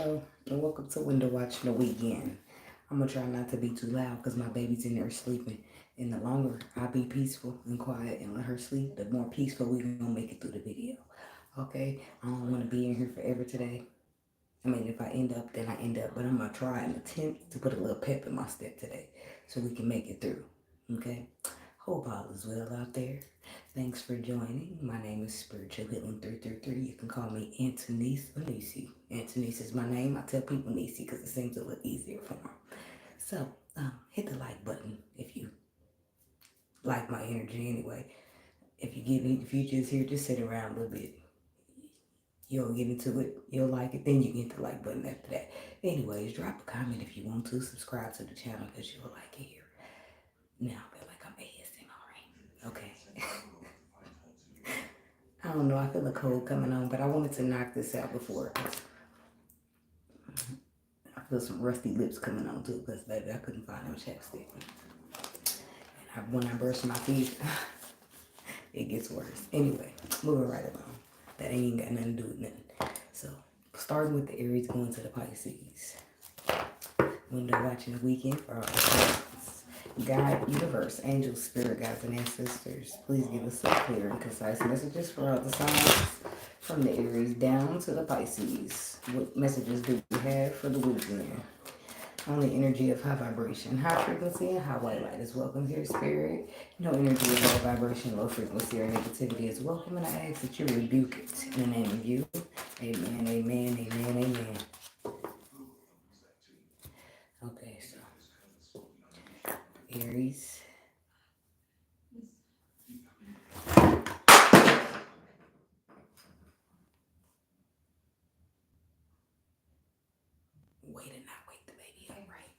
Hello, and welcome to Window Watching the Weekend. I'm gonna try not to be too loud because my baby's in there sleeping. And the longer I be peaceful and quiet and let her sleep, the more peaceful we gonna make it through the video. Okay, I don't want to be in here forever today. I mean, if I end up, then I end up. But I'm gonna try and attempt to put a little pep in my step today, so we can make it through. Okay. Hope all is well out there. Thanks for joining. My name is Spiritual Healing 333. You can call me Antoneice or Neicy. Antoneice is my name. I tell people Neicy because it seems a little easier for them. So, hit the like button if you like my energy anyway. If you just here, just sit around a little bit. You'll get into it. You'll like it. Then you get the like button after that. Anyways, drop a comment if you want to. Subscribe to the channel because you'll like it here. Now I feel like I'm ASMR. Okay. I don't know. I feel a cold coming on, but I wanted to knock this out before. I feel some rusty lips coming on too, because baby, I couldn't find no chapstick. And when I brush my teeth, it gets worse. Anyway, moving right along. That ain't got nothing to do with nothing. So, starting with the Aries, going to the Pisces. Window watching the weekend for all the friends. God, universe, angels, spirit guides, and ancestors, please give us some clear and concise messages for all the signs from the Aries down to the Pisces. What messages do we have for the weekend? Only energy of high vibration, high frequency, and high white light is welcome here, spirit. No energy of low vibration, low frequency, or negativity is welcome, and I ask that you rebuke it in the name of you. Amen, amen, amen, amen. Okay, so Aries. Wait and not wake the baby up, right?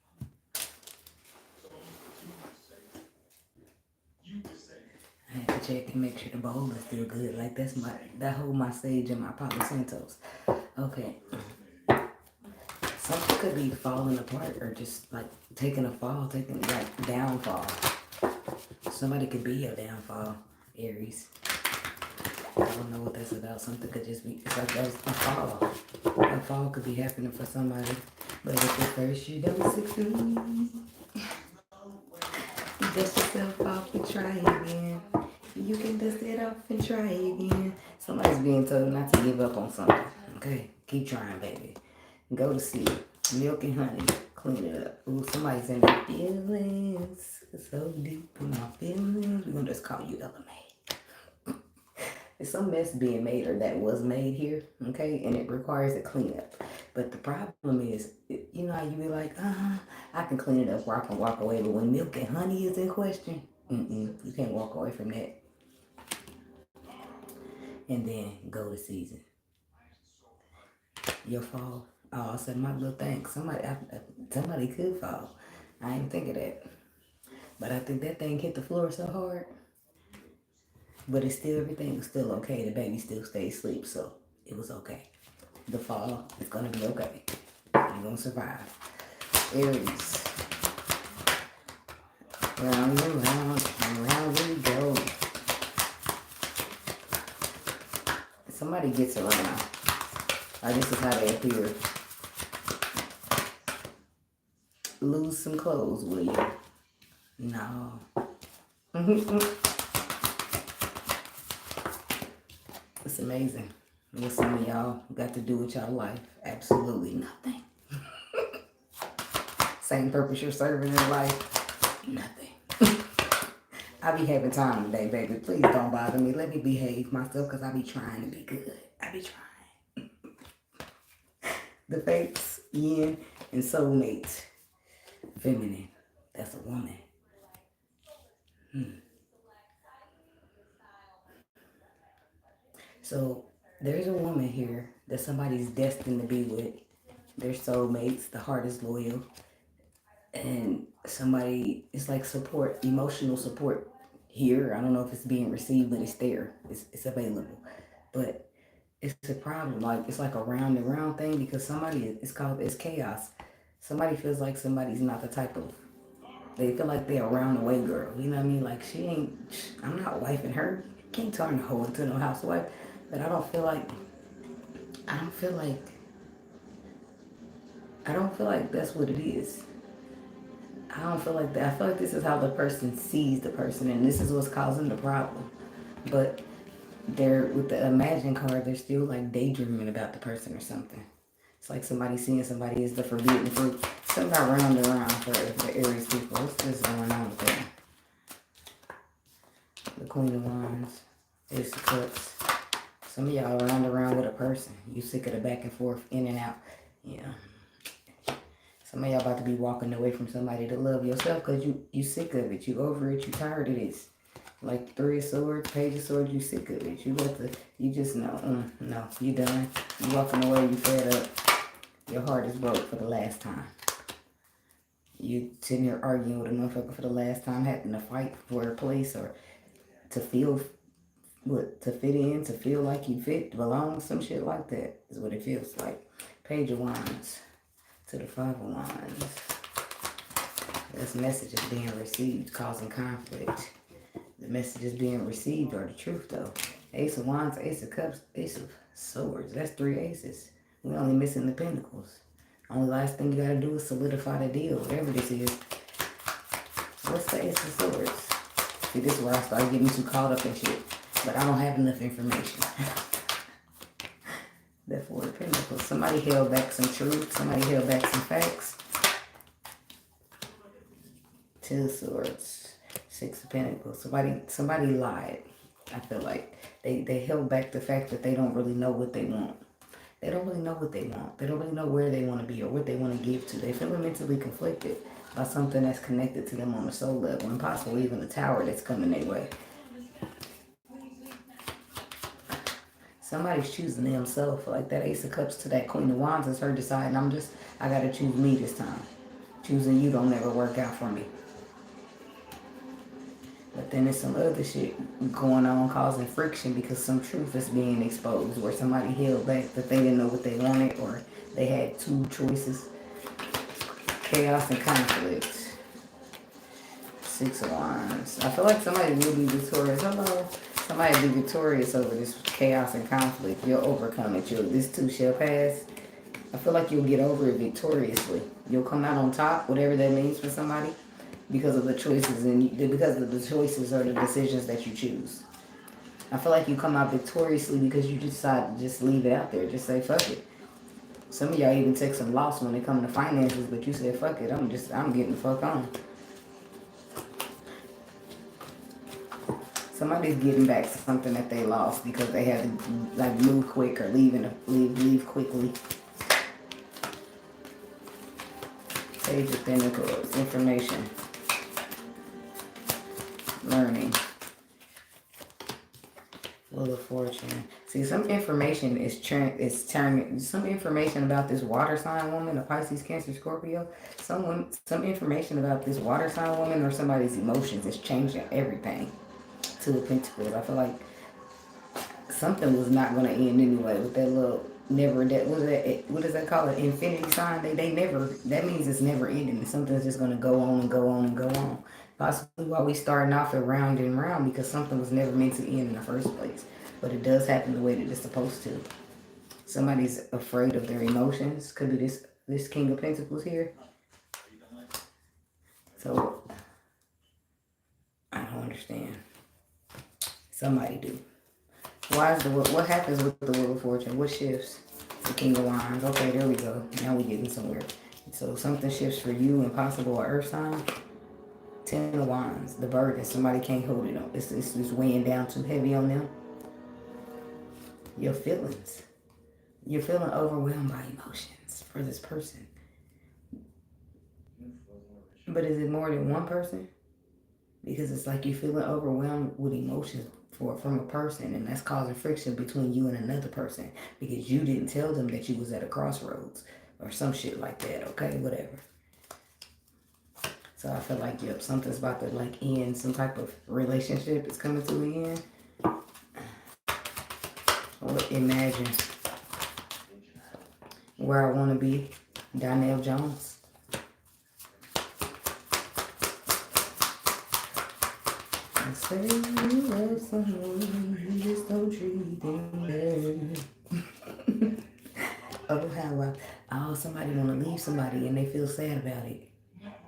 I have to check and make sure the bowl is still good. Like that hold my sage and my Palo Santos. Okay. Something could be falling apart or just like taking a fall, taking like downfall. Somebody could be your downfall, Aries. I don't know what that's about. Something could just be, it's like that's a fall. A fall could be happening for somebody. But if at first you don't succeed, you dust yourself off and try again. You can dust it off and try again. Somebody's being told not to give up on something. Okay? Keep trying, baby. Go to sleep. Milk and honey. Clean it up. Ooh, somebody's in their feelings. So deep in my feelings. We're going to just call you LMA. There's some mess being made or that was made here, okay? And it requires a cleanup. But the problem is, you know how you be like, I can clean it up or I can walk away. But when milk and honey is in question, you can't walk away from that. And then go to season. Your fall. Oh, I said my little thing. Somebody could fall. I didn't think of that. But I think that thing hit the floor so hard. But it's still, everything was still okay. The baby still stayed asleep, so it was okay. The fall is gonna be okay. You're gonna survive. Aries. Round and round we go. Somebody gets around. This is how they appear. Lose some clothes, will you? No. It's amazing what some of y'all got to do with y'all life. Absolutely nothing. Same purpose you're serving in life. Nothing. I be having time today, baby. Please don't bother me. Let me behave myself because I be trying to be good. I be trying. The fates, yin, and soulmates. Feminine. That's a woman. So there's a woman here that somebody's destined to be with. They're soulmates. The heart is loyal. And somebody, it's like support, emotional support here. I don't know if it's being received, but it's there. It's available. But it's a problem. Like it's like a round and round thing because it's chaos. Somebody feels like somebody's not the type of, they feel like they're a round the way girl. You know what I mean? Like I'm not wifing her. Can't turn the hoe into no housewife. But I don't feel like I don't feel like that's what it is. I don't feel like that. I feel like this is how the person sees the person, and this is what's causing the problem. But they're with the Imagine card, they're still like daydreaming about the person or something. It's like somebody seeing somebody as the forbidden fruit. Something got round around for the Aries people. What's going on with them? The Queen of Wands, Ace of Cups. Some of y'all round around with a person. You sick of the back and forth, in and out. Yeah. Some of y'all about to be walking away from somebody to love yourself because you sick of it. You over it. You tired of this. Like Three of Swords, Page of Swords, you sick of it. You just know, no, you done. You walking away, you fed up. Your heart is broke for the last time. You sitting here arguing with a motherfucker for the last time, having to fight for a place or to feel, to fit in, to feel like you fit, belong, some shit like that is what it feels like. Page of Wands to the Five of Wands. This message is being received, causing conflict. The message is being received or the truth though. Ace of Wands, Ace of Cups, Ace of Swords. That's 3 aces. We're only missing the Pentacles. Only last thing you gotta do is solidify the deal, whatever this is. What's the Ace of Swords? See, this is where I start getting too caught up in shit. But I don't have enough information. The Four of Pentacles. Somebody held back some truth. Somebody held back some facts. Two of Swords. Six of Pentacles. Somebody lied. I feel like they held back the fact that they don't really know what they want. They don't really know what they want. They don't really know where they want to be or what they want to give to. They feel mentally conflicted by something that's connected to them on a soul level and possibly even a tower that's coming their way. Somebody's choosing themselves. Like that Ace of Cups to that Queen of Wands is her deciding, I got to choose me this time. Choosing you don't never work out for me. But then there's some other shit going on causing friction because some truth is being exposed where somebody held back that they didn't know what they wanted or they had two choices. Chaos and conflict. Six of Wands. I feel like somebody will be victorious. Hello. Somebody will be victorious over this chaos and conflict. You'll overcome it. This too shall pass. I feel like you'll get over it victoriously. You'll come out on top, whatever that means for somebody. Because of the choices because of the choices or the decisions that you choose. I feel like you come out victoriously because you decide to just leave it out there. Just say, fuck it. Some of y'all even take some loss when it comes to finances, but you said, fuck it, I'm getting the fuck on. Somebody's getting back something that they lost because they had to like move quick or leave quickly. Page of Pentacles, information. Learning. Wheel of Fortune. See, some information is turning. Some information about this water sign woman, a Pisces, Cancer, Scorpio. Some information about this water sign woman or somebody's emotions is changing everything to the Pentacles. I feel like something was not going to end anyway with that little never. What does that call it? Infinity sign. They never. That means it's never ending. Something's just going to go on and go on and go on. Possibly while we starting off at round and round because something was never meant to end in the first place. But it does happen the way that it's supposed to. Somebody's afraid of their emotions. Could be this King of Pentacles here. So, I don't understand. Somebody do. What happens with the Wheel of Fortune? What shifts? The King of Wands. Okay, there we go. Now we're getting somewhere. So something shifts for you, impossible or earth sign. 10 of Wands, the burden. Somebody can't hold it on. It's just weighing down too heavy on them. Your feelings. You're feeling overwhelmed by emotions for this person. But is it more than one person? Because it's like you're feeling overwhelmed with emotions from a person, and that's causing friction between you and another person because you didn't tell them that you was at a crossroads or some shit like that. Okay, whatever. So I feel like, yep, something's about to like end. Some type of relationship is coming to the end. Or imagine where I want to be. Donnell Jones. I say you love someone, you just don't treat them bad. Oh, how somebody want to leave somebody and they feel sad about it.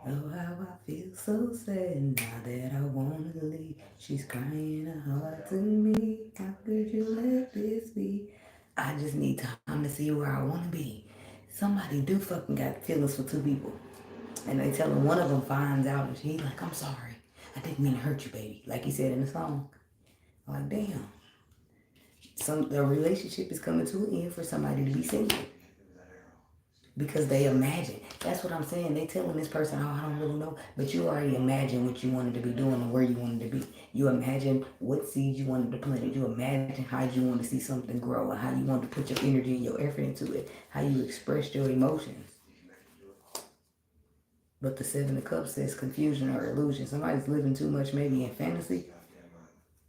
Oh, how I feel so sad now that I want to leave. She's crying out to me. How could you let this be? I just need time to see where I want to be. Somebody do fucking got feelings for two people. And they tell him one of them finds out and he's like, I'm sorry. I didn't mean to hurt you, baby. Like he said in the song. I'm like, damn. The relationship is coming to an end for somebody to be single. Because they imagine. That's what I'm saying. They telling this person, oh, I don't really know. But you already imagine what you wanted to be doing and where you wanted to be. You imagine what seeds you wanted to plant. You imagine how you want to see something grow and how you want to put your energy and your effort into it. How you expressed your emotions. But the Seven of Cups says confusion or illusion. Somebody's living too much maybe in fantasy.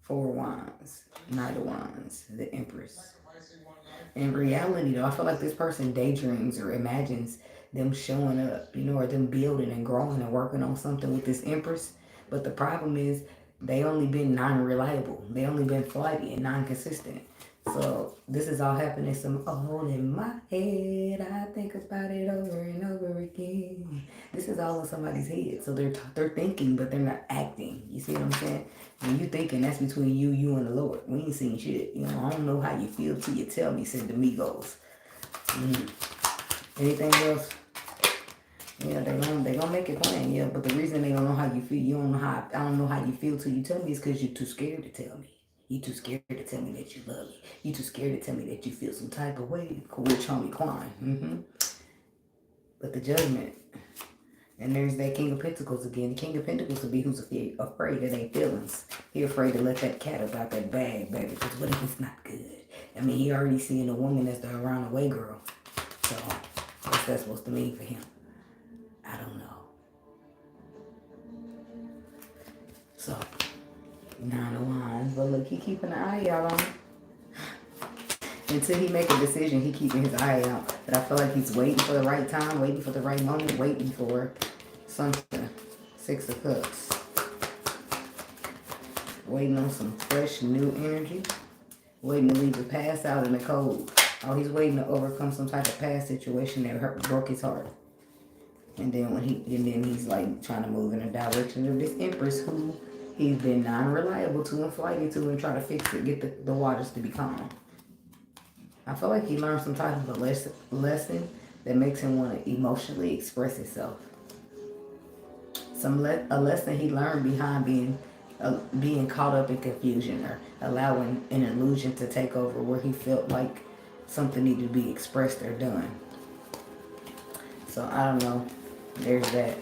Four of Wands. Knight of Wands. The Empress. In reality, though, I feel like this person daydreams or imagines them showing up, or them building and growing and working on something with this Empress. But the problem is they only been non-reliable. They only been flighty and non-consistent. So this is all happening all in my head. I think about it over and over again. This is all in somebody's head. So they're thinking, but they're not acting. You see what I'm saying? When you thinking, that's between you and the Lord. We ain't seen shit. I don't know how you feel till you tell me, said the Migos. Anything else? Yeah, they gonna make it plain. Yeah, but the reason they don't know how you feel, I don't know how you feel till you tell me, is because you're too scared to tell me. You too scared to tell me that you love me. You too scared to tell me that you feel some type of way. With Chime. But the Judgment. And there's that King of Pentacles again. The King of Pentacles will be who's afraid of their feelings. He afraid to let that cat up out that bag, baby. Because what if it's not good? I mean, he already seeing a woman as the around the way girl. So, what's that supposed to mean for him? I don't know. So, 9 of Wands. But look, he keeping an eye out on him. Until he make a decision, he keeping his eye out. But I feel like he's waiting for the right time, waiting for the right moment, waiting for something. 6 of Cups. Waiting on some fresh, new energy. Waiting to leave the past out in the cold. Oh, he's waiting to overcome some type of past situation that broke his heart. And then he's like trying to move in the direction of this Empress who he's been non-reliable to and flighty to and try to fix it, get the waters to be calm. I feel like he learned some type of a lesson that makes him want to emotionally express himself. A lesson he learned behind being caught up in confusion or allowing an illusion to take over where he felt like something needed to be expressed or done. So I don't know. There's that.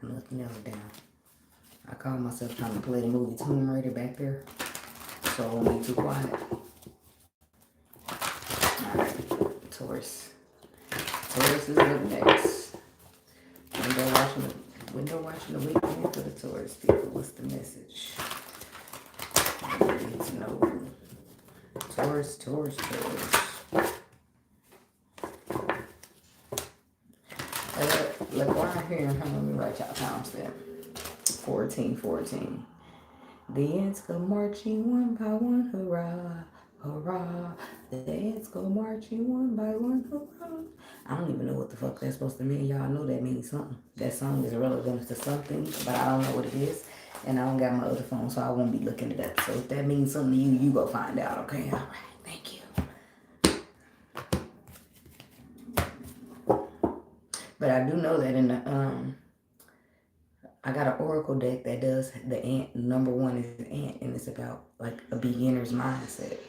Nothing else down. I call myself trying to play the movie Tomb Raider back there, so I won't be too quiet. Alright, Taurus. Taurus is up next. Window watching the weekend for the Taurus people. What's the message? I need to know. Taurus. Look right here. Let me write y'all timestamp. 14. The ants go marching one by one, hurrah, hurrah. The ants go marching one by one, hurrah. I don't even know what the fuck that's supposed to mean. Y'all know that means something. That song is relevant to something, but I don't know what it is. And I don't got my other phone, so I won't be looking it up. So if that means something to you, you go find out, okay? All right, thank you. But I do know that in the I got an oracle deck that does the ant. Number 1 is ant, and it's about like a beginner's mindset.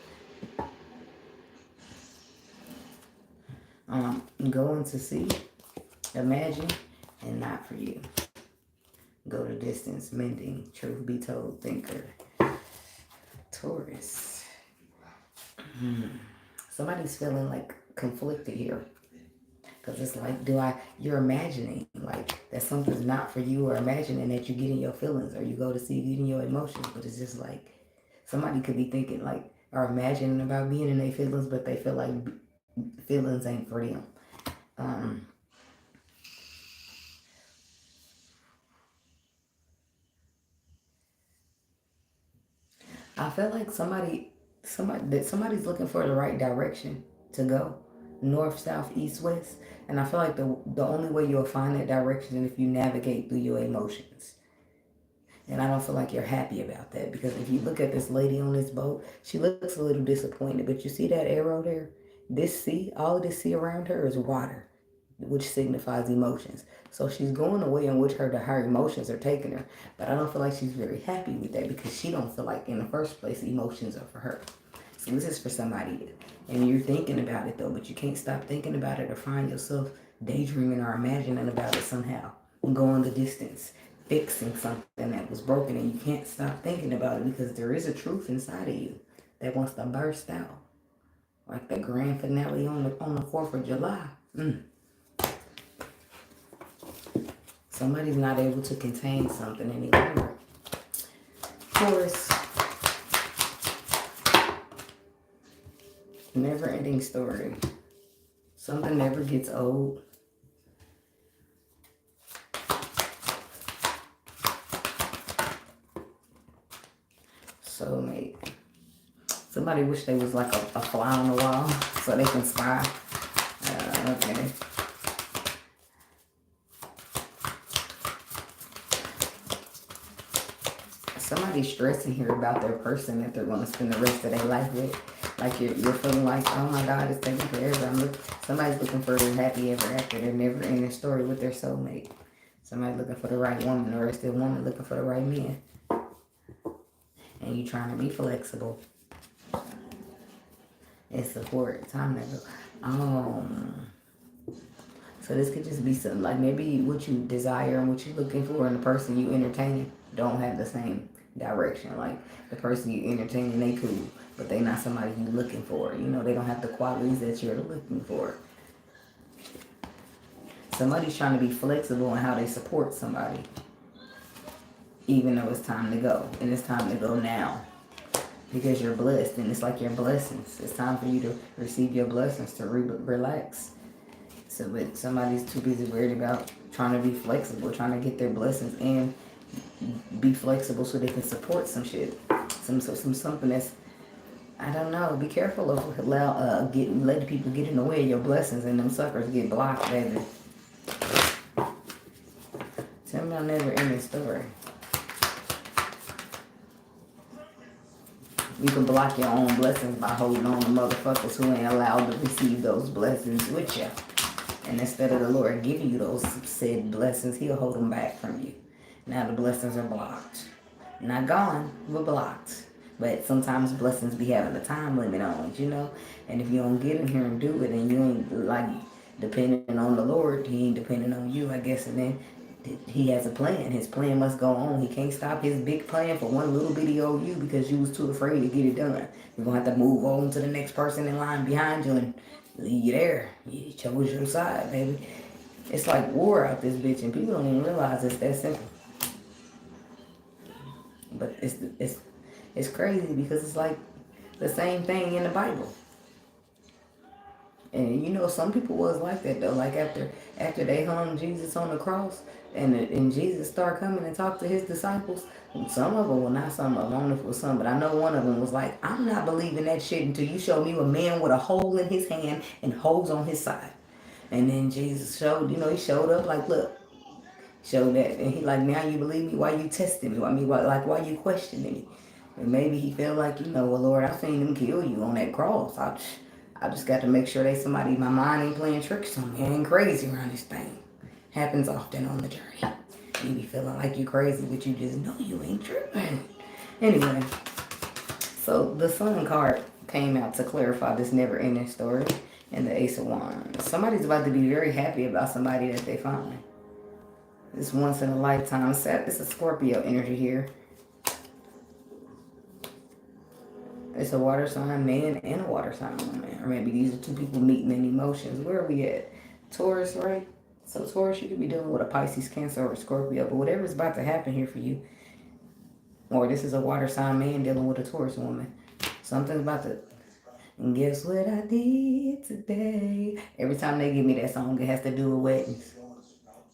Going to see, imagine, and not for you. Go the distance, mending, truth be told, thinker. Taurus. Somebody's feeling like conflicted here. Because it's like, you're imagining like that something's not for you, or imagining that you get in your feelings, or you go to see getting your emotions. But it's just like, somebody could be thinking like, or imagining about being in their feelings, but they feel like feelings ain't for them. I feel like somebody's looking for the right direction to go, north, south, east, west, and I feel like the only way you'll find that direction is if you navigate through your emotions. And I don't feel like you're happy about that, because if you look at this lady on this boat, she looks a little disappointed. But you see that arrow there? This sea, all of this sea around her is water, which signifies emotions. So she's going the way in which her emotions are taking her. But I don't feel like she's very happy with that, because she don't feel like in the first place emotions are for her. So this is for somebody. And you're thinking about it though, but you can't stop thinking about it, or find yourself daydreaming or imagining about it somehow. Going the distance, fixing something that was broken, and you can't stop thinking about it, because there is a truth inside of you that wants to burst out. Like the grand finale on the 4th of July. Somebody's not able to contain something any longer. Taurus. Never ending story. Something never gets old. Soulmate. Somebody wish they was like a fly on the wall so they can spy. Okay. Somebody's stressing here about their person that they're going to spend the rest of their life with. Like you're feeling like, oh my God, it's taking forever. Somebody's looking for their happy ever after. They're never ending story with their soulmate. Somebody looking for the right woman, or it's the woman looking for the right man. And you trying to be flexible and support. Time to go. So this could just be something like, maybe what you desire and what you're looking for in the person you entertain don't have the same direction. Like the person you entertain, they cool, but they not somebody you looking for. You know, they don't have the qualities that you're looking for. Somebody's trying to be flexible in how they support somebody, even though it's time to go, and it's time to go now, because you're blessed, and it's like your blessings. It's time for you to receive your blessings, to relax. So, but somebody's too busy worried about trying to be flexible, trying to get their blessings and be flexible so they can support some shit, something that's, I don't know. Be careful of letting people get in the way of your blessings, and them suckers get blocked, baby. Tell me, I'll never end this story. You can block your own blessings by holding on to motherfuckers who ain't allowed to receive those blessings with you. And instead of the Lord giving you those said blessings, he'll hold them back from you. Now the blessings are blocked. Not gone, but blocked. But sometimes blessings be having a time limit on it, you know? And if you don't get in here and do it, and you ain't like depending on the Lord, he ain't depending on you, I guess. And then he has a plan. His plan must go on. He can't stop his big plan for one little bitty old you because you was too afraid to get it done. You're going to have to move on to the next person in line behind you and leave you there. You chose your side, baby. It's like war out this bitch, and people don't even realize it's that simple. But it's crazy, because it's like the same thing in the Bible. And you know, some people was like that though. Like after they hung Jesus on the cross, and Jesus started coming and talked to his disciples. Some of them, well, not some of them, I don't know if it was some, but I know one of them was like, I'm not believing that shit until you show me a man with a hole in his hand and holes on his side. And then Jesus showed, he showed up like, look, show that. And he like, now you believe me? Why you testing me? Why you questioning me? And maybe he felt like, well, Lord, I seen them kill you on that cross. I just got to make sure they somebody, my mind ain't playing tricks on me. I ain't crazy around this thing. Happens often on the journey. You be feeling like you crazy, but you just know you ain't tripping. Anyway, so the Sun card came out to clarify this never-ending story, and the Ace of Wands. Somebody's about to be very happy about somebody that they find. It's once in a lifetime. It's a Scorpio energy here. It's a water sign man and a water sign woman. Or maybe these are two people meeting in emotions. Where are we at? Taurus, right? So Taurus, you could be dealing with a Pisces, Cancer, or a Scorpio. But whatever's about to happen here for you, or this is a water sign man dealing with a Taurus woman. Something's about to... And guess what I did today? Every time they give me that song, it has to do with weddings.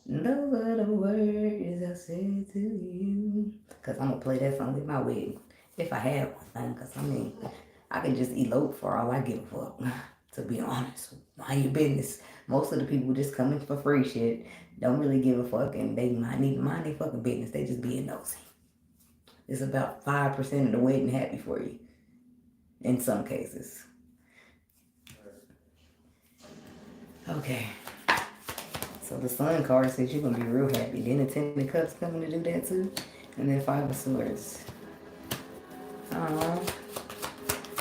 No other words I said to you. Because I'm going to play that song at my wedding. If I have one. Because, I mean, I can just elope for all I give a fuck. To be honest. Mind your business. Most of the people just coming for free shit. Don't really give a fuck. And they might even mind their fucking business. They just being nosy. It's about 5% of the wedding happy for you. In some cases. Okay. So the Sun card says you're going to be real happy. Then the Ten of Cups coming to do that too. And then Five of Swords.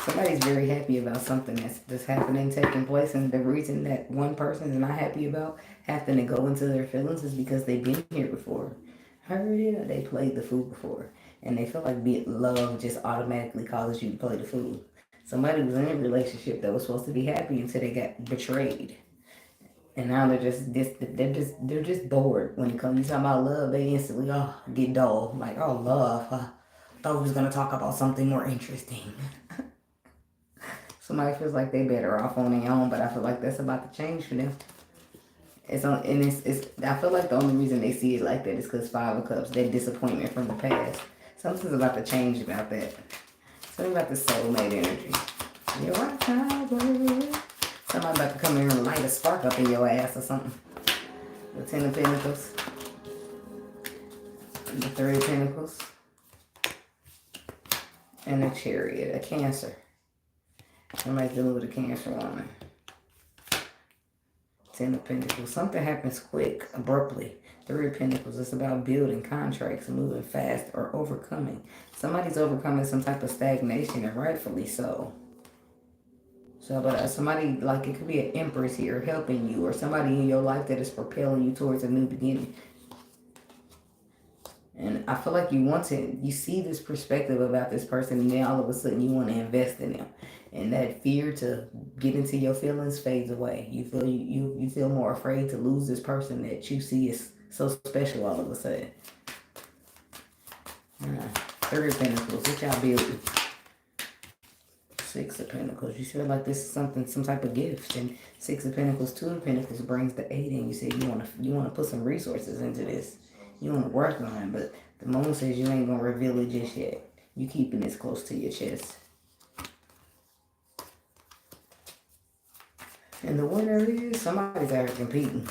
Somebody's very happy about something that's happening, taking place. And the reason that one person is not happy about having to go into their feelings is because they've been here before. Heard it or they played the fool before. And they feel like love just automatically causes you to play the fool. Somebody was in a relationship that was supposed to be happy until they got betrayed. And now they're just bored. When it comes to talking about love, they instantly get dull. Like, oh, love. Thought we was gonna talk about something more interesting. Somebody feels like they better off on their own, but I feel like that's about to change for them. I feel like the only reason they see it like that is because Five of Cups, that disappointment from the past. Something's about to change about that. Something about the soulmate energy. You're right, somebody about to come here and light a spark up in your ass or something. The Ten of Pentacles. The Three of Pentacles. And a Chariot, a Cancer. Somebody's dealing with a Cancer woman. Ten of Pentacles. Something happens quick, abruptly. Three of Pentacles. It's about building contracts, moving fast, or overcoming. Somebody's overcoming some type of stagnation, and rightfully so. So, but somebody, like, it could be an empress here helping you, or somebody in your life that is propelling you towards a new beginning. And I feel like you see this perspective about this person, and then all of a sudden you want to invest in them. And that fear to get into your feelings fades away. You feel you feel more afraid to lose this person that you see is so special all of a sudden. Three of Pentacles, what y'all building? Six of Pentacles, you feel like this is some type of gift. And Six of Pentacles, Two of Pentacles brings the Eight in. You say you want to put some resources into this. You want to work on it, but the Moon says you ain't gonna reveal it just yet. You keeping this close to your chest. And the winner is somebody's out here competing.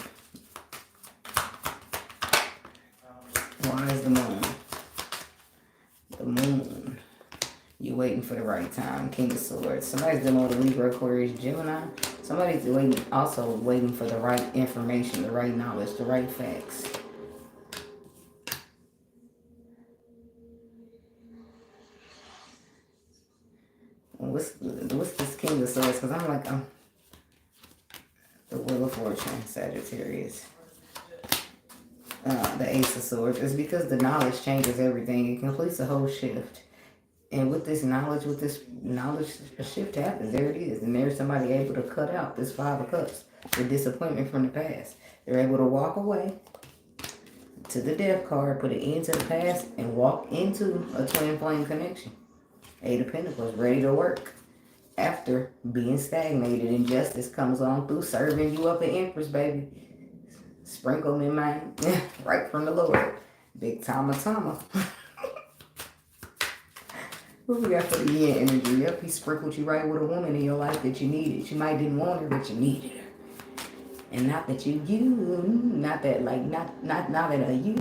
Why is the Moon? The Moon. You're waiting for the right time. King of Swords. Somebody's dealing with a Libra, Aquarius, Gemini. Somebody's also waiting for the right information, the right knowledge, the right facts. What's this King of Swords? Because I'm like, the Wheel of Fortune, Sagittarius. The Ace of Swords. It's because the knowledge changes everything. It completes a whole shift. And with this knowledge, a shift happens. There it is. And there's somebody able to cut out this Five of Cups, the disappointment from the past. They're able to walk away to the Death card, put an end to the past, and walk into a twin flame connection. Eight of Pentacles, ready to work. After being stagnated, and justice comes on through serving you up an Empress, baby. Sprinkle me, man. Right from the Lord. Big Tama. What we got for the year energy? Yep, he sprinkled you right with a woman in your life that you needed. You might didn't want her, but you needed her. And not that you not that you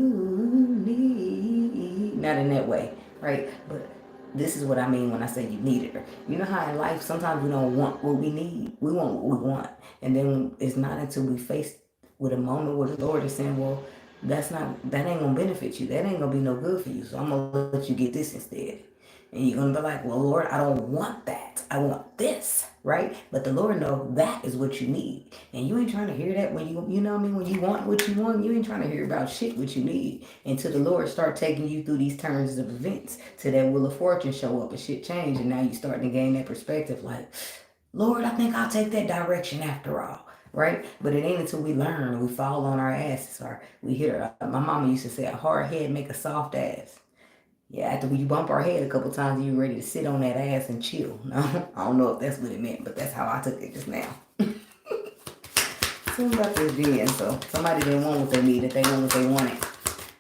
need, not in that way, right? But this is what I mean when I say you needed her. You know how in life sometimes we don't want what we need. We want what we want. And then it's not until we face with a moment where the Lord is saying, well, that ain't gonna benefit you. That ain't gonna be no good for you. So I'm gonna let you get this instead. And you're gonna be like, well, Lord, I don't want that. that. I want this, right? But the Lord knows that is what you need. And you ain't trying to hear that when you know what I mean? When you want what you want, you ain't trying to hear about shit what you need. Until the Lord start taking you through these turns of events. Till that wheel of fortune show up and shit change. And now you starting to gain that perspective like, Lord, I think I'll take that direction after all. Right? But it ain't until we learn, we fall on our asses, or we hit her. My mama used to say, a hard head make a soft ass. Yeah, after you bump our head a couple times, you ready to sit on that ass and chill. No, I don't know if that's what it meant, but that's how I took it just now. Something about this being, so somebody didn't want what they needed, they want what they wanted.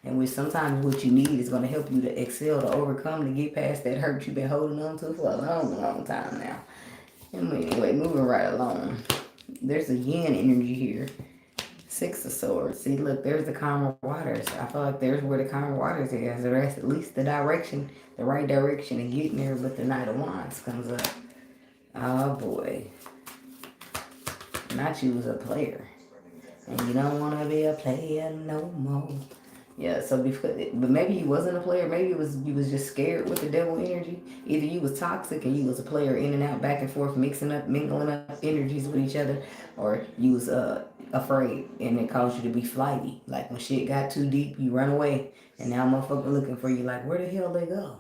And which sometimes what you need is going to help you to excel, to overcome, to get past that hurt you've been holding on to for a long, long time now. And anyway, moving right along. There's a yin energy here. 6 of Swords. See, look, there's the calmer waters. I feel like there's where the calmer waters is. That's at least the direction, the right direction in getting there. But the Knight of Wands comes up. Oh boy. Not you as a player. And you don't want to be a player no more. Yeah, so but maybe you wasn't a player. Maybe you was just scared with the devil energy. Either you was toxic and you was a player in and out, back and forth, mixing up, mingling up energies with each other, or you was afraid and it caused you to be flighty. Like when shit got too deep, you run away, and now motherfucker looking for you. Like, where the hell they go?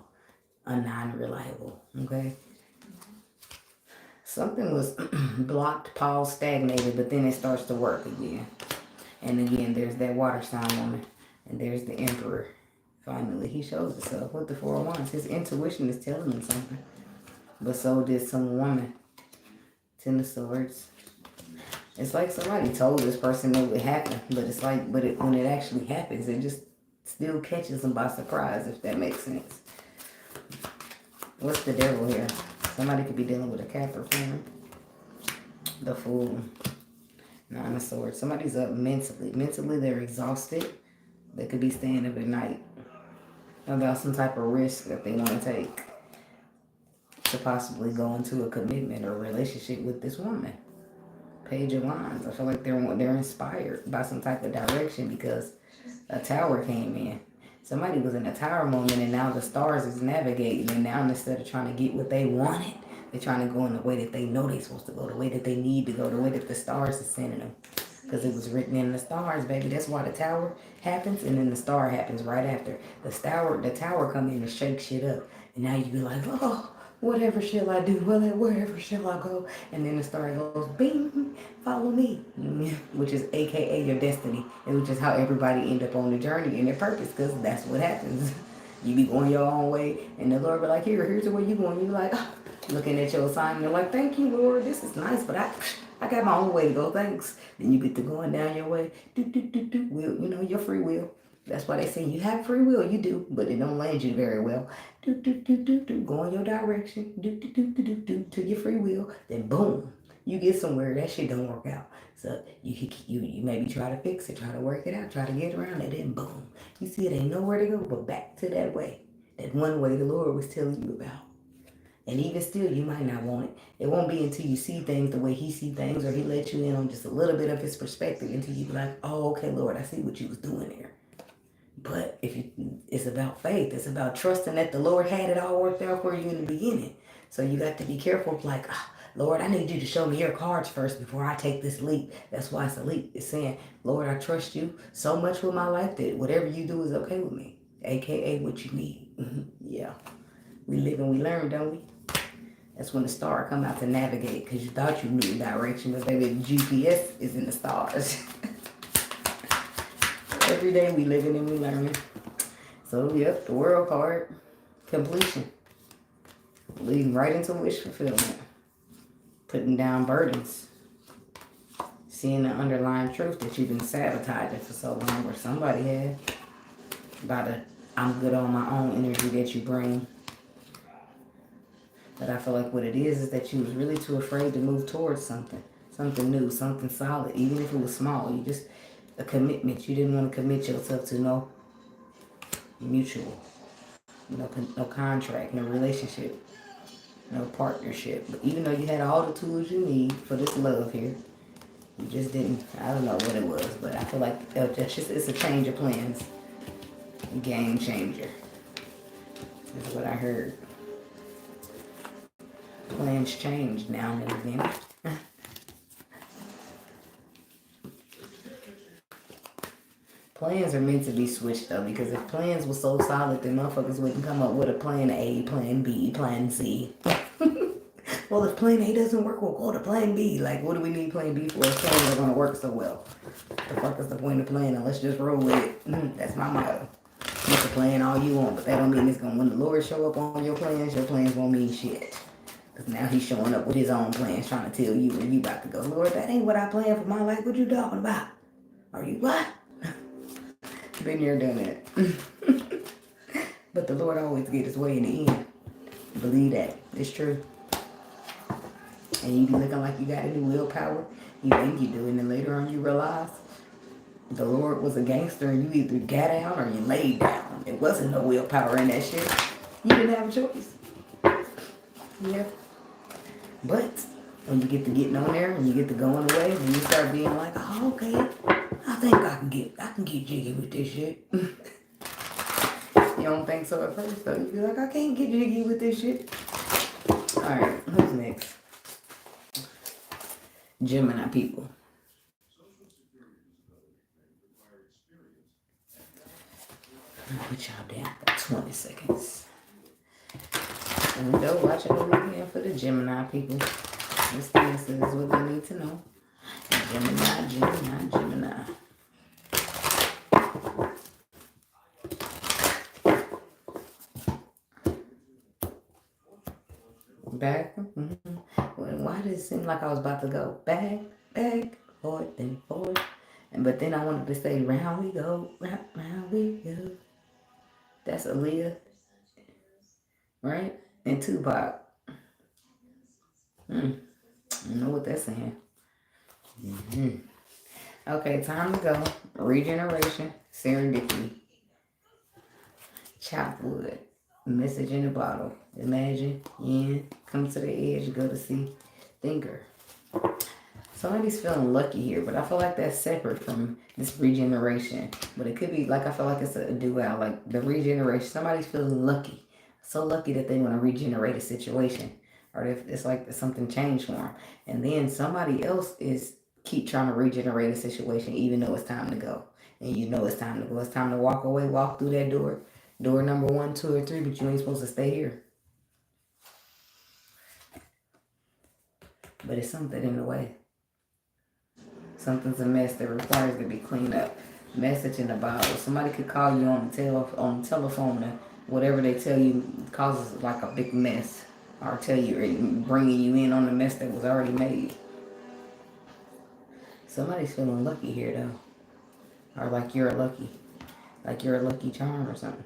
A non-reliable. Okay. Something was blocked, paused, stagnated, but then it starts to work again. And again, there's that water sign woman. And there's the Emperor. Finally, he shows himself with the 4 of Wands. His intuition is telling him something. But so did some woman. 10 of Swords. It's like somebody told this person it would happen. But it's like, when it actually happens, it just still catches them by surprise, if that makes sense. What's the devil here? Somebody could be dealing with a Capricorn. The Fool. 9 of Swords. Somebody's up mentally. Mentally, they're exhausted. They could be staying up at night about some type of risk that they want to take to possibly go into a commitment or relationship with this woman. Page of Wands. I feel like they're inspired by some type of direction because a tower came in. Somebody was in a tower moment and now the stars is navigating, and now instead of trying to get what they wanted, they're trying to go in the way that they know they're supposed to go, the way that they need to go, the way that the stars are sending them. Because it was written in the stars, baby. That's why the tower happens, and then the star happens right after. The tower come in and shake shit up. And now you be like, oh, whatever shall I do? Well, wherever shall I go? And then the star goes, bing, follow me. Which is AKA your destiny. And which is how everybody end up on the journey and their purpose, because that's what happens. You be going your own way, and the Lord be like, here's the way you going. You be like, oh, looking at your assignment, you're like, thank you, Lord. This is nice, but I got my own way to go, thanks. Then you get to going down your way. Will, your free will. That's why they say you have free will. You do, but it don't land you very well. Go in your direction. To your free will. Then boom, you get somewhere. That shit don't work out. So you maybe try to fix it, try to work it out, try to get around it. Then boom, you see it ain't nowhere to go but back to that way. That one way the Lord was telling you about. And even still, you might not want it. It won't be until you see things the way he sees things, or he let you in on just a little bit of his perspective until you be like, oh, okay, Lord, I see what you was doing there. But it's about faith. It's about trusting that the Lord had it all worked out for you in the beginning. So you got to be careful. Like, Lord, I need you to show me your cards first before I take this leap. That's why it's a leap. It's saying, Lord, I trust you so much with my life that whatever you do is okay with me. AKA what you need. Yeah. We live and we learn, don't we? That's when the star come out to navigate, because you thought you knew the direction, but baby, the GPS is in the stars. Every day we living and we learning. So yep, the World card, completion. Leading right into wish fulfillment. Putting down burdens. Seeing the underlying truth that you've been sabotaging for so long, or somebody had. By the I'm good on my own energy that you bring. But I feel like what it is that you was really too afraid to move towards something new, something solid, even if it was small. You just, a commitment. You didn't want to commit yourself to no mutual, no contract, no relationship, no partnership. But even though you had all the tools you need for this love here, you just didn't. I don't know what it was, but I feel like it's a change of plans. Game changer. That's what I heard. plans change now and again. Plans are meant to be switched though, because if plans were so solid, then motherfuckers wouldn't come up with a plan A, plan B, plan C. Well, if plan A doesn't work, we'll go to plan B. Like, what do we need plan B for if plans are going to work so well? The fuck is the point of planning? Let's just roll with it. That's my motto. You can plan all you want, but that don't mean it's going to, when the Lord show up on your plans won't mean shit. Because now he's showing up with his own plans, trying to tell you where you about to go. Lord, that ain't what I planned for my life. What you talking about? Are you what? Been there, done that. But the Lord always get his way in the end. Believe that. It's true. And you be looking like you got any willpower. You think you do, and then later on you realize the Lord was a gangster and you either got down or you laid down. It wasn't no willpower in that shit. You didn't have a choice. Yeah. But when you get to getting on there and you get to going away and you start being like, oh, okay, I think I can get jiggy with this shit. You don't think so at first though. You be like, I can't get jiggy with this shit. Alright, who's next? Gemini people. I'll put y'all down for 20 seconds. And we go watching the weekend for the Gemini people. This is what they need to know. Gemini. Back. Why did it seem like I was about to go back, forth, and forth? But then I wanted to say, round we go, round we go. That's Aaliyah, right? And Tupac. I don't know what that's saying. Okay, time to go. Regeneration, serendipity, chopped wood, message in a bottle. Imagine, yin, come to the edge, go to see, thinker. Somebody's feeling lucky here, but I feel like that's separate from this regeneration. But it could be like, I feel like it's a dual, like the regeneration. Somebody's feeling lucky. So lucky that they want to regenerate a situation. Or if it's like something changed for them. And then somebody else is keep trying to regenerate a situation even though it's time to go. And you know it's time to go. It's time to walk away, walk through that door. Door number 1, 2, or 3, but you ain't supposed to stay here. But it's something in the way. Something's a mess that requires to be cleaned up. Message in the bottle. Somebody could call you on the telephone and whatever they tell you causes like a big mess. Or tell you, or bringing you in on the mess that was already made. Somebody's feeling lucky here though. Or like you're lucky. Like you're a lucky charm or something.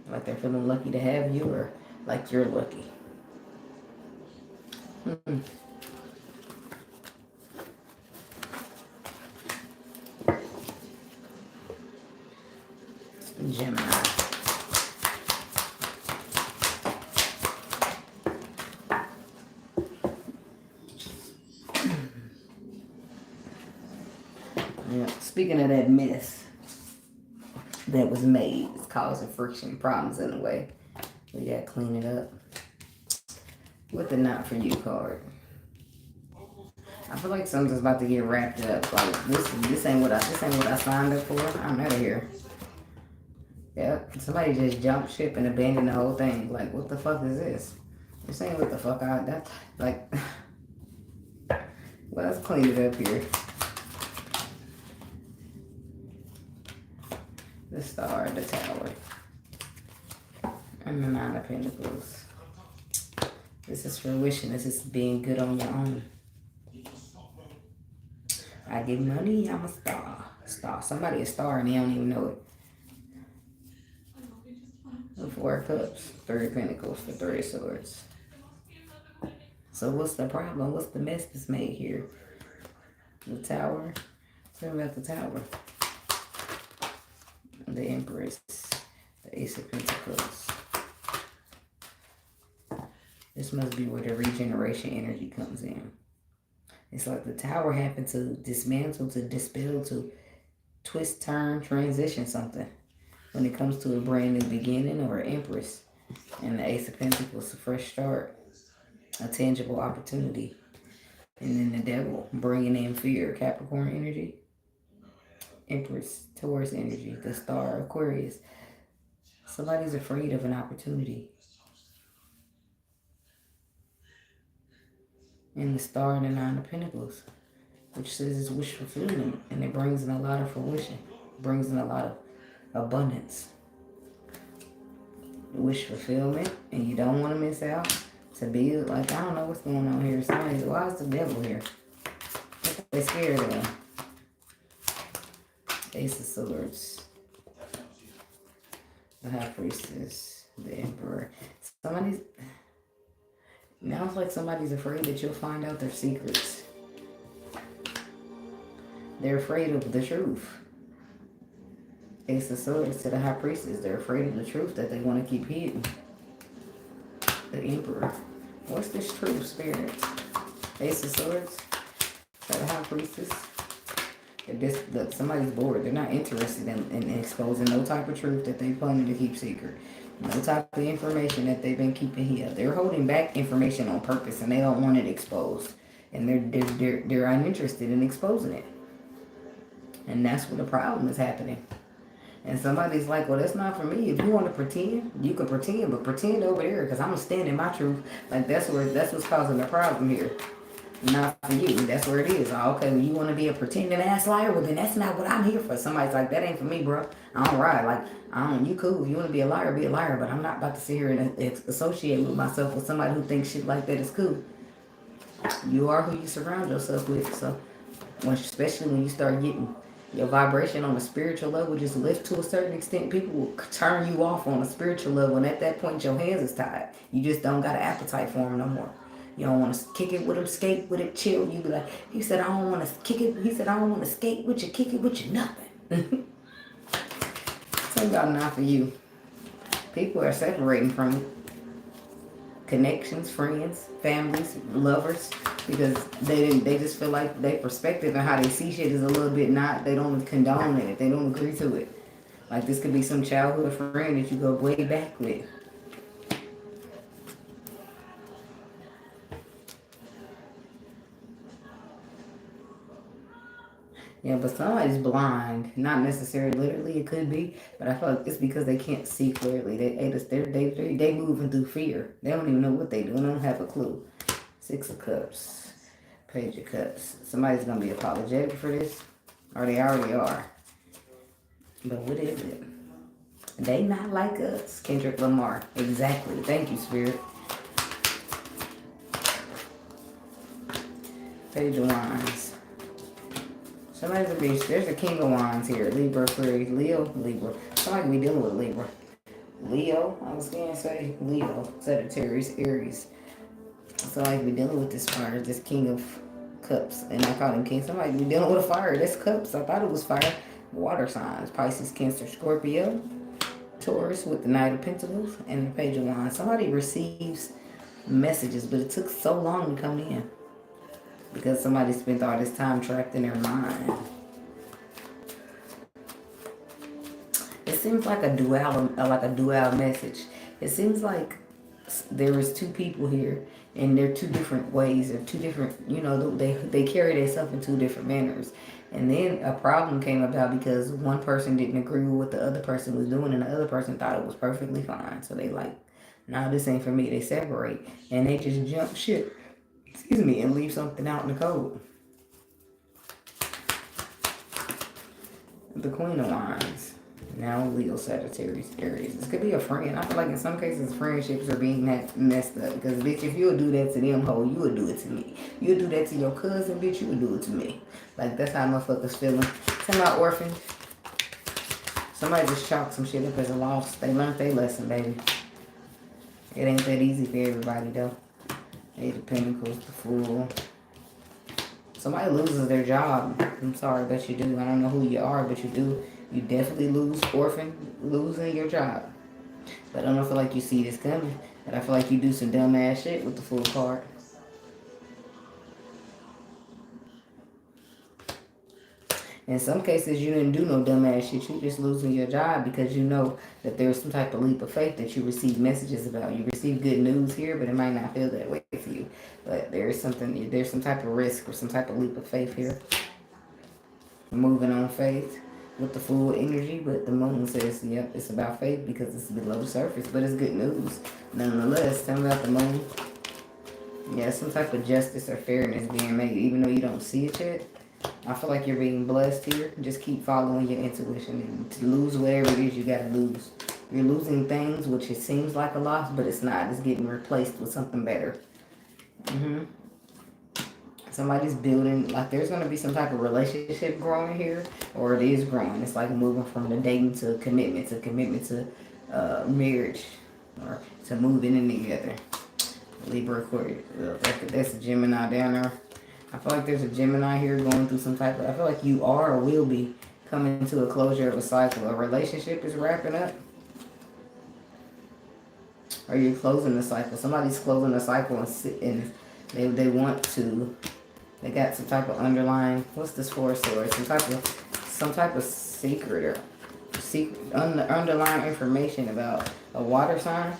Like they're feeling lucky to have you, or like you're lucky. Gemini. Yeah, speaking of that mess that was made, it's causing friction, problems in the way. We gotta clean it up. With the not for you card. I feel like something's about to get wrapped up. Like this ain't what I signed up for. I'm out of here. Yep. Somebody just jumped ship and abandoned the whole thing. Like, what the fuck is this? This ain't what the fuck that's like. Well, let's clean it up here. The Star, the Tower, and the 9 of Pentacles. This is fruition. This is being good on your own. I get money, I'm a star. Somebody a star and they don't even know it. The 4 of Cups, 3 of Pentacles, the 3 of Swords. So what's the problem? What's the mess that's made here? The Tower. Tell me about the Tower. The Empress. The Ace of Pentacles. This must be where the regeneration energy comes in. It's like the Tower happened to dismantle, to dispel, to twist, turn, transition something. When it comes to a brand new beginning or an Empress. And the Ace of Pentacles, a fresh start. a tangible opportunity. And then the devil bringing in fear, Capricorn energy, Empress, Taurus energy, the star, Aquarius. Somebody's afraid of an opportunity. And the star and the Nine of Pentacles, which says it's wish fulfillment, and it brings in a lot of fruition, brings in a lot of abundance. Wish fulfillment, and you don't want to miss out. To be like, I don't know what's going on here. Somebody's, why is the devil here? They're scared of him. Ace of Swords, the High Priestess, the Emperor. Somebody's, now it's like somebody's afraid that you'll find out their secrets. They're afraid of the truth. Ace of Swords to the High Priestess. They're afraid of the truth that they want to keep hidden. The Emperor. What's this truth, Spirit? Ace of Swords to the High Priestess. Look, somebody's bored. They're not interested in exposing no type of truth that they planning to keep secret. No type of information that they've been keeping here. They're holding back information on purpose, and they don't want it exposed. And they're uninterested in exposing it. And that's where the problem is happening. And somebody's like, well, that's not for me. If you want to pretend, you can pretend, but pretend over there, because I'm going to stand in my truth. Like, that's what's causing the problem here. Not for you. That's where it is. Okay, well, you want to be a pretending ass liar? Well, then that's not what I'm here for. Somebody's like, that ain't for me, bro. I don't ride. Like, you cool. If you want to be a liar, but I'm not about to sit here and associate with myself with somebody who thinks shit like that is cool. You are who you surround yourself with. So, especially when you start getting your vibration on a spiritual level just lift to a certain extent, people will turn you off on a spiritual level, and at that point, your hands is tied. You just don't got an appetite for them no more. You don't want to kick it with him, skate with it, chill. You be like, he said, I don't want to kick it. He said, I don't want to skate with you, kick it with you, nothing. Tell y'all not for you. People are separating from connections, friends, families, lovers, because they just feel like their perspective and how they see shit is a little bit not, they don't condone it. They don't agree to it. Like, this could be some childhood friend that you go way back with. Yeah, but somebody's blind. Not necessarily literally, it could be, but I feel like it's because they can't see clearly. They moving through fear. They don't even know what they do. They don't have a clue. Six of Cups. Page of Cups. Somebody's going to be apologetic for this, or they already are. But what is it? They not like us. Kendrick Lamar. Exactly. Thank you, Spirit. Page of Wands. Somebody's a bitch. There's a King of Wands here. Libra, Aquarius, Leo, Libra. Somebody be dealing with Libra. Leo, I was going to say Leo, Sagittarius, Aries. Somebody be dealing with this fire, this King of Cups. And I call him King. Somebody be dealing with a fire. That's Cups. I thought it was fire. Water signs. Pisces, Cancer, Scorpio. Taurus with the Knight of Pentacles and the Page of Wands. Somebody receives messages, but it took so long to come in. Because somebody spent all this time trapped in their mind. It seems like a dual message. It seems like there is two people here, and they're two different ways, or two different, they carry themselves in two different manners. And then a problem came about because one person didn't agree with what the other person was doing, and the other person thought it was perfectly fine. So they like, nah, this ain't for me. They separate, and they just jump ship. And leave something out in the cold. The Queen of Wands. Now Leo, Sagittarius, Aries. This could be a friend. I feel like in some cases friendships are being messed up. Because, bitch, if you would do that to them, you would do it to me. You would do that to your cousin, bitch, you would do it to me. Like, that's how motherfuckers feeling. Tell my orphan. Somebody just chalked some shit up as a loss. They learned their lesson, baby. It ain't that easy for everybody, though. Eight of Pentacles, the Fool. Somebody loses their job. I'm sorry, but you do. I don't know who you are, but you do. You definitely lose, orphan, losing your job. But I don't feel like you see this coming. But I feel like you do some dumbass shit with the Fool card. In some cases, you didn't do no dumbass shit. You just losing your job because you know that there's some type of leap of faith that you receive messages about. You receive good news here, but it might not feel that way for you. But there's some type of risk or some type of leap of faith here. Moving on faith with the full energy, but the moon says, yep, it's about faith because it's below the surface, but it's good news. Nonetheless, tell me about the moon. Yeah, some type of justice or fairness being made, even though you don't see it yet. I feel like you're being blessed here. Just keep following your intuition. And to lose whatever it is you got to lose. You're losing things, which it seems like a loss, but it's not. It's getting replaced with something better. Somebody's building, like there's going to be some type of relationship growing here, or it is growing. It's like moving from the dating to commitment to marriage, or to moving in together. Libra, Aquarius. That's a Gemini down there. I feel like there's a Gemini here going through some type of, I feel like you are or will be coming to a closure of a cycle. A relationship is wrapping up. Or you're closing the cycle. Somebody's closing the cycle and they want to. They got some type of underlying. What's this for? Sword? Some type of secret or underlying information about a water sign.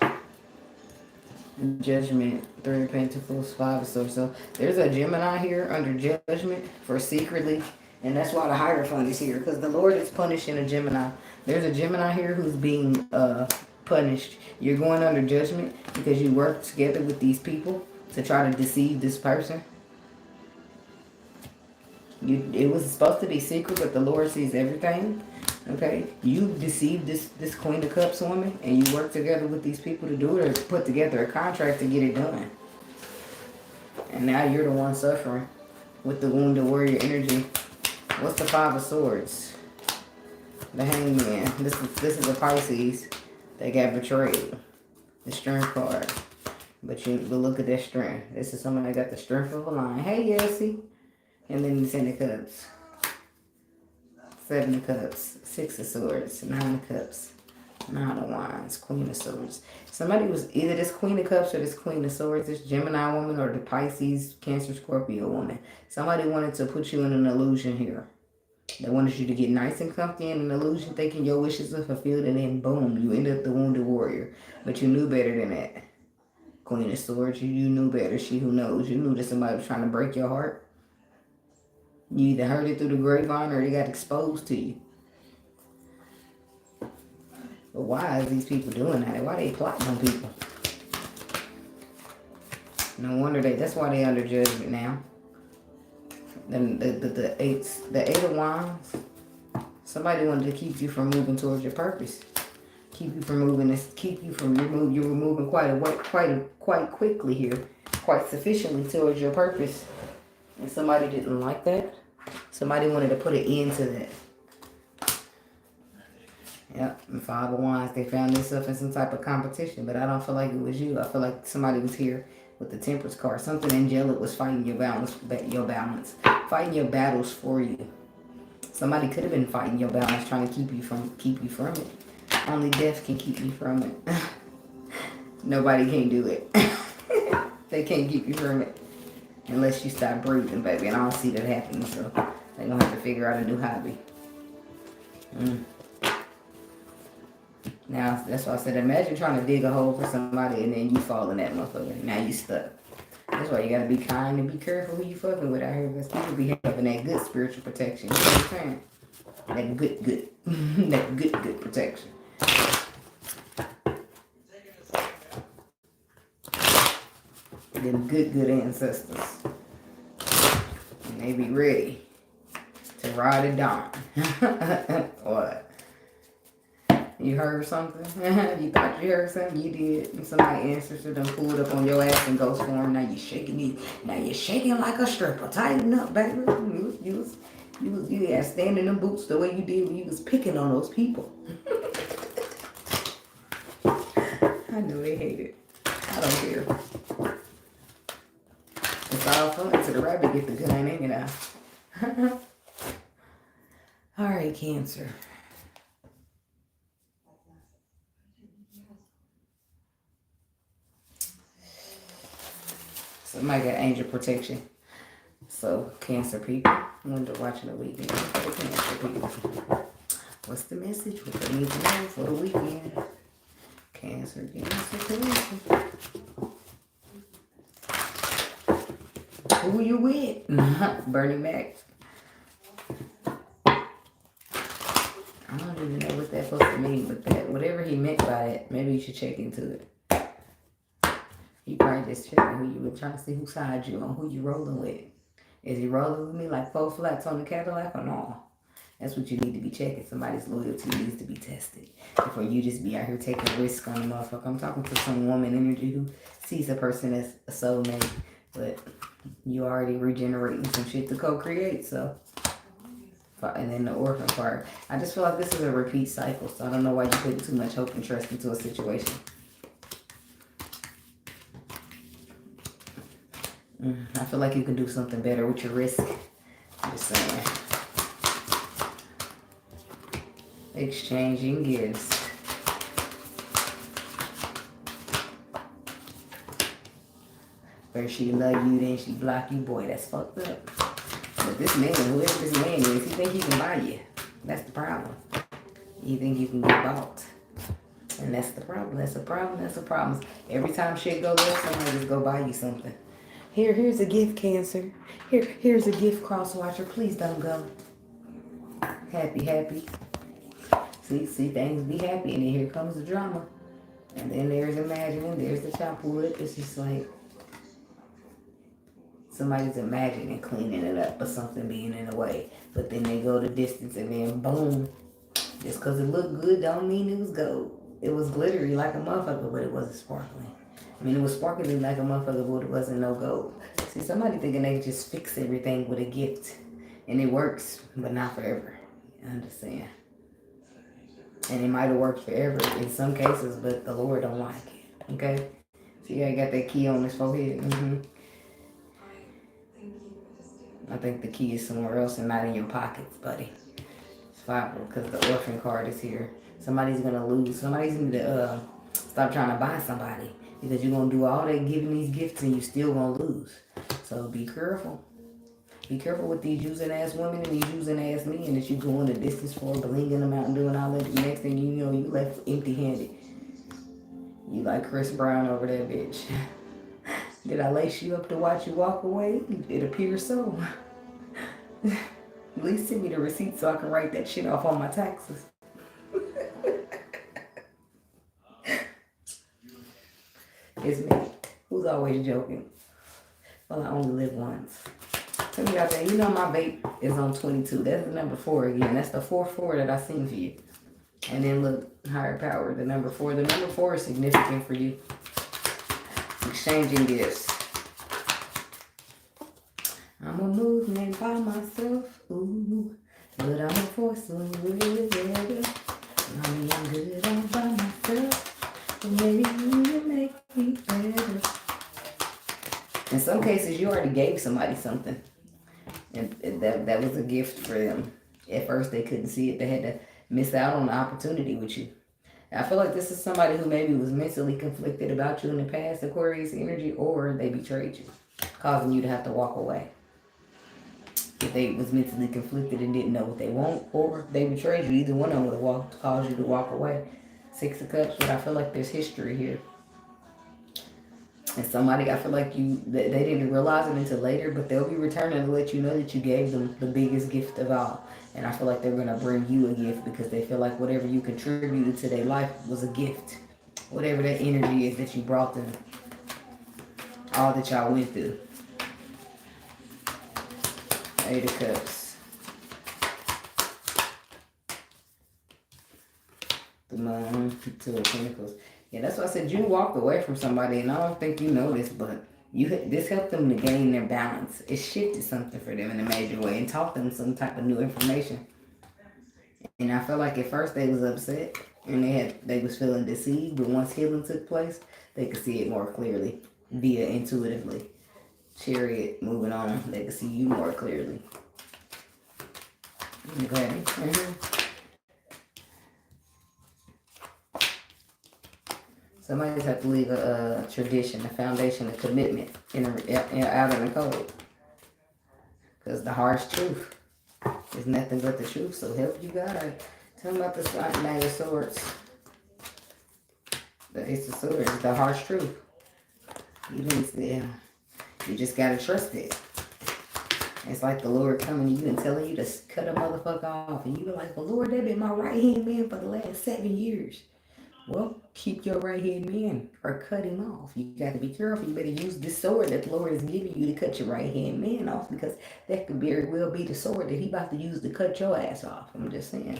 Judgment, 3 of Pentacles, 5 of Swords. So there's a Gemini here under judgment for secretly, and that's why the Hierophant is here, because the Lord is punishing a Gemini. There's a Gemini here who's being punished. You're going under judgment because you work together with these people to try to deceive this person. It was supposed to be secret, but the Lord sees everything. Okay, you deceived this Queen of Cups woman, and you work together with these people to do it, or put together a contract to get it done. And now you're the one suffering with the wounded warrior energy. What's the 5 of Swords? The Hangman. This is a Pisces. They got betrayed. The Strength card. But look at that strength. This is somebody that got the strength of a lion. Hey, Elsie. And then the 10 of Cups. 7 of Cups, 6 of Swords, 9 of Cups, 9 of Wands, Queen of Swords. Somebody was either this Queen of Cups or this Queen of Swords, this Gemini woman or the Pisces, Cancer, Scorpio woman. Somebody wanted to put you in an illusion here. They wanted you to get nice and comfy in an illusion, thinking your wishes are fulfilled, and then boom, you end up the wounded warrior. But you knew better than that. Queen of Swords, you knew better. She who knows. You knew that somebody was trying to break your heart. You either heard it through the grapevine or they got exposed to you. But why is these people doing that? Why are they plotting on people? No wonder that's why they under judgment now. Then the eight of Wands. Somebody wanted to keep you from moving towards your purpose. Keep you from moving this. Keep you from you were moving quite quickly here, quite sufficiently towards your purpose. And somebody didn't like that. Somebody wanted to put an end to that. Yep, and 5 of Wands. They found themselves in some type of competition, but I don't feel like it was you. I feel like somebody was here with the Temperance card. Something angelic was fighting your balance, fighting your battles for you. Somebody could have been fighting your balance, trying to keep you from it. Only death can keep you from it. Nobody can do it. They can't keep you from it. Unless you stop breathing, baby. And I don't see that happening, so they're going to have to figure out a new hobby. Now, that's why I said, imagine trying to dig a hole for somebody and then you fall in that motherfucker. Now you stuck. That's why you got to be kind and be careful who you fucking with out here. Because people be having that good spiritual protection. You know what I'm saying? That good. That good protection. Them good ancestors. And they be ready to ride it down. What? You heard something? You thought you heard something? You did. And somebody ancestor done pulled up on your ass in ghost form. Now you shaking Now you're shaking like a stripper. Tighten up, baby. You had standing them boots the way you did when you was picking on those people. I know they hate it. I don't care. It's all fun until the rabbit get the gun, ain't it now? Alright, Cancer. Somebody got angel protection. So, Cancer people, I wonder watching the weekend for the Cancer people. What's the message? What they need to know for the weekend? Cancer. who you with. Bernie Mac. I don't even know what that's supposed to mean, but that whatever he meant by it, maybe you should check into it. He probably just checking who you were trying to see whose side you on, who you rolling with. Is he rolling with me like 4 flats on the Cadillac or no? That's what you need to be checking. Somebody's loyalty needs to be tested before you just be out here taking risks on a motherfucker. I'm talking to some woman energy who sees a person as a soulmate, but you already regenerating some shit to co-create, so. And then the orphan part. I just feel like this is a repeat cycle, so I don't know why you're putting too much hope and trust into a situation. I feel like you can do something better with your risk. I'm just saying. Exchanging gifts. First she love you, then she block you. Boy, that's fucked up. But this man, whoever this man is, he think he can buy you. That's the problem. You think you can get bought. And that's the problem. That's a problem. That's a problem. Every time shit go left, somebody just go buy you something. Here's a gift, Cancer. Here's a gift, Cross Watcher. Please don't go. Happy. See, things be happy, and then here comes the drama. And then there's imagining, there's the chop wood. It's just like somebody's imagining cleaning it up or something being in the way. But then they go the distance and then boom. Just because it looked good don't mean it was gold. It was glittery like a motherfucker, but it wasn't sparkling. I mean, it was sparkling like a motherfucker, but it wasn't no gold. See, somebody thinking they just fix everything with a gift. And it works, but not forever. You understand? And it might have worked forever in some cases, but the Lord don't like it. Okay? See, I got that key on his forehead. I think the key is somewhere else and not in your pockets, buddy. It's fine, because the orphan card is here. Somebody's going to lose. Somebody's going to stop trying to buy somebody. Because you're going to do all that giving these gifts and you still going to lose. So be careful. Be careful with these using ass women and these using ass men that you going the distance for, blinging them out and doing all that. The next thing you know, you left empty handed. You like Chris Brown over that bitch. Did I lace you up to watch you walk away? It appears so. At least send me the receipt so I can write that shit off on my taxes. It's me. Who's always joking? Well, I only live once. Tell me out there, you know my vape is on 22. That's the number 4 again. That's the 4-4 that I seen for you. And then look, higher power, the number 4. The number 4 is significant for you. Exchanging gifts. I'm a movement by myself, ooh, but I'm a force with it. I'm good all by myself, but maybe you make me better. In some cases, you already gave somebody something, and that was a gift for them. At first, they couldn't see it. They had to miss out on the opportunity with you. I feel like this is somebody who maybe was mentally conflicted about you in the past, Aquarius energy, or they betrayed you, causing you to have to walk away. If they was mentally conflicted and didn't know what they want, or they betrayed you, either one of them would have caused you to walk away. 6 of Cups, but I feel like there's history here. And somebody, I feel like they didn't realize it until later, but they'll be returning to let you know that you gave them the biggest gift of all. And I feel like they're going to bring you a gift because they feel like whatever you contributed to their life was a gift. Whatever that energy is that you brought them. All that y'all went through. 8 of Cups. The Moon, 2 of Pentacles. Yeah, that's why I said you walked away from somebody, and I don't think you know this, but this helped them to gain their balance. It shifted something for them in a major way and taught them some type of new information. And I felt like at first they was upset and they was feeling deceived, but once healing took place, they could see it more clearly via intuitively. Chariot, moving on, they could see you more clearly. Okay. Somebody just have to leave a tradition, a foundation, a commitment out in the cold. Because the harsh truth is nothing but the truth. So help you God. Tell them about the Knight of Swords. The Ace of Swords, the harsh truth. You just gotta trust it. It's like the Lord coming to you and telling you to cut a motherfucker off. And you be like, well, Lord, that been my right hand man for the last 7 years. Well, keep your right hand man or cut him off. You got to be careful. You better use this sword that the Lord is giving you to cut your right hand man off, because that could very well be the sword that he about to use to cut your ass off. I'm just saying.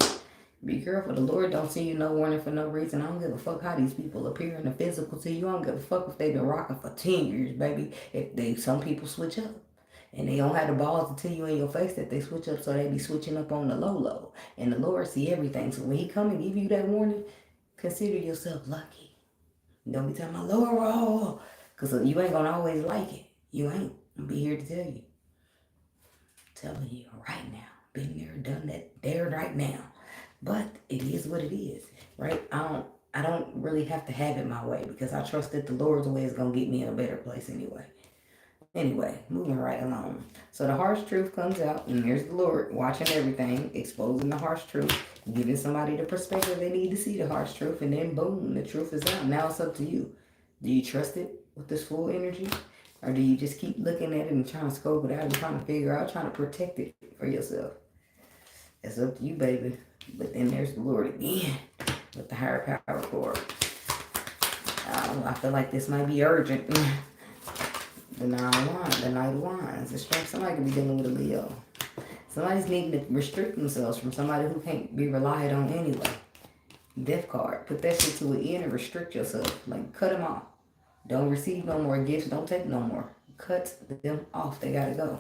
Be careful. The Lord don't send you no warning for no reason. I don't give a fuck how these people appear in the physical to you. I don't give a fuck if they've been rocking for 10 years, baby. Some people switch up. And they don't have the balls to tell you in your face that they switch up, so they be switching up on the low. And the Lord see everything. So when he come and give you that warning, consider yourself lucky. Don't be telling my Lord, because you ain't going to always like it. You ain't. I'll be here to tell you. Telling you right now. Been there, done that, there right now. But it is what it is, right? I don't really have to have it my way, because I trust that the Lord's way is going to get me in a better place anyway. Anyway, moving right along. So the harsh truth comes out, and there's the Lord watching everything, exposing the harsh truth, giving somebody the perspective they need to see the harsh truth, and then boom, the truth is out. Now it's up to you. Do you trust it with this full energy? Or do you just keep looking at it and trying to scope it out and trying to figure out, trying to protect it for yourself? It's up to you, baby. But then there's the Lord again with the higher power cord. I feel like this might be urgent. The Nine of Wands, the Knight of Wands. The strength. Somebody could be dealing with a Leo. Somebody's needing to restrict themselves from somebody who can't be relied on anyway. Death card. Put that shit to an end and restrict yourself. Like, cut them off. Don't receive no more gifts. Don't take no more. Cut them off. They gotta go.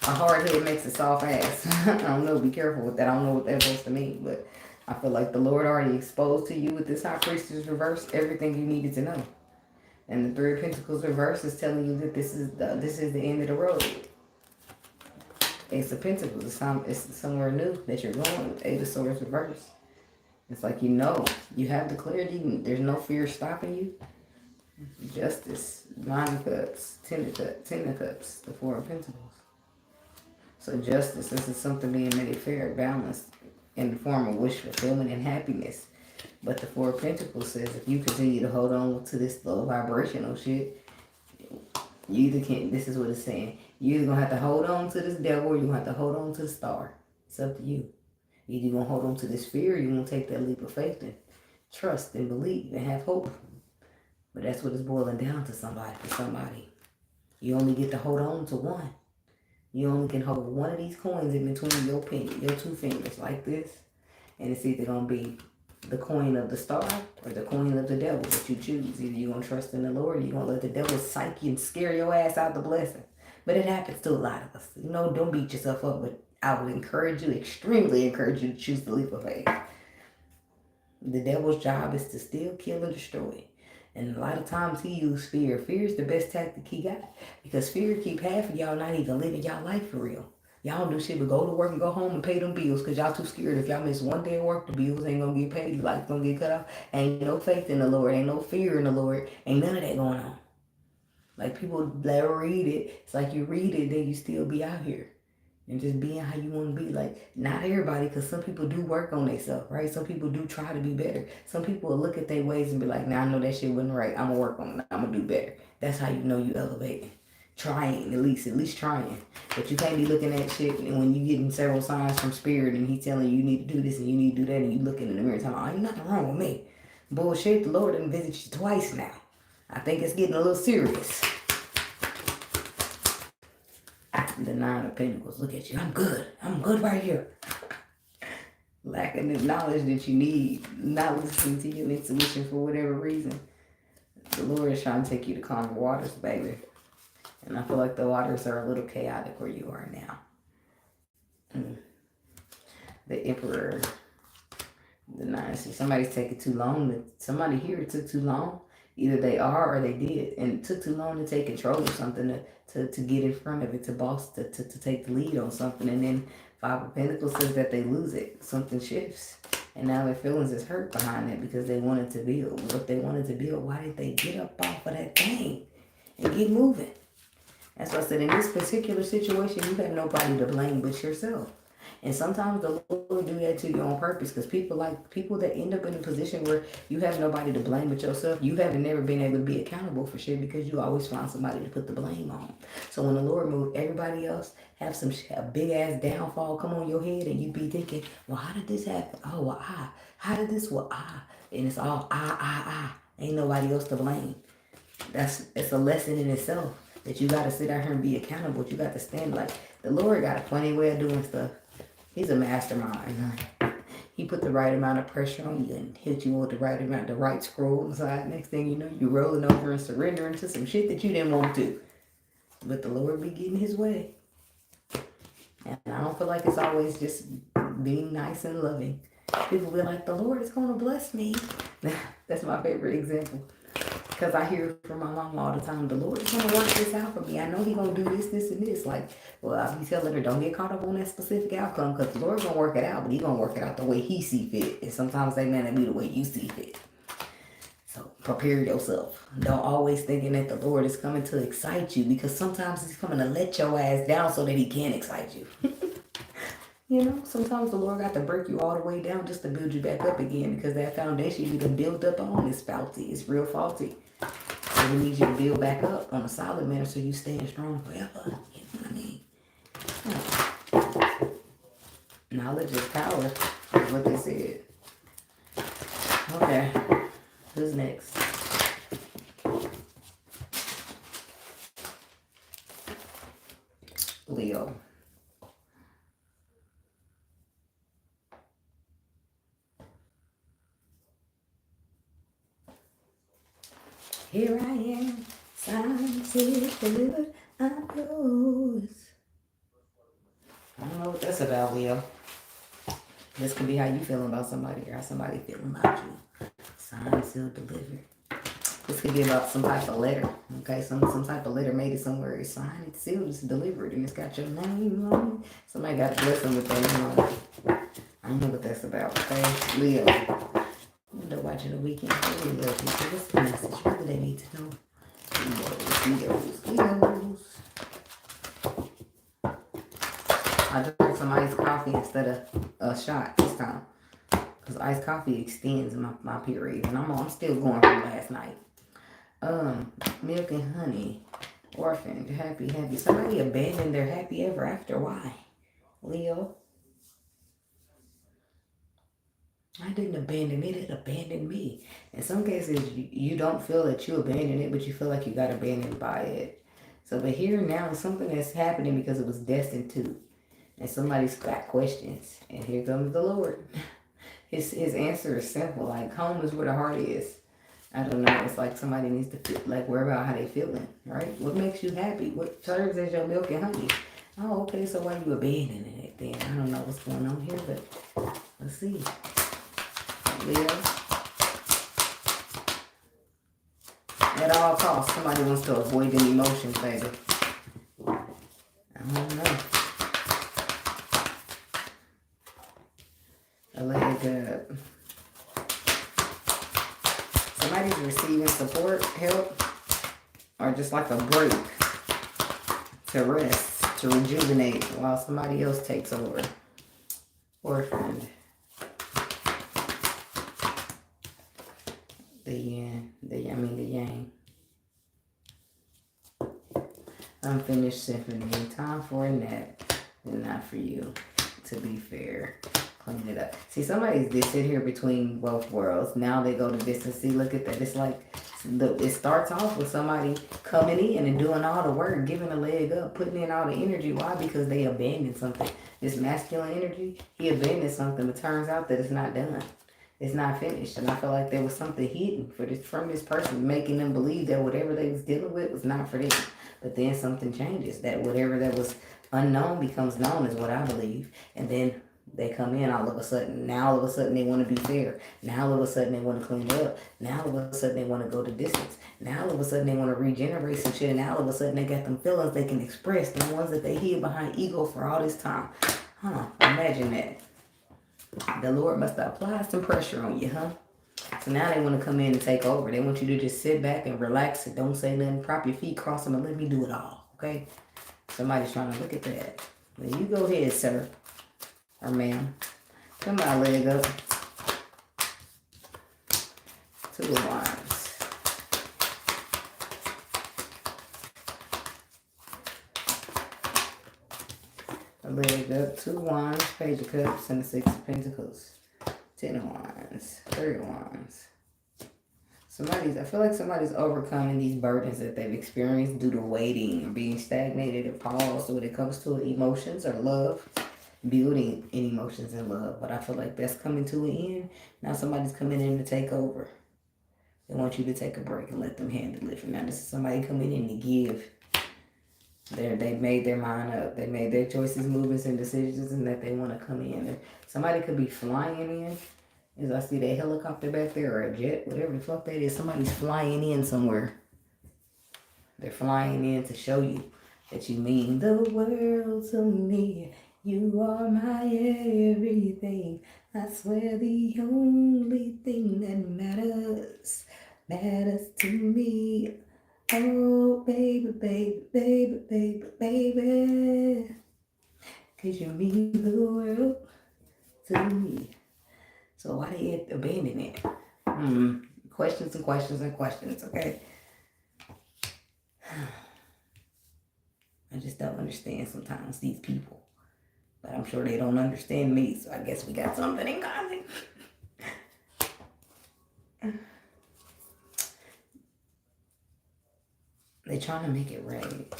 A hard head makes a soft ass. I don't know. Be careful with that. I don't know what that's supposed to mean, but I feel like the Lord already exposed to you with this High Priestess reverse everything you needed to know. And the Three of Pentacles reverse is telling you that this is the end of the road. Ace of Pentacles. It's somewhere new that you're going with. Eight of Swords reverse. It's like you have the clarity. There's no fear stopping you. Justice. Nine of Cups. Ten of Cups. The Four of Pentacles. So justice, this is something being made fair, balanced in the form of wish fulfillment and happiness. But the Four of Pentacles says if you continue to hold on to this low vibrational shit, you either can't, this is what it's saying, you either gonna have to hold on to this devil or you're gonna have to hold on to the star. It's up to you. Either you're gonna hold on to this fear or you're gonna take that leap of faith and trust and believe and have hope. But that's what it's boiling down to for somebody. You only get to hold on to one. You only can hold one of these coins in between your two fingers like this. And it's either going to be the coin of the star or the coin of the devil that you choose. Either you're going to trust in the Lord or you're going to let the devil psych you and scare your ass out the blessing. But it happens to a lot of us. Don't beat yourself up, but I would extremely encourage you to choose the leap of faith. The devil's job is to steal, kill, and destroy. And a lot of times he uses fear. Fear is the best tactic he got. Because fear keep half of y'all not even living y'all life for real. Y'all don't do shit but go to work and go home and pay them bills because y'all too scared. If y'all miss one day of work, the bills ain't going to get paid. Your life going to get cut off. Ain't no faith in the Lord. Ain't no fear in the Lord. Ain't none of that going on. Like people that read it. It's like you read it, then you still be out here. And just being how you want to be. Like, not everybody, because some people do work on themselves, right? Some people do try to be better. Some people will look at their ways and be like, nah, I know that shit wasn't right. I'm going to work on it. I'm going to do better. That's how you know you elevating. Trying, at least trying. But you can't be looking at shit and when you getting several signs from Spirit and he telling you need to do this and you need to do that and you looking in the mirror and telling, oh, ain't nothing wrong with me. Bullshit, the Lord done visited you twice now. I think it's getting a little serious. The Nine of Pentacles. Look at you. I'm good. I'm good right here. Lacking the knowledge that you need. Not listening to your intuition for whatever reason. The Lord is trying to take you to calm waters, baby. And I feel like the waters are a little chaotic where you are now. The Emperor. The Neicy. Somebody's taking too long. Somebody here took too long. Either they are or they did. And it took too long to take control of something, to get in front of it, to take the lead on something. And then Five of Pentacles says that they lose it. Something shifts. And now their feelings is hurt behind that because they wanted to build. What they wanted to build, why did they get up off of that thing and get moving? That's why I said in this particular situation, you have nobody to blame but yourself. And sometimes the Lord do that to you on purpose, because people that end up in a position where you have nobody to blame but yourself. You haven't never been able to be accountable for shit because you always find somebody to put the blame on. So when the Lord moved everybody else, have a big ass downfall come on your head, and you be thinking, well, how did this happen? Oh, well, how did this? Well, and it's all I. Ain't nobody else to blame. It's a lesson in itself that you got to sit out here and be accountable. You got to stand like the Lord got a funny way of doing stuff. He's a mastermind. He put the right amount of pressure on you and hit you with the right amount, the right scroll inside. Next thing you know, you're rolling over and surrendering to some shit that you didn't want to. But the Lord be getting his way. And I don't feel like it's always just being nice and loving. People be like, the Lord is going to bless me. That's my favorite example. Because I hear from my mom all the time, the Lord is going to work this out for me. I know he's going to do this, and this. Like, well, I be telling her, don't get caught up on that specific outcome, because the Lord's going to work it out, but he's going to work it out the way he see fit. And sometimes they may not be the way you see fit. So prepare yourself. Don't always thinking that the Lord is coming to excite you, because sometimes he's coming to let your ass down so that he can excite you. You know, sometimes the Lord got to break you all the way down just to build you back up again, because that foundation you can build up on is faulty. It's real faulty. So he needs you to build back up on a solid manner so you stand strong forever. You know what I mean? Knowledge is power, is what they said. Okay, who's next? Leo. Here I am, signed, sealed, delivered, I'm yours. I don't know what that's about, Leo. This could be how you feeling about somebody or how somebody feeling about you. Signed, sealed, delivered. This could be about some type of letter, okay? Some type of letter made it somewhere. It's signed, it's sealed, it's delivered, and it's got your name on it. Somebody got to bless them with that name. I don't know what that's about, okay? Leo. They're watching the weekend. They love you. What's the message? What do they need to know? Leos. I drank some iced coffee instead of a shot this time, because iced coffee extends my period, and I'm still going from last night. Milk and honey. Orphaned. Happy. Somebody abandoned their happy ever after. Why? Leo. I didn't abandon it, it abandoned me. In some cases, you don't feel that you abandoned it, but you feel like you got abandoned by it. So, but here now is something that's happening because it was destined to. And somebody's got questions. And here comes the Lord. His answer is simple. Like, home is where the heart is. I don't know. It's like somebody needs to feel, like, worry about how they feeling, right? What makes you happy? What serves as your milk and honey? Oh, okay, so why are you abandoning it then? I don't know what's going on here, but let's see. Leo. At all costs, somebody wants to avoid an emotion, baby. I don't know. A leg up. Somebody's receiving support, help, or just like a break to rest, to rejuvenate while somebody else takes over. Orphaned. The yang. Unfinished symphony. Time for a nap. And not for you. To be fair. Clean it up. See, somebody's just sit here between both worlds. Now they go to distance. See, look at that. It's like, it starts off with somebody coming in and doing all the work, giving a leg up, putting in all the energy. Why? Because they abandoned something. This masculine energy, he abandoned something, but turns out that it's not done. It's not finished. And I feel like there was something hidden from this person, making them believe that whatever they was dealing with was not for them. But then something changes. That whatever that was unknown becomes known, is what I believe. And then they come in all of a sudden. Now all of a sudden they want to be fair. Now all of a sudden they want to clean up. Now all of a sudden they want to go to distance. Now all of a sudden they want to regenerate some shit. And now all of a sudden they got them feelings they can express. The ones that they hid behind ego for all this time. Imagine that. The Lord must have applied some pressure on you, huh? So now they want to come in and take over. They want you to just sit back and relax and don't say nothing. Prop your feet, cross them, and let me do it all, okay? Somebody's trying to look at that. Well, you go ahead, sir. or ma'am. Come my leg up. 2 of Wands. A leg up. 2 Wands. Page of Cups and the 6 of Pentacles. 10 of Wands. 3 of Wands. I feel like somebody's overcoming these burdens that they've experienced due to waiting or being stagnated or paused when it comes to emotions or love. Building in emotions and love. But I feel like that's coming to an end. Now somebody's coming in to take over. They want you to take a break and let them handle it. For now, this is somebody coming in to give. They've made their mind up. They made their choices, movements, and decisions, and that they want to come in. Somebody could be flying in. As I see that helicopter back there, or a jet, whatever the fuck that is. Somebody's flying in somewhere. They're flying in to show you that you mean the world to me. You are my everything. I swear the only thing that matters to me. Oh, baby, baby, baby, baby, baby. 'Cause you mean the world to me. So why they abandon it? Questions and questions and questions, okay? I just don't understand sometimes these people. But I'm sure they don't understand me, so I guess we got something in common. They're trying to make it right.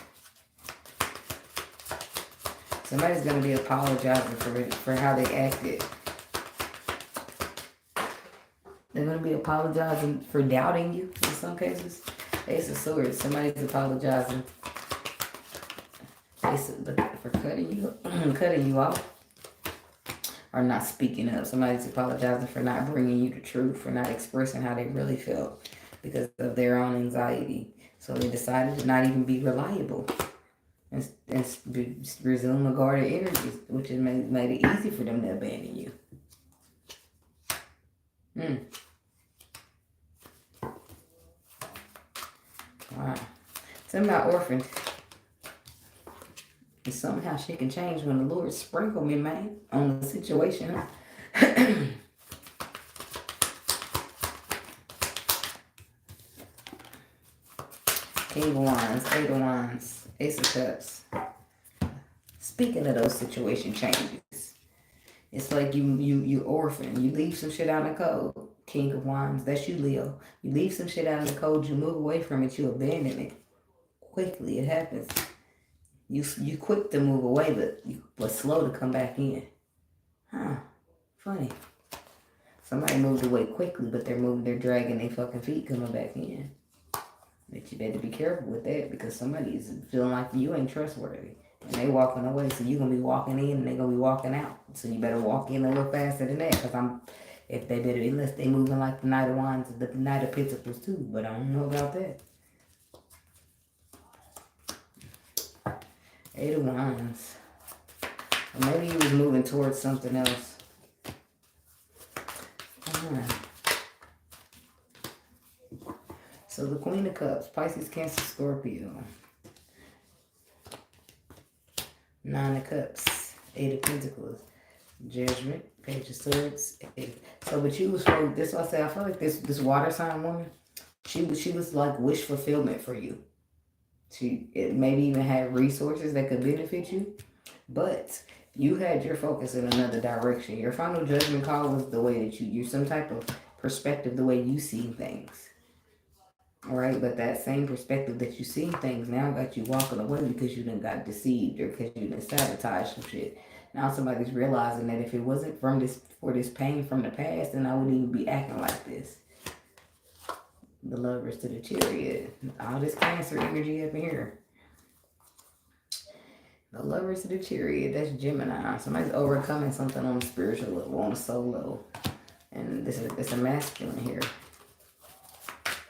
Somebody's going to be apologizing for how they acted. They're going to be apologizing for doubting you in some cases. Ace of Swords. Somebody's apologizing for cutting you off. Or not speaking up. Somebody's apologizing for not bringing you the truth. For not expressing how they really felt. Because of their own anxiety. So they decided to not even be reliable. And resume a guarded energy. Which has made it easy for them to abandon you. Wow. Something about orphans. And somehow shit can change when the Lord sprinkle me, man, on the situation. King of Wands, 8 of Wands, Ace of Cups. Speaking of those situation changes, it's like you orphan. You leave some shit out in the cold. King of Wands, that's you, Leo. You leave some shit out in the cold, you move away from it, you abandon it. Quickly, it happens. You quick to move away, but slow to come back in. Funny. Somebody moved away quickly, but they're dragging their fucking feet coming back in. But you better be careful with that, because somebody's feeling like you ain't trustworthy. And they walking away, so you're going to be walking in and they're going to be walking out. So you better walk in a little faster than that, because unless they moving like the Knight of Wands, the Knight of Pentacles too, but I don't know about that. 8 of Wands. Or maybe you was moving towards something else. So the Queen of Cups, Pisces, Cancer, Scorpio. 9 of Cups, 8 of Pentacles, Judgment, Page of Swords. So, but you was for this. Why I say I feel like this water sign woman, she was like wish fulfillment for you. It maybe even had resources that could benefit you, but you had your focus in another direction. Your final judgment call was the way that you some type of perspective, the way you see things. All right, but that same perspective that you see things now got you walking away because you done got deceived or because you done sabotaged some shit. Now somebody's realizing that if it wasn't for this pain from the past, then I wouldn't even be acting like this. The Lovers to the Chariot. All this Cancer energy up in here. The Lovers to the Chariot. That's Gemini. Somebody's overcoming something on a spiritual level, on a soul level. And it's a masculine here.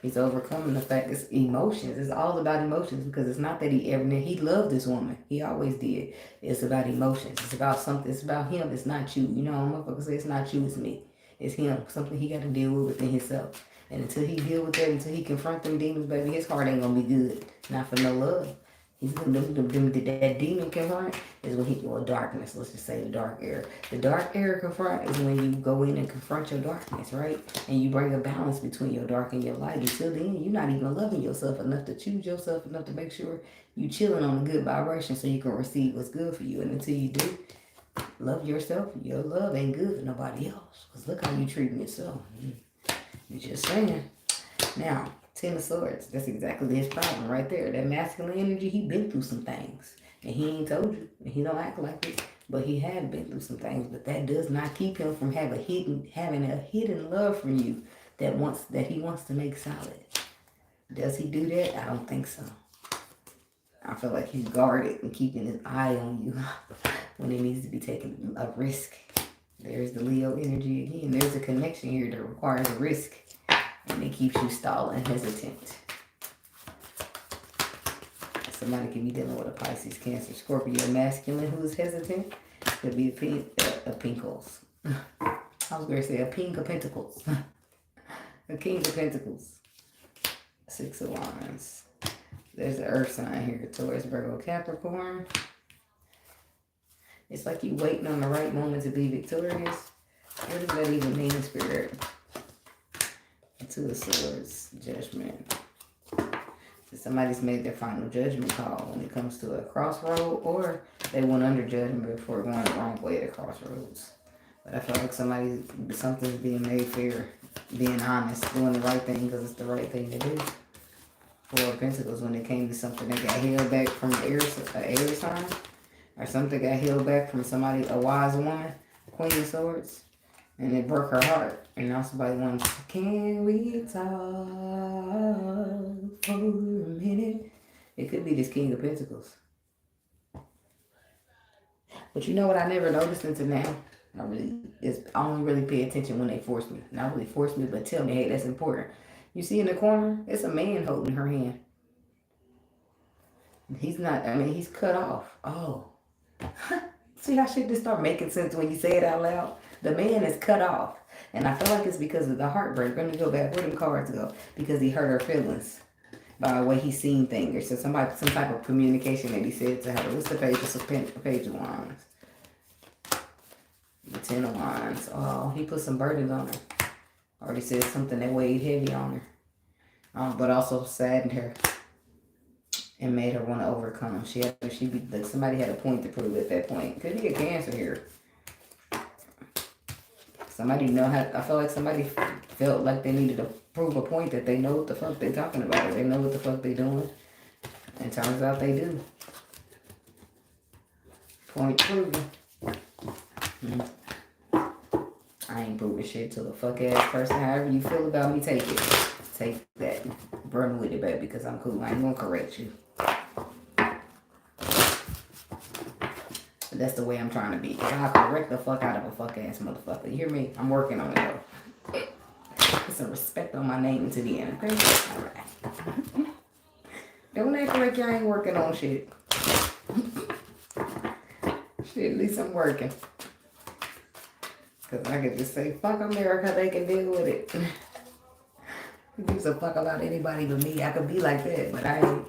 He's overcoming the fact it's emotions. It's all about emotions, because it's not that he loved this woman. He always did. It's about emotions. It's about something. It's about him. It's not you. You know, motherfuckers say it's not you, it's me. It's him. Something he got to deal with within himself. And until he deal with that, until he confront them demons, baby, his heart ain't gonna be good. Not for no love. He's that demon confront is when he, well, darkness, let's just say the dark air. The dark air confront is when you go in and confront your darkness, right? And you bring a balance between your dark and your light. Until then, you're not even loving yourself enough to choose yourself enough to make sure you chilling on a good vibration so you can receive what's good for you. And until you do, love yourself. Your love ain't good for nobody else. Because look how you treating yourself. You're just saying. Now, Ten of Swords, that's exactly his problem right there. That masculine energy, he been through some things. And he ain't told you. And he don't act like it. But he had been through some things. But that does not keep him from having a hidden love from you that he wants to make solid. Does he do that? I don't think so. I feel like he's guarded and keeping his eye on you when it needs to be taking a risk. There's the Leo energy again. There's a connection here that requires a risk. And it keeps you stalling, hesitant. Somebody could be dealing with a Pisces, Cancer, Scorpio, masculine who is hesitant. Could be a Pinkles. I was going to say a Pink of Pentacles. A King of Pentacles. Six of Wands. There's the Earth sign here. Taurus, Virgo, Capricorn. It's like you waiting on the right moment to be victorious. What does that even mean, Spirit? Two of Swords, Judgment. So somebody's made their final judgment call when it comes to a crossroad, or they went under judgment before going the wrong way at crossroads. But I feel like something's being made fair, being honest, doing the right thing because it's the right thing to do. Four of Pentacles, when it came to something that got held back from an air sign, or something got held back from somebody, a wise woman, Queen of Swords. And it broke her heart. And now somebody wants, can we talk for a minute? It could be this King of Pentacles. But you know what I never noticed until now? I only really pay attention when they force me. Not really force me, but tell me, hey, that's important. You see in the corner, it's a man holding her hand. He's not, he's cut off. Oh. See how shit just start making sense when you say it out loud? The man is cut off. And I feel like it's because of the heartbreak. Let me go back. Where do the cards go? Because he hurt her feelings by the way he's seen things. Or some type of communication that he said to her. What's the page? It's a page of wands. The Ten of Wands. Oh, he put some burdens on her. Already said something that weighed heavy on her. But also saddened her. And made her want to overcome. Somebody had a point to prove at that point. Could be a Cancer here. I feel like somebody felt like they needed to prove a point that they know what the fuck they talking about. Or they know what the fuck they doing. And turns out they do. Point proven. I ain't proving shit to a fuck ass person. However you feel about me, take it. Take that. Burn with it, baby, because I'm cool. I ain't gonna correct you. But that's the way I'm trying to be. I'll correct the fuck out of a fuck ass motherfucker. You hear me? I'm working on it though. Put some respect on my name to the end, okay? Alright. Don't act like y'all ain't working on shit. Shit, at least I'm working. Because I could just say, fuck America, they can deal with it. Who gives a fuck about anybody but me? I could be like that, but I ain't.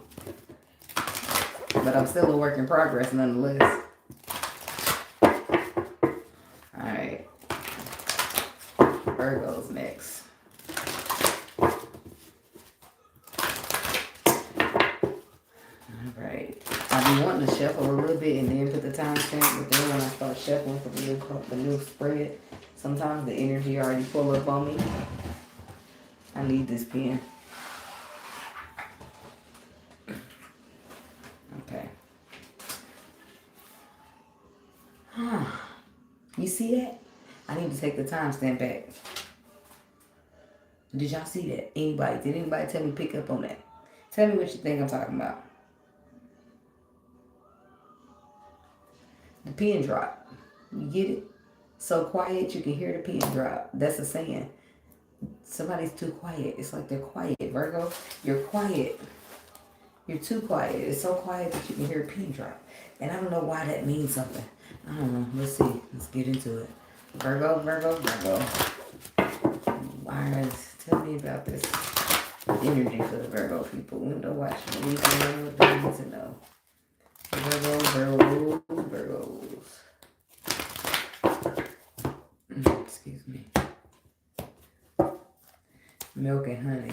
But I'm still a work in progress nonetheless. Alright. Virgo's next. Alright. I've been wanting to shuffle a little bit and then put the timestamp, but then when I start shuffling for the new spread, sometimes the energy already pull up on me. I need this pen. Okay. You see that? I need to take the timestamp back. Did y'all see that? Did anybody tell me pick up on that? Tell me what you think I'm talking about. The pin drop. You get it? So quiet you can hear the pin drop. That's a saying. Somebody's too quiet. It's like they're quiet. Virgo, you're quiet. You're too quiet. It's so quiet that you can hear a pin drop. And I don't know why that means something. I don't know. Let's see. Let's get into it. Virgo. Tell me about this energy for the Virgo people. Window watching. What do you need to know? Virgo, Virgos. Excuse me. Milk and honey.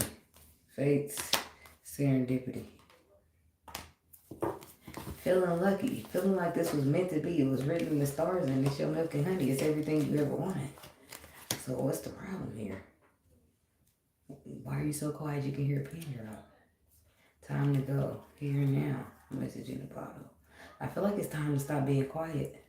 Fates. Serendipity. Feeling lucky. Feeling like this was meant to be. It was written in the stars and it's your milk and honey. It's everything you ever wanted. So what's the problem here? Why are you so quiet you can hear a pin drop? Time to go. Here and now. Message in the bottle. I feel like it's time to stop being quiet.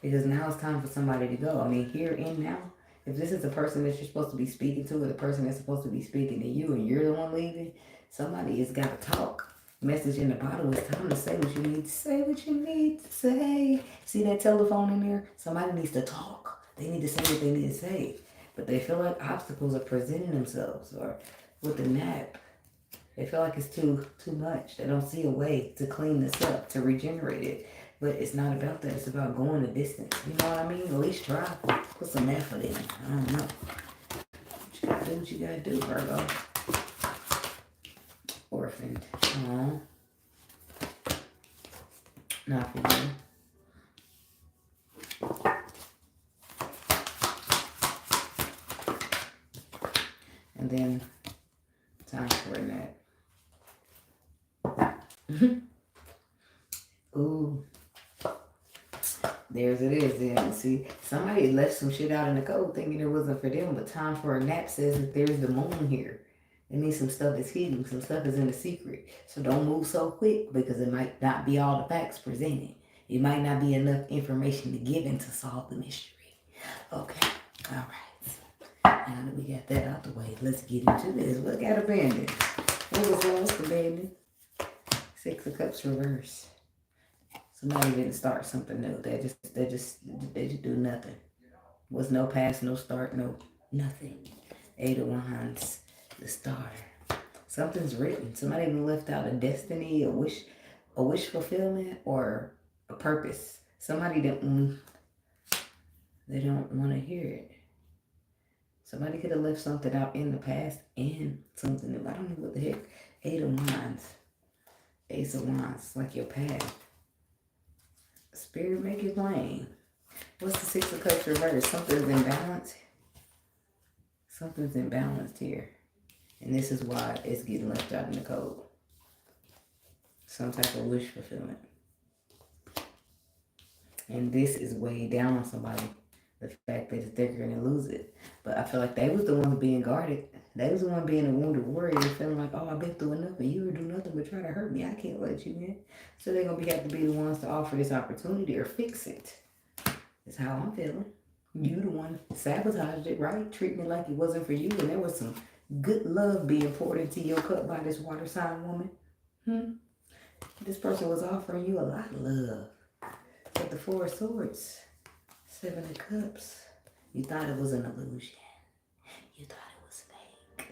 Because now it's time for somebody to go. I mean, here and now. If this is the person that you're supposed to be speaking to or the person that's supposed to be speaking to you and you're the one leaving, somebody has got to talk. Message in the bottle. It's time to say what you need to say, what you need to say. See that telephone in there? Somebody needs to talk. They need to say what they need to say. But they feel like obstacles are presenting themselves, or with the nap. They feel like it's too much. They don't see a way to clean this up, to regenerate it. But it's not about that. It's about going the distance. You know what I mean? At least try. Put some effort in. I don't know. You gotta do what you gotta do, Virgo. Orphaned. Aww. Not for you. And then time for a nap. Ooh. There's it is then. See, somebody left some shit out in the code thinking it wasn't for them, but time for a nap says that there's the moon here. It means some stuff is hidden, some stuff is in the secret. So don't move so quick because it might not be all the facts presented. It might not be enough information to give in to solve the mystery. Okay, all right. Now that we got that out the way, let's get into this. What got abandoned? What was lost, abandoned? Six of Cups reverse. Somebody didn't start something new. They just do nothing. Was no past, no start, no nothing. Eight of Wands, the starter. Something's written. Somebody left out a destiny, a wish fulfillment, or a purpose. Somebody didn't. They don't want to hear it. Somebody could have left something out in the past and something new. I don't know what the heck. Eight of Wands. Ace of Wands, like your path. Spirit, make it plain. What's the Six of Cups reversed? Something's imbalanced. Something's imbalanced here. And this is why it's getting left out in the code. Some type of wish fulfillment. And this is way down on somebody. The fact that they're going to lose it. But I feel like they was the one being guarded. They was the one being a wounded warrior, feeling like, oh, I've been through enough, and you would do nothing but try to hurt me. I can't let you in. So they're going to have to be the ones to offer this opportunity or fix it. That's how I'm feeling. You the one sabotaged it, right? Treat me like it wasn't for you, and there was some good love being poured into your cup by this water sign woman. This person was offering you a lot of love. But the Four of Swords, Seven of Cups, you thought it was an illusion. You thought it was fake.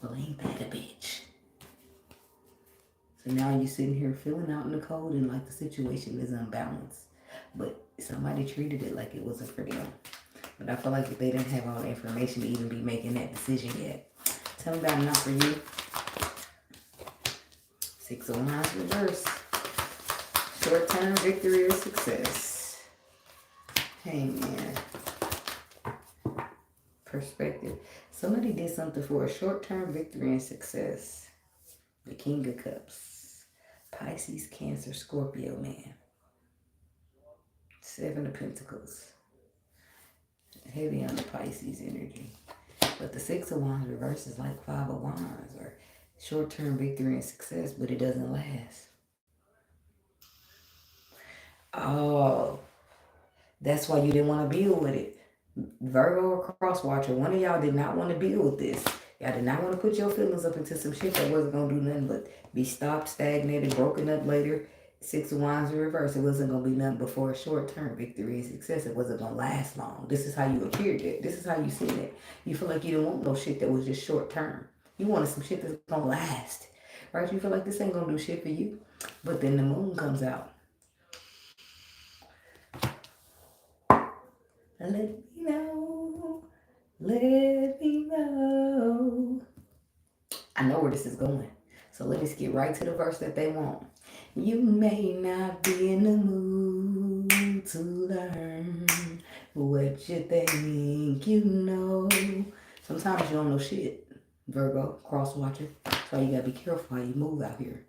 Well, ain't that a bitch? So now you're sitting here feeling out in the cold and like the situation is unbalanced. But somebody treated it like it wasn't for them. But I feel like if they didn't have all the information to even be making that decision yet. Tell me about not for you. Six of Wands reverse. Short-term victory or success. Hangman. Perspective. Somebody did something for a short-term victory and success. The King of Cups. Pisces, Cancer, Scorpio man. Seven of Pentacles. Heavy on the Pisces energy. But the Six of Wands reverse is like Five of Wands or short-term victory and success, but it doesn't last. Oh, that's why you didn't want to build with it. Virgo or Crosswatcher, one of y'all did not want to build with this. Y'all did not want to put your feelings up into some shit that wasn't going to do nothing but be stopped, stagnated, broken up later. Six of Wands in reverse. It wasn't going to be nothing before a short-term victory and success. It wasn't going to last long. This is how you appeared it. This is how you seen it. You feel like you didn't want no shit that was just short-term. You wanted some shit that's going to last. Right? You feel like this ain't going to do shit for you. But then the moon comes out. Let me know. Let me know. I know where this is going. So let me skip right to the verse that they want. You may not be in the mood to learn what you think you know. Sometimes you don't know shit, Virgo, cross watcher. So you gotta be careful how you move out here.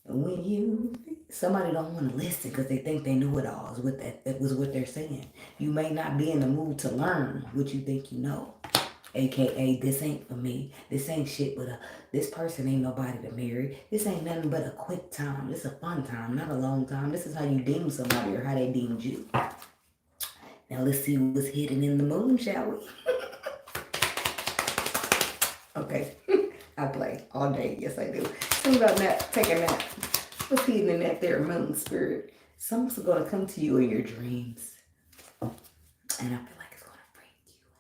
When somebody don't want to listen because they think they know it all, is what that was what they're saying. You may not be in the mood to learn what you think you know. AKA, this ain't for me. This ain't shit but this person ain't nobody to marry. This ain't nothing but a quick time. This a fun time, not a long time. This is how you deem somebody or how they deemed you. Now let's see what's hidden in the moon, shall we? Okay. I play all day. Yes, I do. Think about nap. Take a nap. What's hidden in that there moon spirit? Something's going to come to you in your dreams. And I feel like it's going to freak you out.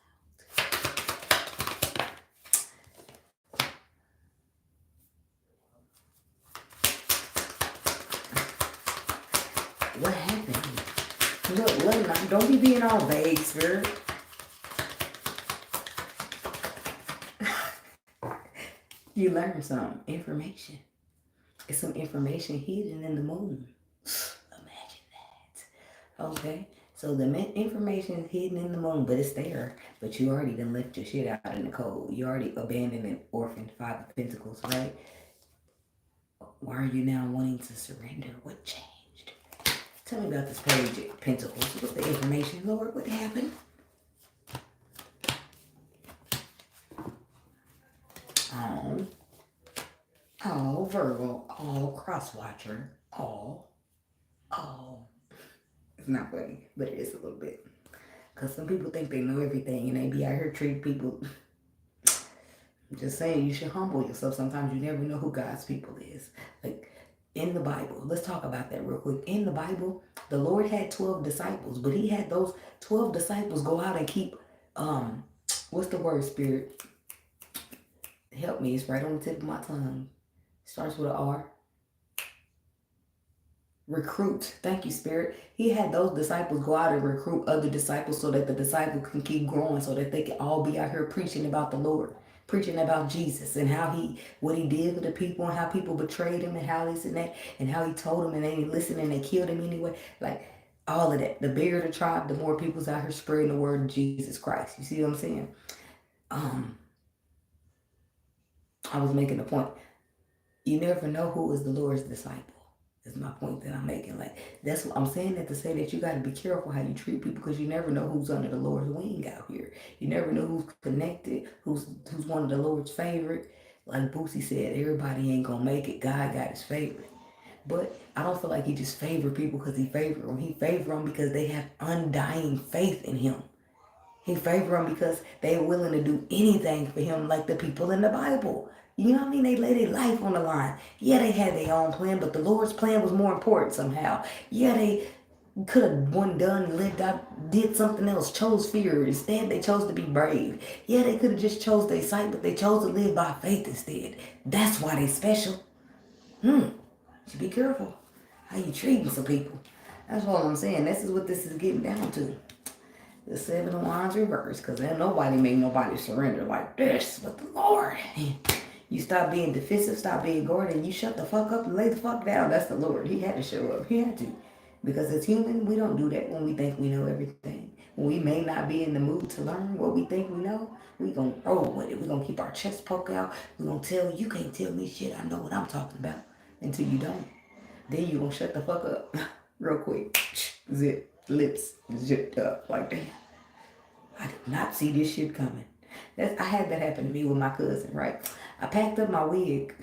What happened? Look, don't be being all vague, spirit. You learn some information. It's some information hidden in the moon. Imagine that. Okay? So the information is hidden in the moon, but it's there. But you already done left your shit out in the cold. You already abandoned and orphaned 5 of Pentacles, right? Why are you now wanting to surrender? What changed? Tell me about this page of Pentacles. What's the information, Lord? What happened? Oh, Virgo, cross-watcher, It's not funny, but it is a little bit. Because some people think they know everything and they be out here treating people. I'm just saying, you should humble yourself. Sometimes you never know who God's people is. Like, in the Bible, let's talk about that real quick. In the Bible, the Lord had 12 disciples, but he had those 12 disciples go out and keep, what's the word, Spirit? Help me, it's right on the tip of my tongue. Starts with an R. Recruit. Thank you, Spirit. He had those disciples go out and recruit other disciples so that the disciple can keep growing, so that they can all be out here preaching about the Lord, preaching about Jesus and what he did with the people and how people betrayed him and how this and that and how he told them and they didn't listen and they killed him anyway. Like all of that. The bigger the tribe, the more people's out here spreading the word of Jesus Christ. You see what I'm saying? I was making a point. You never know who is the Lord's disciple. Is my point that I'm making. Like, that's what I'm saying, that to say that you got to be careful how you treat people, because you never know who's under the Lord's wing out here. You never know who's connected, who's one of the Lord's favorite. Like Boosie said, everybody ain't gonna make it. God got his favorite. But I don't feel like he just favored people because he favored them. He favored them because they have undying faith in him. He favored them because they're willing to do anything for him, like the people in the Bible. You know what I mean? They lay their life on the line. Yeah, they had their own plan, but the Lord's plan was more important somehow. Yeah, they could have lived out, did something else, chose fear. Instead, they chose to be brave. Yeah, they could have just chose their sight, but they chose to live by faith instead. That's why they special. You should be careful how you treating some people. That's all I'm saying. This is what this is getting down to. The 7 of Wands reversed, because then nobody made nobody surrender like this but the Lord. You stop being defensive, stop being guarded, and you shut the fuck up and lay the fuck down. That's the Lord. He had to show up. He had to. Because as human, we don't do that when we think we know everything. When we may not be in the mood to learn what we think we know, we gonna roll with it. We gonna keep our chest poked out. We gonna tell you can't tell me shit. I know what I'm talking about. Until you don't. Then you gonna shut the fuck up real quick. Zip. Lips zipped up like that. I did not see this shit coming. I had that happen to me with my cousin, right? I packed up my wig.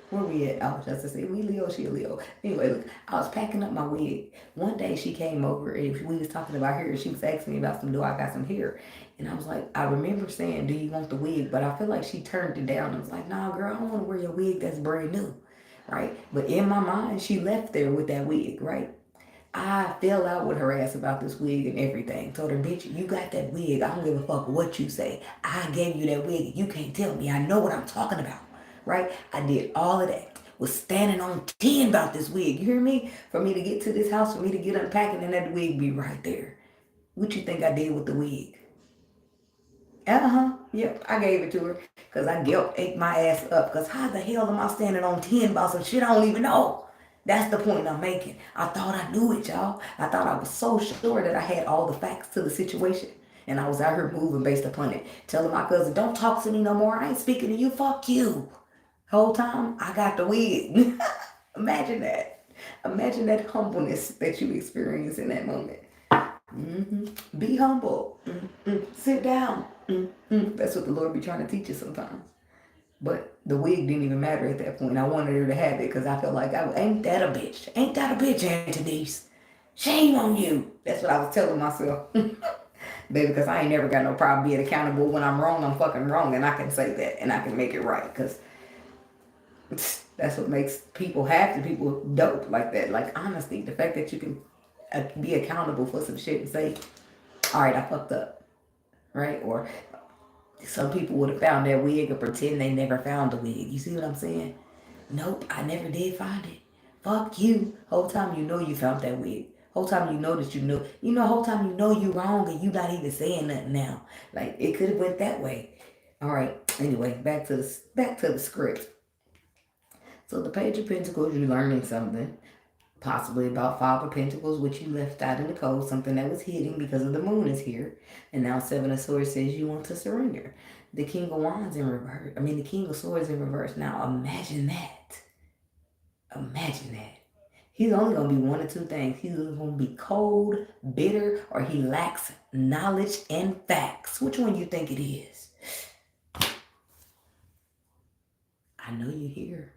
Where we at? I was just to say, we Leo, she a Leo. Anyway, look, I was packing up my wig. One day she came over and we was talking about hair. She was asking me about do I got some hair? And I was like, I remember saying, do you want the wig? But I feel like she turned it down and was like, nah, girl, I don't want to wear your wig that's brand new, right? But in my mind, she left there with that wig, right? I fell out with her ass about this wig and everything. Told her, bitch, you got that wig. I don't give a fuck what you say. I gave you that wig. You can't tell me. I know what I'm talking about. Right? I did all of that. Was standing on 10 about this wig. You hear me? For me to get to this house, for me to get unpacking, and that wig be right there. What you think I did with the wig? Yep, I gave it to her because I guilt ate my ass up. Because how the hell am I standing on 10 about some shit I don't even know? That's the point I'm making. I thought I knew it, y'all. I thought I was so sure that I had all the facts to the situation. And I was out here moving based upon it. Telling my cousin, don't talk to me no more. I ain't speaking to you. Fuck you. Whole time, I got the wig. Imagine that. Imagine that humbleness that you experience in that moment. Be humble. Sit down. That's what the Lord be trying to teach you sometimes. But the wig didn't even matter at that point. I wanted her to have it because I felt like, ain't that a bitch? Ain't that a bitch, Antoneice? Shame on you. That's what I was telling myself. Baby, because I ain't never got no problem being accountable. When I'm wrong, I'm fucking wrong. And I can say that. And I can make it right. Because that's what makes people, half the people, dope like that. Like, honesty. The fact that you can be accountable for some shit and say, all right, I fucked up. Right? Or some people would have found that wig and pretend they never found the wig. You see what I'm saying? Nope, I never did find it. Fuck you. Whole time you know you found that wig. Whole time you know that you know. You know, whole time you know you wrong and you not even saying nothing now. Like, it could have went that way. All right. Anyway, back to the script. So the Page of Pentacles, you're learning something. Possibly about Five of Pentacles, which you left out in the code, something that was hidden because of the moon is here. And now Seven of Swords says you want to surrender. The King of Wands in reverse. The King of Swords in reverse. Now imagine that. Imagine that. He's only going to be one of two things. He's going to be cold, bitter, or he lacks knowledge and facts. Which one do you think it is? I know you're here.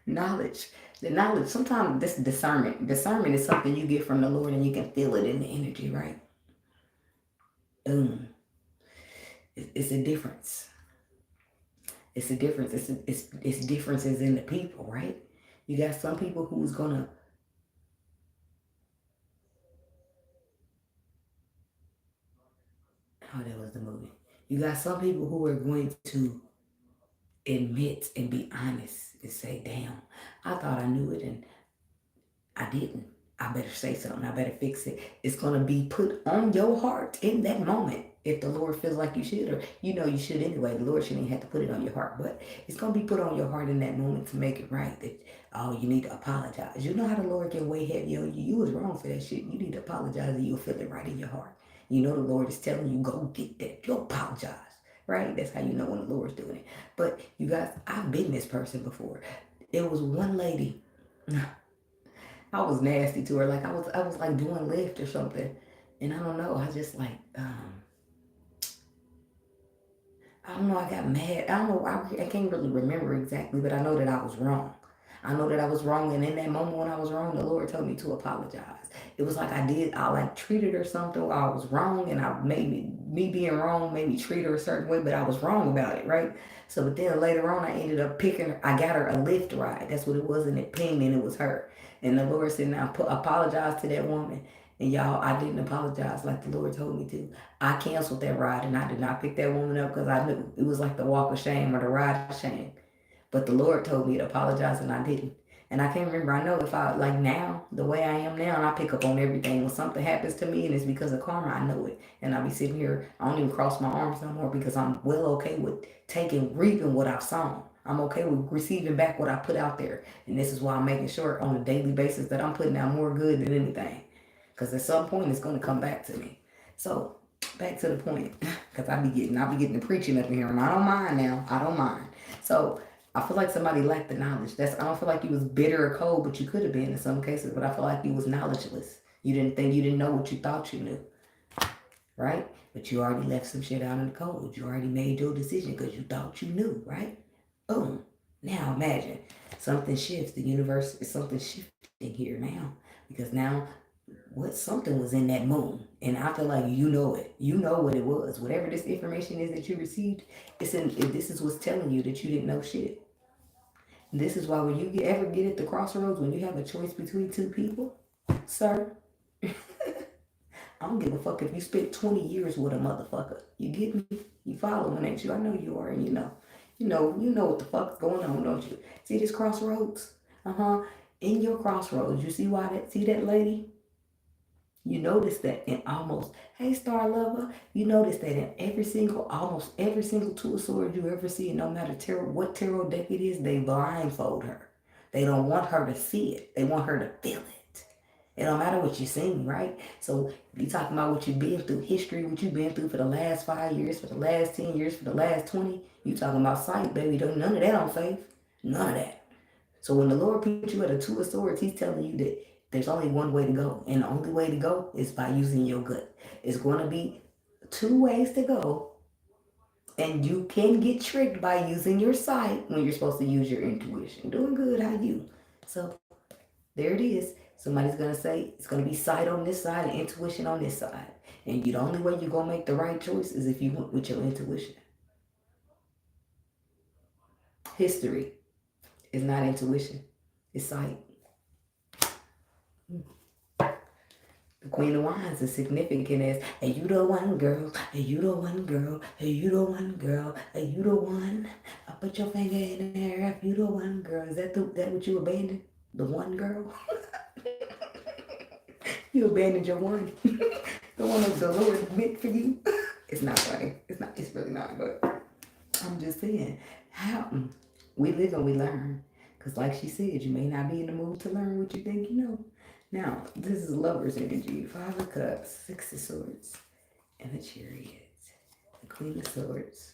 Knowledge. The knowledge, sometimes this discernment. Discernment is something you get from the Lord and you can feel it in the energy, right? It's a difference. It's a difference. It's differences in the people, right? You got some people who's gonna that was the movie. You got some people who are going to admit and be honest and say, damn, I thought I knew it and I didn't. I better say something. I better fix it. It's going to be put on your heart in that moment. If the Lord feels like you should, or you know you should anyway. The Lord shouldn't have to put it on your heart. But it's going to be put on your heart in that moment to make it right. That, oh, you need to apologize. You know how the Lord can weigh heavy on you. You was wrong for that shit. You need to apologize and you'll feel it right in your heart. You know the Lord is telling you, go get that. Go apologize. Right? That's how you know when the Lord's doing it. But you guys, I've been this person before. There was one lady. I was nasty to her. Like I was like doing Lyft or something. And I don't know. I just like, I don't know. I got mad. I don't know. I can't really remember exactly, but I know that I was wrong. I know that I was wrong. And in that moment when I was wrong, the Lord told me to apologize. It was like I like treated her something. I was wrong and I made me being wrong made me treat her a certain way, but I was wrong about it, right? So, but then later on, I ended up picking her. I got her a Lyft ride. That's what it was, and it pinged me, and it was her. And the Lord said, now apologize to that woman. And y'all, I didn't apologize like the Lord told me to. I canceled that ride, and I did not pick that woman up because I knew it was like the walk of shame or the ride of shame. But the Lord told me to apologize, and I didn't. And I can't remember. I know if I, like now, the way I am now, and I pick up on everything. When something happens to me and it's because of karma, I know it. And I'll be sitting here, I don't even cross my arms no more because I'm well okay with reaping what I've sown. I'm okay with receiving back what I put out there. And this is why I'm making sure on a daily basis that I'm putting out more good than anything. Because at some point, it's going to come back to me. So, back to the point. Because I'll be getting the preaching up in here. And I don't mind now. I don't mind. So, I feel like somebody lacked the knowledge. I don't feel like you was bitter or cold, but you could have been in some cases. But I feel like you was knowledgeless. You didn't know what you thought you knew, right? But you already left some shit out in the cold. You already made your decision because you thought you knew, right? Boom. Now imagine something shifts. The universe is something shifting here now because now something was in that moon, and I feel like you know it. You know what it was. Whatever this information is that you received, this is what's telling you that you didn't know shit. This is why when you ever get at the crossroads, when you have a choice between two people, sir, I don't give a fuck if you spent 20 years with a motherfucker. You get me? You following, ain't you? I know you are, and you know what the fuck's going on, don't you? See this crossroads? In your crossroads, you see that lady? You notice that in almost, hey Star Lover, you notice that in almost every single Two of Swords you ever see, no matter what tarot deck it is, they blindfold her. They don't want her to see it. They want her to feel it. It don't matter what you're seeing, right? So if you talking about what you've been through, history, what you've been through for the last 5 years, for the last 10 years, for the last 20, you talking about sight, baby. Don't none of that on faith. None of that. So when the Lord puts you at a Two of Swords, he's telling you that there's only one way to go. And the only way to go is by using your gut. It's going to be two ways to go. And you can get tricked by using your sight when you're supposed to use your intuition. Doing good, how you? So there it is. Somebody's going to say it's going to be sight on this side and intuition on this side. And the only way you're going to make the right choice is if you went with your intuition. History is not intuition. It's sight. The Queen of Wands is significant as, and you the one girl, and you the one girl, and you the one girl, and you the one. I put your finger in the air if you the one girl. Is that what you abandoned? The one girl? You abandoned your one. The one that the Lord meant for you. It's not funny. It's really not, but I'm just saying, how we live and we learn. Because like she said, you may not be in the mood to learn what you think you know. Now, this is Lover's energy. 5 of Cups, 6 of Swords, and the Chariot. The Queen of Swords,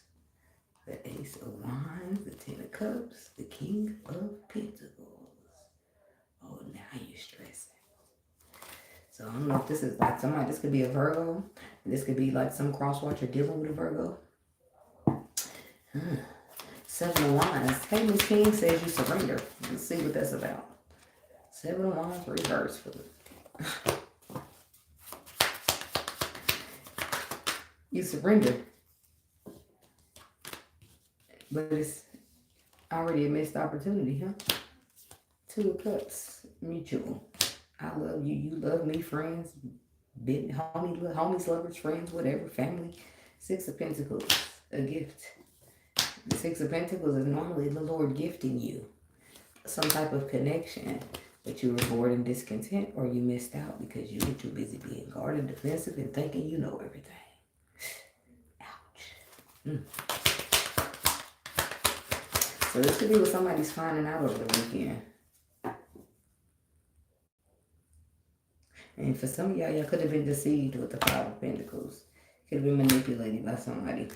the Ace of Wands, the 10 of Cups, the King of Pentacles. Oh, now you're stressing. So I don't know if this is like somebody, this could be a Virgo. This could be like some cross-watcher dealing with a Virgo. 7 of Wands. Hey, Miss King says you surrender. Let's see what that's about. 7 of Wands reverse for it. You surrender. But it's already a missed opportunity, huh? 2 of Cups. Mutual. I love you. You love me. Friends. Homies, lovers, friends, whatever. Family. 6 of Pentacles. A gift. The 6 of Pentacles is normally the Lord gifting you some type of connection. But you were bored and discontent, or you missed out because you were too busy being guarded, defensive, and thinking you know everything. Ouch. So this could be what somebody's finding out over the weekend. And for some of y'all could have been deceived with the 5 of Pentacles. Could have been manipulated by somebody.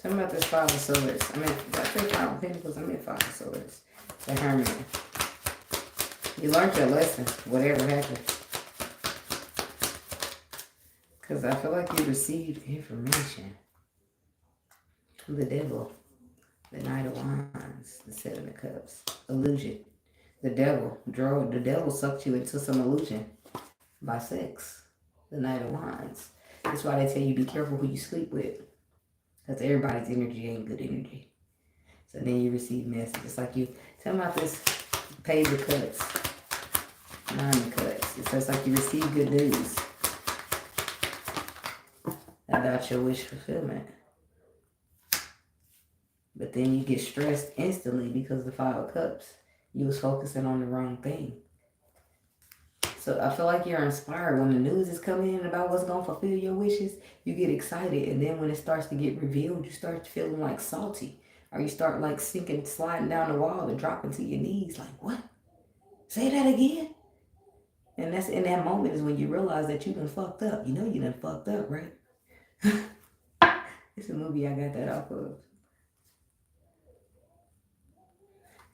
Tell me about this 5 of Swords. Did I say 5 of Pentacles? I meant 5 of Swords. The Hermit. You learned your lesson, whatever happened. Because I feel like you received information from the Devil, the Knight of Wands, the 7 of Cups, illusion. The devil sucked you into some illusion by sex, the Knight of Wands. That's why they tell you be careful who you sleep with. Because everybody's energy ain't good energy. So then you receive messages like you. Tell me about this Page of Cups. 9 of Cups. It says like you receive good news about your wish fulfillment. But then you get stressed instantly because the 5 of Cups. You was focusing on the wrong thing. So I feel like you're inspired when the news is coming in about what's going to fulfill your wishes. You get excited. And then when it starts to get revealed, you start feeling like salty. Or you start like sinking, sliding down the wall and dropping to your knees. Like, what? Say that again? And that's in that moment is when you realize that you done fucked up. You know you done fucked up, right? It's a movie I got that off of.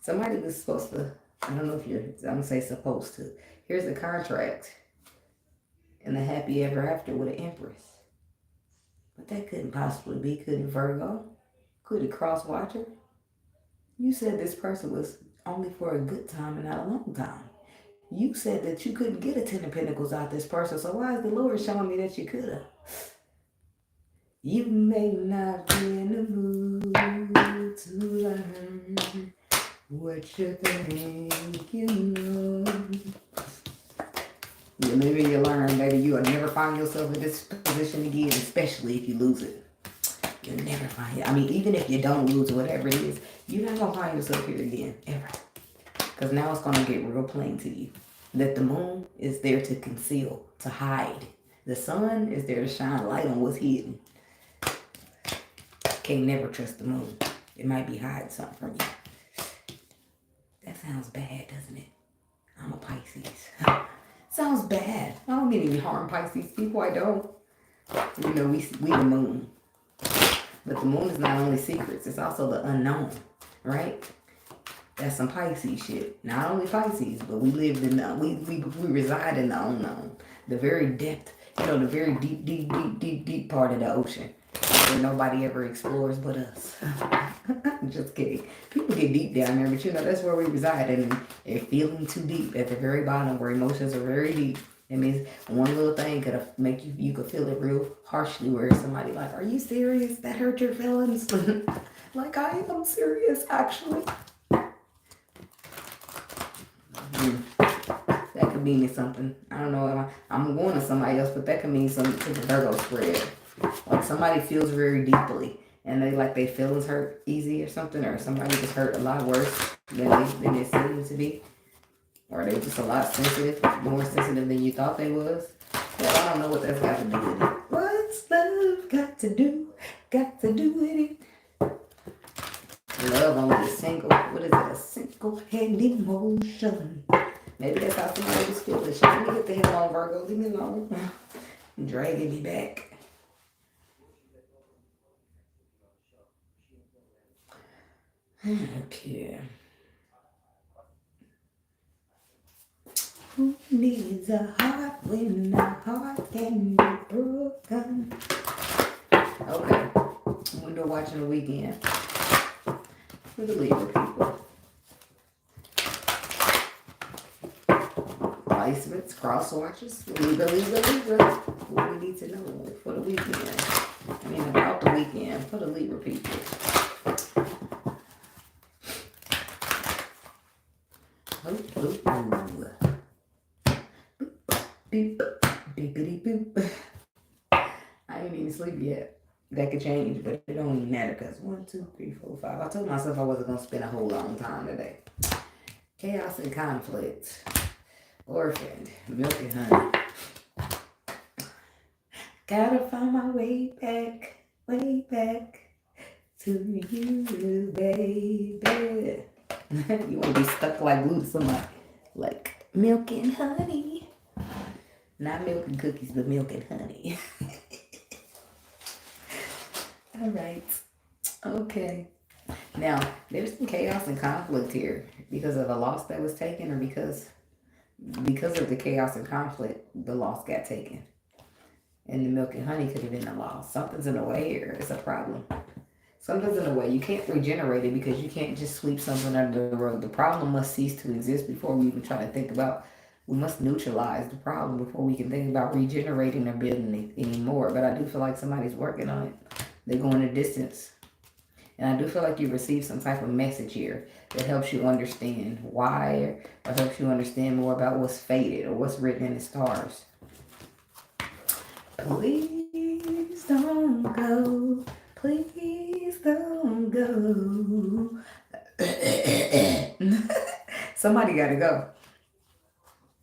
Somebody was supposed to, I don't know if I'm going to say supposed to. Here's the contract. And the happy ever after with an Empress. But that couldn't possibly be, could it, Virgo? Could it, Cross Watcher? You said this person was only for a good time and not a long time. You said that you couldn't get a 10 of Pentacles out this person, so why is the Lord showing me that you could have? You may not be in the mood to learn what you think you know. You live and you learn, baby. You will never find yourself in this position again, especially if you lose it. You'll never find it. I mean, even if you don't lose whatever it is, you're not going to find yourself here again, ever. Because now it's going to get real plain to you. That the moon is there to conceal, to hide. The sun is there to shine light on what's hidden. Can't never trust the moon. It might be hiding something from you. That sounds bad, doesn't it? I'm a Pisces. Sounds bad. I don't mean any harm, Pisces people. I don't. You know, we the moon. But the moon is not only secrets, it's also the unknown, right? That's some Pisces shit. Not only Pisces, but we live in the, we reside in the unknown. The very depth, you know, the very deep part of the ocean where nobody ever explores but us. Just kidding. People get deep down there, but you know, that's where we reside. And if feeling too deep at the very bottom where emotions are very deep, it means one little thing could make you could feel it real harshly where somebody like, are you serious? That hurt your feelings? Like, I am serious, actually. That could mean something. I don't know. I'm going to somebody else, but that could mean something to the Virgo spread. Like somebody feels very deeply and they feelings hurt easy or something, or somebody just hurt a lot worse than it seemed to be. Or they just a lot sensitive, more sensitive than you thought they was. Well, I don't know what that's got to do with it. What's love got to do? Got to do with it. Love only a single, what is it? A single-hand emotion. Maybe that's how somebody was feeling. Shit, let me get the hell on, Virgo. Leave me alone. Dragging me back. Okay. Who needs a heart when a heart can be broken? Okay. Window watching the weekend. For the Libra people. Placements, cross watches. Libra. What we need to know for the weekend. I mean, about the weekend for the Libra people. Beep, beepity boop. I ain't even sleep yet. That could change, but it don't even matter because 1, 2, 3, 4, 5. I told myself I wasn't going to spend a whole long time today. Chaos and conflict. Orphaned. Milk and honey. Gotta find my way back to you, baby. You want to be stuck like glue to somebody. Like milk and honey. Not milk and cookies, but milk and honey. All right. Okay. Now, there's some chaos and conflict here because of a loss that was taken, or because of the chaos and conflict, the loss got taken. And the milk and honey could have been a loss. Something's in the way here. It's a problem. Something's in the way. You can't regenerate it because you can't just sweep something under the rug. The problem must cease to exist before we even try to think about. We must neutralize the problem before we can think about regenerating or building it anymore. But I do feel like somebody's working on it. They're going a distance. And I do feel like you received some type of message here that helps you understand why, or helps you understand more about what's fated or what's written in the stars. Please don't go. Please don't go. Somebody got to go.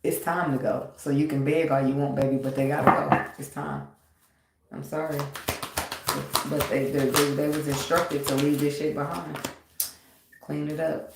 It's time to go. So you can beg all you want, baby, but they got to go. It's time. I'm sorry. But they was instructed to leave this shit behind. Clean it up.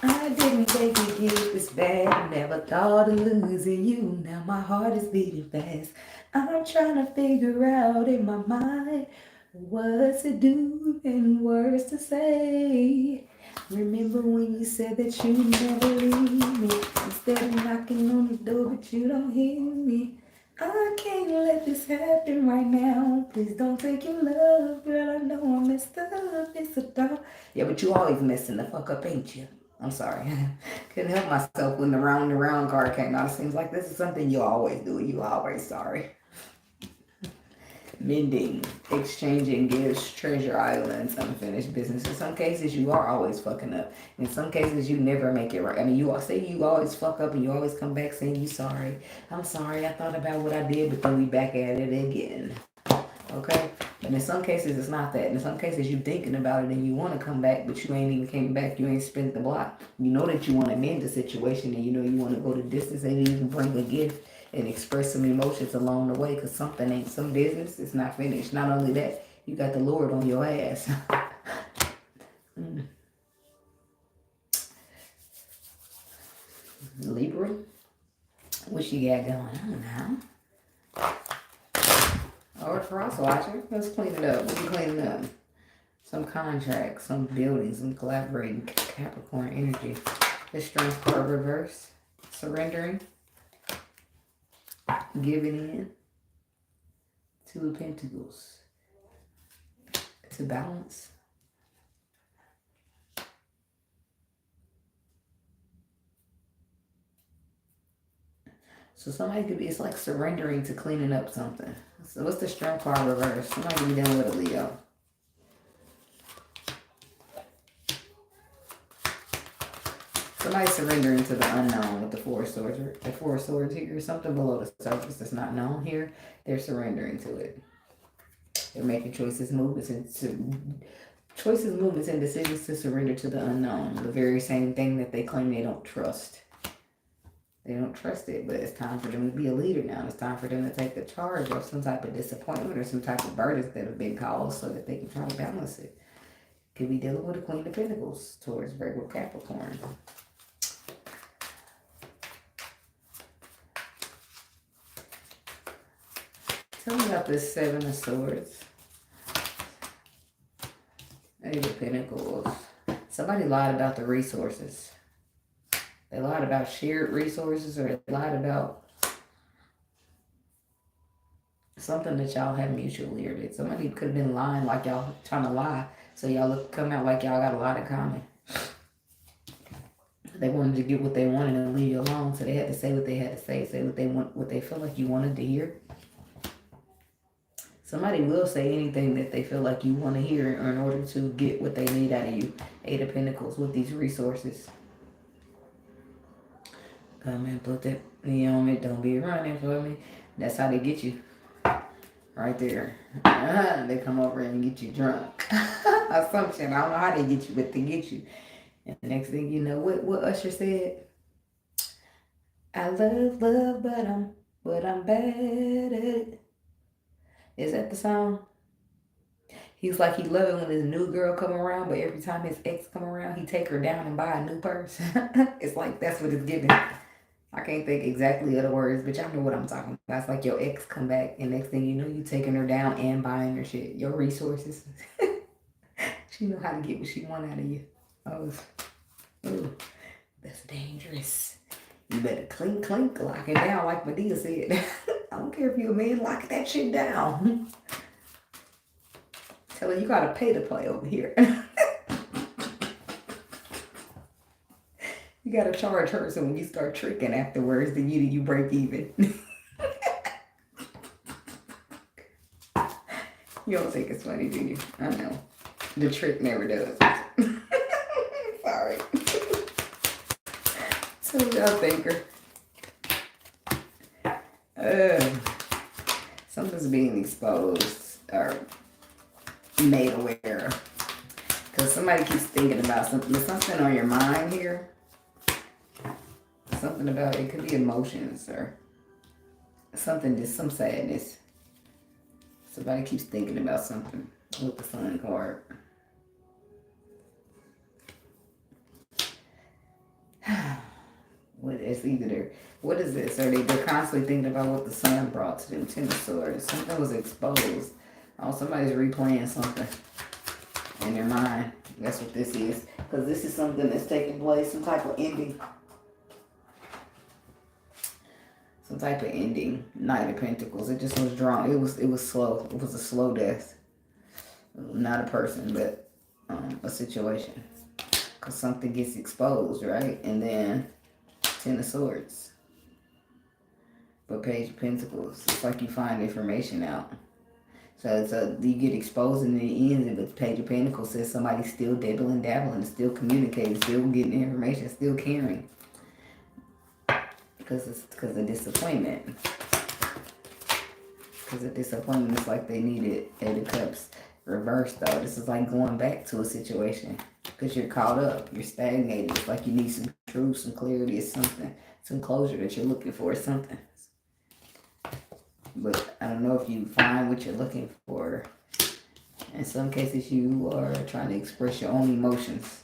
I didn't think you'd get this bad. Never thought of losing you. Now my heart is beating fast. I'm trying to figure out in my mind what to do and words to say. Remember when you said that you never leave me? Instead of knocking on the door, but you don't hear me. I can't let this happen right now. Please don't take your love, girl. I know I messed up. It's a dog. Yeah, but you always messing the fuck up, ain't you? I'm sorry. Couldn't help myself when the round and round card came out. It seems like this is something you always do. You always sorry. Mending, exchanging gifts, treasure islands, unfinished business. In some cases, you are always fucking up. In some cases, you never make it right. I mean, you always fuck up and you always come back saying you sorry. I'm sorry. I thought about what I did, but then we back at it again. Okay? But in some cases, it's not that. In some cases, you thinking about it and you want to come back, but you ain't even came back. You ain't spent the block. You know that you want to mend the situation, and you know you want to go the distance and even bring a gift and express some emotions along the way, because something ain't, some business is not finished. Not only that, you got the Lord on your ass. Libra, what you got going on now? Or cross watcher. Let's clean it up. What are you cleaning up? Some contract, some building, some collaborating. Capricorn energy. The Strength card reverse. Surrendering. Giving in. Two of Pentacles. To balance. So somebody could be, it's like surrendering to cleaning up something. So what's the Strength card reverse? Somebody could be dealing with a Leo. Somebody surrendering to the unknown with the Four of Swords. The Four of Swords here, something below the surface that's not known here. They're surrendering to it. They're making choices, movements, and decisions to surrender to the unknown. The very same thing that they claim they don't trust. They don't trust it, but it's time for them to be a leader now. It's time for them to take the charge of some type of disappointment or some type of burdens that have been caused so that they can try to balance it. Could be dealing with a Queen of Pentacles towards Virgo Capricorn. Tell me about this Seven of Swords. Eight of Pentacles. Somebody lied about the resources. They lied about shared resources, or they lied about something that y'all have mutually, or that somebody could have been lying like y'all trying to lie, so y'all come out like y'all got a lot in common. They wanted to get what they wanted and leave you alone, so they had to say what they had to say what they want, what they feel like you wanted to hear. Somebody will say anything that they feel like you want to hear in order to get what they need out of you. Eight of Pentacles with these resources. Come and put that knee on me. Don't be running for me. That's how they get you. Right there. They come over and get you drunk. Assumption. I don't know how they get you, but they get you. And the next thing you know, what Usher said? I love, but I'm bad at it. Is that the song? He's like, he love it when his new girl come around, but every time his ex come around, he take her down and buy a new purse. It's like, that's what it's giving. I can't think exactly of the words, but y'all know what I'm talking about. It's like your ex come back, and next thing you know, you taking her down and buying her shit. Your resources. She know how to get what she want out of you. Oh, that's dangerous. You better clink, clink, lock it down like Medea said. I don't care if you're a man, lock that shit down. Tell her you gotta pay to play over here. You gotta charge her, so when you start tricking afterwards, then you break even. You don't think it's funny, do you? I know. The trick never does. Sorry. So y'all thinker. Something's being exposed or made aware of. Because somebody keeps thinking about something. There's something on your mind here. Something about it. Could be emotions or something, just some sadness. Somebody keeps thinking about something with the Sun card. What is either there? What is this? Are they're constantly thinking about what the Sun brought to them? Ten of Swords. Something was exposed. Oh, somebody's replaying something in their mind. That's what this is. Because this is something that's taking place. Some type of ending. Some type of ending. Knight of Pentacles. It just was drawn. It was slow. It was a slow death. Not a person, but a situation. Because something gets exposed, right? And then Ten of Swords. But Page of Pentacles. It's like you find information out. So it's you get exposed and then it ends. But Page of Pentacles says somebody's still dabbling, still communicating, still getting information, still caring. Because of disappointment. Because a disappointment is like they needed Eight of Cups reversed though. This is like going back to a situation because you're caught up, you're stagnated. It's like you need some truth, some clarity, or something, some closure that you're looking for, or something. But I don't know if you find what you're looking for. In some cases, you are trying to express your own emotions.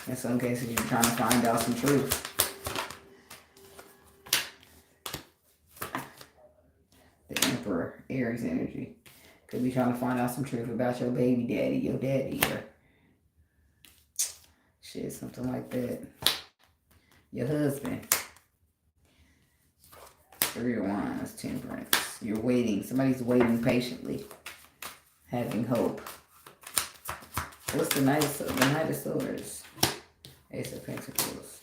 In some cases, you're trying to find out some truth. The Emperor, Aries energy. Could be trying to find out some truth about your baby daddy, your daddy, or shit, something like that. Your husband. Three of Wands, Temperance. You're waiting. Somebody's waiting patiently. Having hope. What's the Knight of Swords? Ace of Pentacles.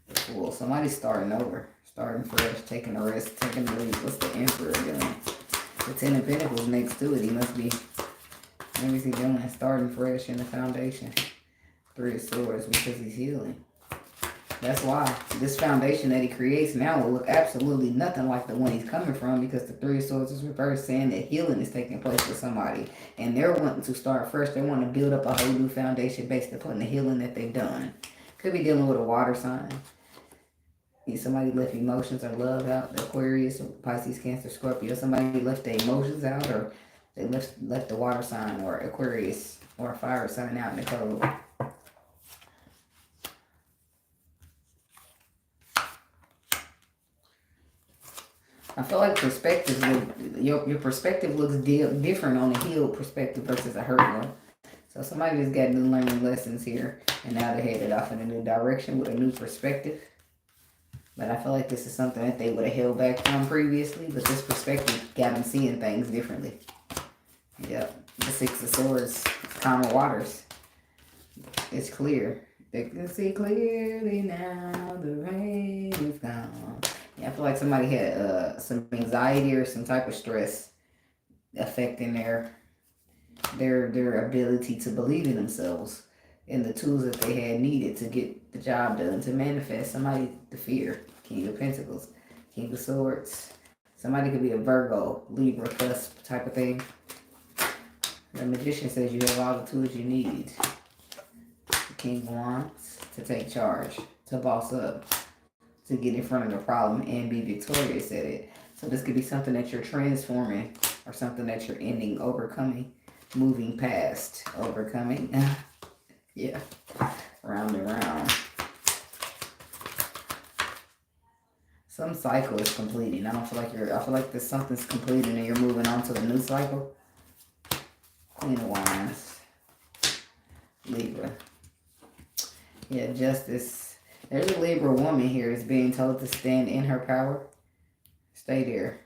The Fool. Somebody's starting over. Starting fresh. Taking a risk. Taking a leap. What's the Emperor doing? The Ten of Pentacles next to it. He must be... What is he doing? Starting fresh in the foundation. Three of Swords because he's healing. That's why this foundation that he creates now will look absolutely nothing like the one he's coming from, because the Three of Swords is reversed, saying that healing is taking place for somebody. And they're wanting to start fresh. They want to build up a whole new foundation based upon the healing that they've done. Could be dealing with a water sign. Somebody left emotions or love out. The Aquarius, Pisces, Cancer, Scorpio. Somebody left their emotions out, or they left the water sign or Aquarius or a fire sign out in the code. I feel like perspectives your perspective looks different on a healed perspective versus a hurt one. So somebody just got new learning lessons here, and now they're headed off in a new direction with a new perspective. But I feel like this is something that they would have held back from previously, but this perspective got them seeing things differently. Yep. The Six of Swords, calmer waters. It's clear. They can see clearly now, the rain is gone. Yeah, I feel like somebody had some anxiety or some type of stress affecting their ability to believe in themselves and the tools that they had needed to get the job done, to manifest. Somebody, the fear. King of Pentacles, King of Swords. Somebody could be a Virgo, Libra, cusp type of thing. The Magician says you have all the tools you need. The King of Wands, to take charge, to boss up, to get in front of the problem and be victorious at it. So this could be something that you're transforming, or something that you're ending, overcoming, moving past, overcoming. Yeah, round and round. Some cycle is completing. I feel like there's something's completing and you're moving on to a new cycle. Queen of Wands. Libra. Yeah, Justice. There's a Libra woman here that's being told to stand in her power. Stay there.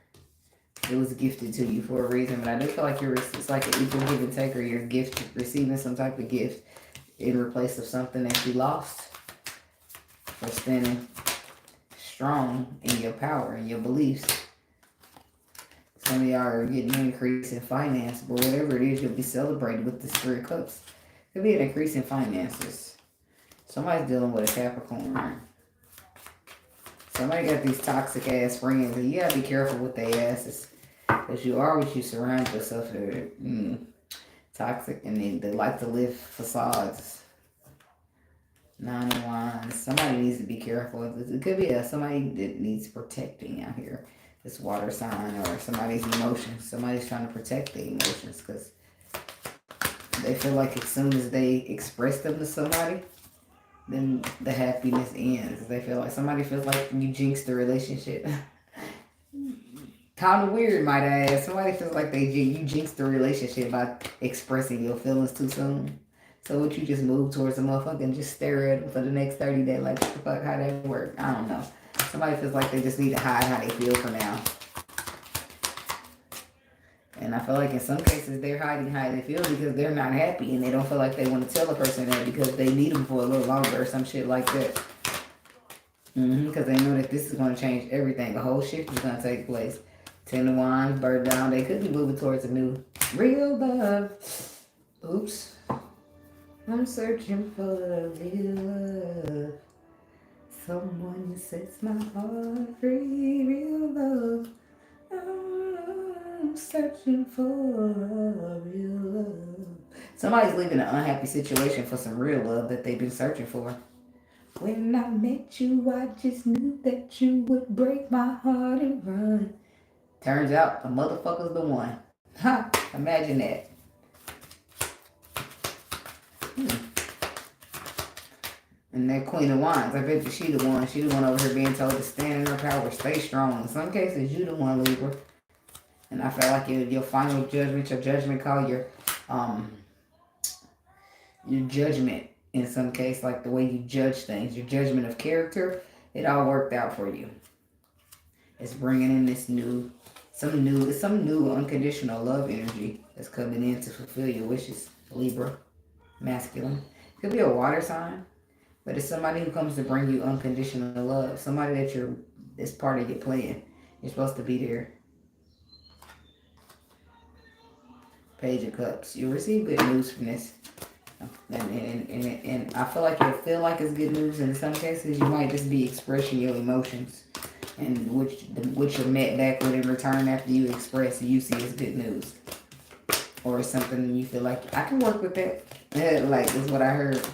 It was gifted to you for a reason, but I do feel like it's like an equal give and take, or you're receiving some type of gift in replace of something that you lost, for standing strong in your power and your beliefs. Some of y'all are getting an increase in finance, but whatever it is, you'll be celebrating with this Three of Cups. Could be an increase in finances. Somebody's dealing with a Capricorn. Somebody got these toxic ass friends, and you gotta be careful with their asses, because you are what you surround yourself with. Toxic, and they like to live facades. Nine of Wands. Somebody needs to be careful. It could be somebody that needs protecting out here. This water sign, or somebody's emotions. Somebody's trying to protect their emotions because they feel like as soon as they express them to somebody, then the happiness ends. They feel like somebody feels like you jinxed the relationship. Kind of weird, might I add. Somebody feels like you jinxed the relationship by expressing your feelings too soon. So would you just move towards a motherfucker and just stare at them for the next 30 days? Like, what the fuck, how that work? I don't know. Somebody feels like they just need to hide how they feel for now. And I feel like in some cases they're hiding how they feel because they're not happy and they don't feel like they want to tell a person that because they need them for a little longer or some shit like that. Because they know that this is going to change everything. The whole shift is going to take place. Ten of Wands, bird down. They could be moving towards a new real love. Oops. I'm searching for the real love. Someone sets my heart free. Real love. I'm searching for real love. Somebody's leaving an unhappy situation for some real love that they've been searching for. When I met you, I just knew that you would break my heart and run. Turns out the motherfucker's the one. Ha! Imagine that. And that Queen of Wands, I bet you she the one. She the one over here being told to stand in her power, stay strong. In some cases, you the one, Libra. And I feel like your final judgment, your judgment call, your judgment in some case, like the way you judge things, your judgment of character, it all worked out for you. It's bringing in this some new unconditional love energy that's coming in to fulfill your wishes, Libra, masculine. Could be a water sign, but it's somebody who comes to bring you unconditional love. Somebody that's part of your plan. You're supposed to be there. Page of Cups. You'll receive good news from this. And I feel like you'll feel like it's good news. And in some cases, you might just be expressing your emotions. And which you're met back with in return after you express and you see as good news. Or something you feel like, I can work with that. Like, is what I heard.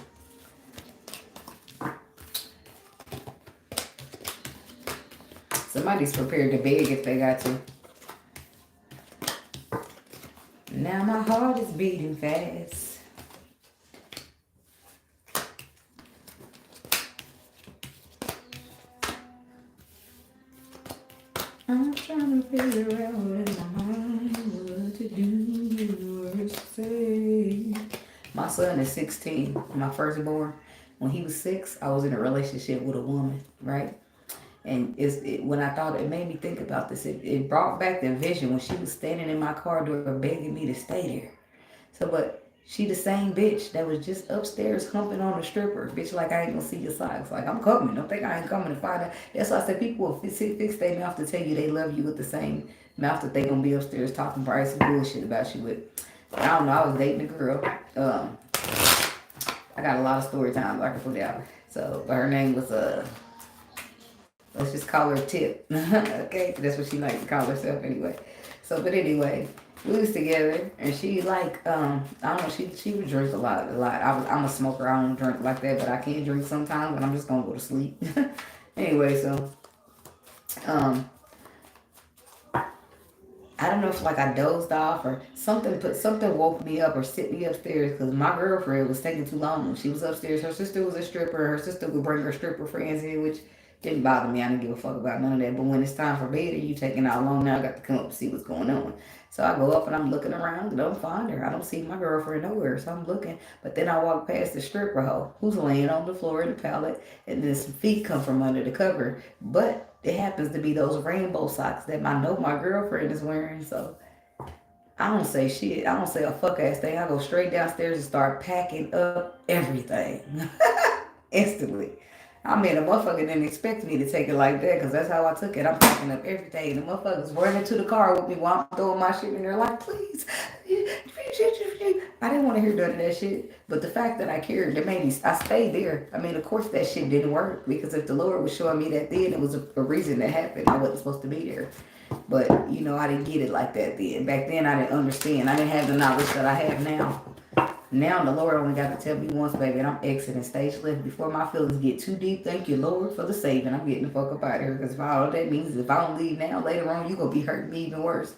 Somebody's prepared to beg if they got to. Now my heart is beating fast. I'm trying to figure out in my mind what to do or say. My son is 16, my firstborn. When he was 6, I was in a relationship with a woman, right? And when I thought, it made me think about this. It brought back the vision when she was standing in my car door begging me to stay there. So, but she the same bitch that was just upstairs humping on a stripper. Bitch, like, I ain't gonna see your socks. Like, I'm coming. Don't think I ain't coming to find out. That's why I said people will fix their mouth to tell you they love you with the same mouth that they gonna be upstairs talking price and bullshit about you with. I don't know. I was dating a girl. I got a lot of story times I can put out. So, but her name was let's just call her Tip. Okay, that's what she likes to call herself anyway. So, but anyway, we was together, and she like, I don't know, she would drink a lot. I'm a smoker. I don't drink like that, but I can drink sometimes. But I'm just gonna go to sleep. Anyway, so, I don't know if like I dozed off or something woke me up or sit me upstairs because my girlfriend was taking too long. She was upstairs. Her sister was a stripper. Her sister would bring her stripper friends in, which didn't bother me. I didn't give a fuck about none of that. But when it's time for bed, you taking out long now, I got to come up and see what's going on. So I go up and I'm looking around and I don't find her. I don't see my girlfriend nowhere. So I'm looking. But then I walk past the stripper hoe who's laying on the floor in the pallet, and then some feet come from under the cover. But it happens to be those rainbow socks that I know my girlfriend is wearing. So I don't say shit. I don't say a fuck ass thing. I go straight downstairs and start packing up everything instantly. I mean, the motherfucker didn't expect me to take it like that because that's how I took it. I'm packing up everything. The motherfuckers running to the car with me while I'm throwing my shit in there like, please. I didn't want to hear none of that shit. But the fact that I cared, it made me, I stayed there. I mean, of course that shit didn't work because if the Lord was showing me that then, it was a reason that happened. I wasn't supposed to be there. But, you know, I didn't get it like that then. Back then, I didn't understand. I didn't have the knowledge that I have now. Now the Lord only got to tell me once, baby, and I'm exiting stage left before my feelings get too deep. Thank you, Lord, for the saving. I'm getting the fuck up out of here because all that means is if I don't leave now, later on, you going to be hurting me even worse.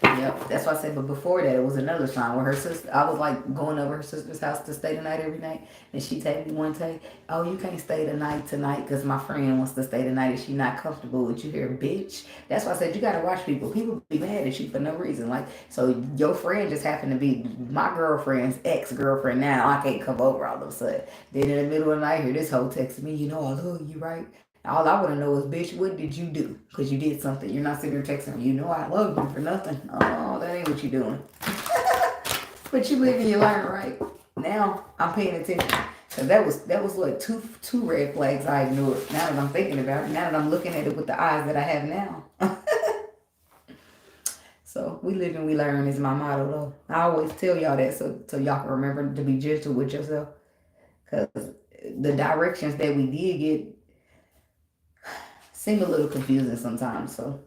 Yep, that's why I said, but before that, it was another sign where her sister, I was like going over her sister's house to stay the night every night, and she told me one day, oh, you can't stay the night tonight because my friend wants to stay the night and she not comfortable with you here, bitch. That's why I said, you got to watch people. People be mad at you for no reason. Like, so your friend just happened to be my girlfriend's ex-girlfriend now. I can't come over all of a sudden. Then in the middle of the night, here, this hoe texting me, you know, I love you, right? All I want to know is, bitch, what did you do? Because you did something. You're not sitting there texting me, you know I love you for nothing. Oh, that ain't what you're doing. But you live and you learn, right? Now, I'm paying attention. So that was like two red flags I ignored. Now that I'm thinking about it, now that I'm looking at it with the eyes that I have now. So, we live and we learn is my motto, though. I always tell y'all that so y'all can remember to be gentle with yourself. Because the directions that we did get, seem a little confusing sometimes. So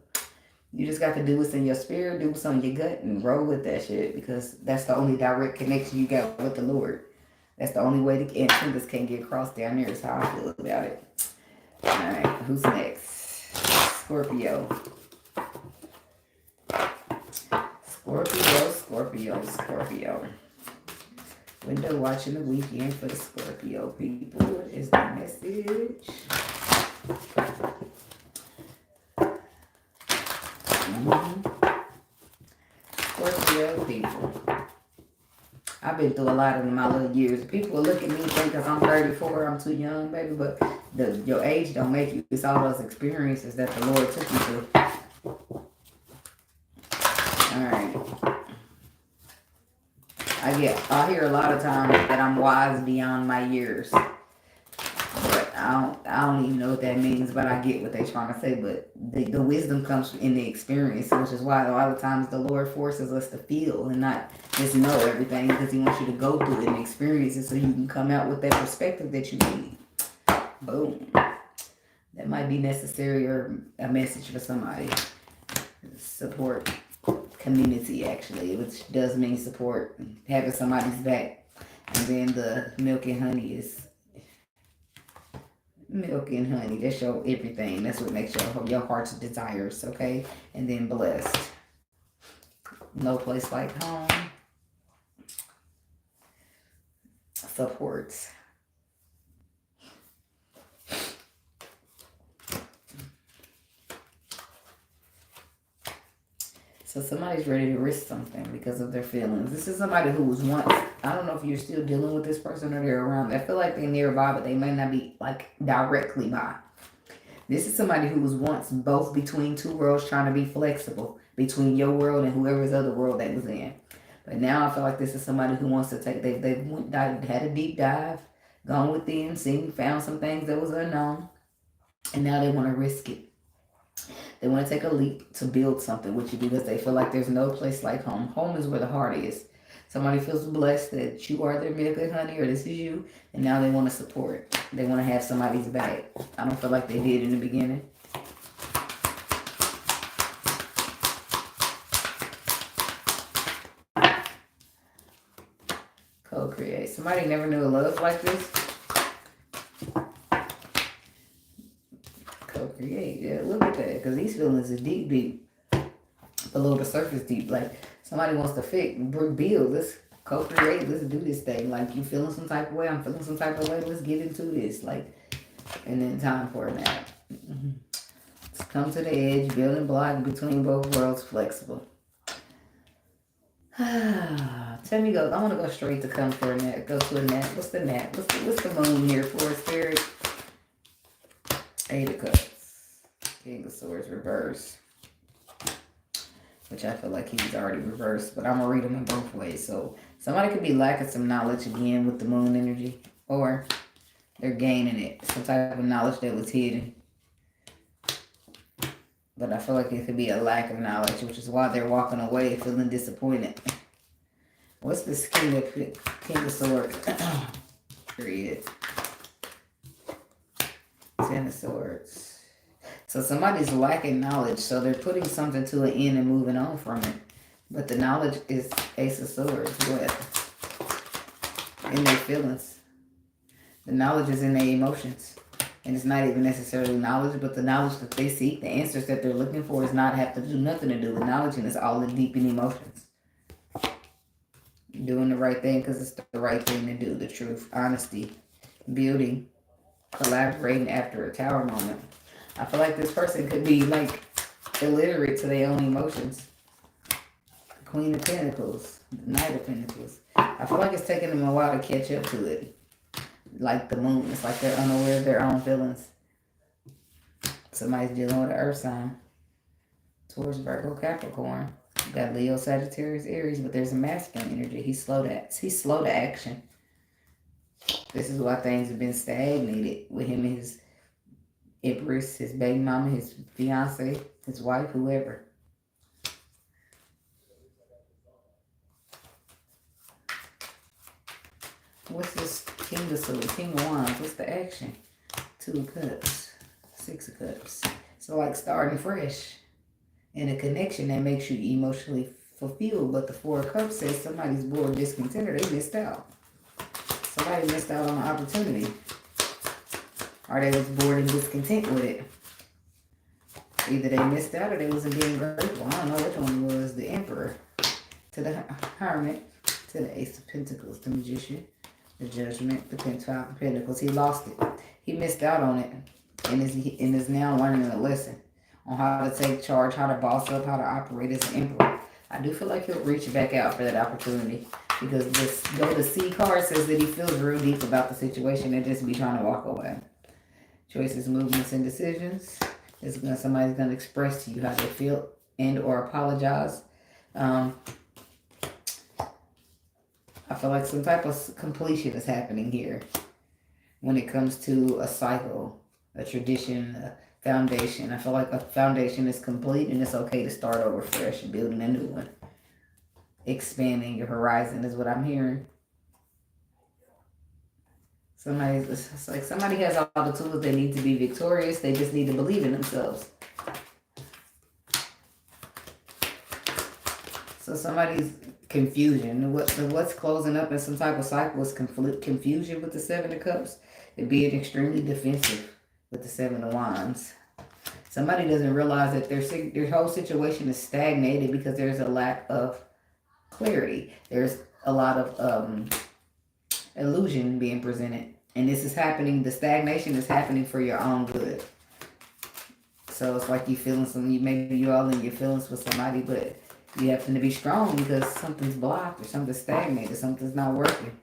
you just got to do what's in your spirit, do what's on your gut, and roll with that shit, because that's the only direct connection you got with the Lord. That's the only way the antennas can get crossed down there, is how I feel about it. Alright, who's next? Scorpio. Scorpio. Window watching the weekend for the Scorpio people. What is the message? Scorpio people. I've been through a lot in my little years. People look at me and think because I'm 34, I'm too young, baby. But your age don't make you. It's all those experiences that the Lord took you through. Alright. I hear a lot of times that I'm wise beyond my years. But I don't even know what that means, but I get what they're trying to say. But the wisdom comes in the experience, which is why a lot of times the Lord forces us to feel and not just know everything, because he wants you to go through it and experience it so you can come out with that perspective that you need. Boom. That might be necessary or a message for somebody. Support community, actually, which does mean support, having somebody's back. And then the milk and honey is milk and honey. That's your everything. That's what makes your heart's desires, okay? And then blessed. No place like home. Supports. So somebody's ready to risk something because of their feelings. This is somebody who was once, I don't know if you're still dealing with this person or they're around. I feel like they're nearby, but they may not be like directly by. This is somebody who was once both between two worlds, trying to be flexible between your world and whoever's other world they was in. But now I feel like this is somebody who wants to take, they had a deep dive, gone within, found some things that was unknown, and now they want to risk it. They want to take a leap to build something with you because they feel like there's no place like home. Home is where the heart is. Somebody feels blessed that you are their milk and honey, or this is you, and now they want to support. They want to have somebody's back. I don't feel like they did in the beginning. Co-create. Somebody never knew a love like this. Co-create. Yeah, look at that. Because these feelings are deep, deep. Below the surface deep. Like somebody wants to build. Let's co-create. Let's do this thing. Like you feeling some type of way. I'm feeling some type of way. Let's get into this. Like, and then time for a nap. Let's come to the edge. Building block between both worlds. Flexible. Tell me, I want to go straight to come for a nap. Go to a nap. What's the nap? What's the moon here for, spirit? 8 of Cups. King of Swords reverse. Which I feel like he's already reversed, but I'm going to read them in both ways. So somebody could be lacking some knowledge again with the moon energy, or they're gaining it. Some type of knowledge that was hidden. But I feel like it could be a lack of knowledge, which is why they're walking away feeling disappointed. What's this King of Swords? Period. 10 of Swords. So somebody's lacking knowledge, so they're putting something to an end and moving on from it. But the knowledge is Ace of Swords. What? In their feelings. The knowledge is in their emotions. And it's not even necessarily knowledge, but the knowledge that they seek, the answers that they're looking for, is not have to do nothing to do with knowledge, and it's all in deep in emotions. Doing the right thing because it's the right thing to do. The truth, honesty, building, collaborating after a tower moment. I feel like this person could be like illiterate to their own emotions. Queen of Pentacles, the Knight of Pentacles. I feel like it's taking them a while to catch up to it. Like the moon. It's like they're unaware of their own feelings. Somebody's dealing with an earth sign. Taurus, Virgo, Capricorn. You got Leo, Sagittarius, Aries, but there's a masculine energy. He's slow to action. This is why things have been stagnated with him and his Empress, his baby mama, his fiance, his wife, whoever. What's this King of Swords? King of Wands. What's the action? 2 of Cups. 6 of Cups. So like starting fresh in a connection that makes you emotionally fulfilled. But the Four of Cups says somebody's bored, discontented, they missed out. Somebody missed out on an opportunity. Or they was bored and discontent with it. Either they missed out or they wasn't being grateful. I don't know which one it was. The Emperor to the Hermit to the Ace of Pentacles, the Magician, the Judgment, the Five of Pentacles. He lost it. He missed out on it and is now learning a lesson on how to take charge, how to boss up, how to operate as an Emperor. I do feel like he'll reach back out for that opportunity because though the Sea card says that he feels real deep about the situation and just be trying to walk away. Choices, movements, and decisions. Somebody's going to express to you how they feel and or apologize. I feel like some type of completion is happening here when it comes to a cycle, a tradition, a foundation. I feel like a foundation is complete and it's okay to start over fresh and building a new one. Expanding your horizon is what I'm hearing. It's like somebody has all the tools they need to be victorious. They just need to believe in themselves. So somebody's confusion. What's closing up in some type of cycle is confusion with the Seven of Cups and being extremely defensive with the Seven of Wands. Somebody doesn't realize that their whole situation is stagnated because there's a lack of clarity. There's a lot of illusion being presented. And this is happening, the stagnation is happening for your own good. So it's like you feeling something, maybe you're all in your feelings with somebody, but you happen to be strong because something's blocked or something's stagnated, something's not working.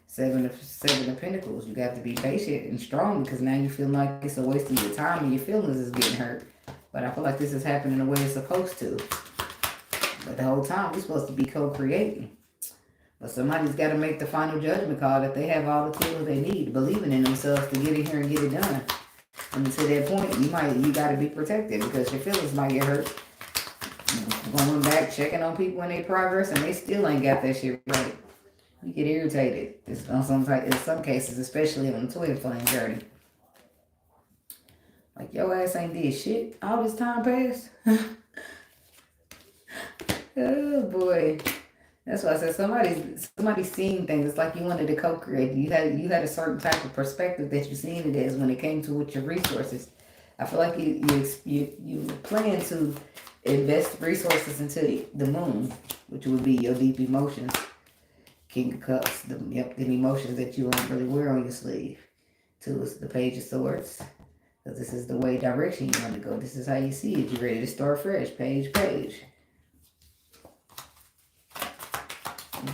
Seven of Pentacles, you got to be patient and strong because now you feel like it's a waste of your time and your feelings is getting hurt. But I feel like this is happening the way it's supposed to. But the whole time we're supposed to be co-creating. But somebody's got to make the final judgment call that they have all the tools they need, believing in themselves to get in here and get it done. And to that point, you got to be protected because your feelings might get hurt. Going back, checking on people in their progress, and they still ain't got that shit right. You get irritated. In some cases, especially on the twin flame journey. Like, your ass ain't did shit. All this time passed. Oh, boy. That's why I said somebody's seeing things. It's like you wanted to co-create. You had a certain type of perspective that you seen it as when it came to with your resources. I feel like you plan to invest resources into the moon, which would be your deep emotions. King of Cups, the emotions that you don't really wear on your sleeve. Two is the Page of Swords. Because this is the way direction you want to go. This is how you see it. You're ready to start fresh. Page.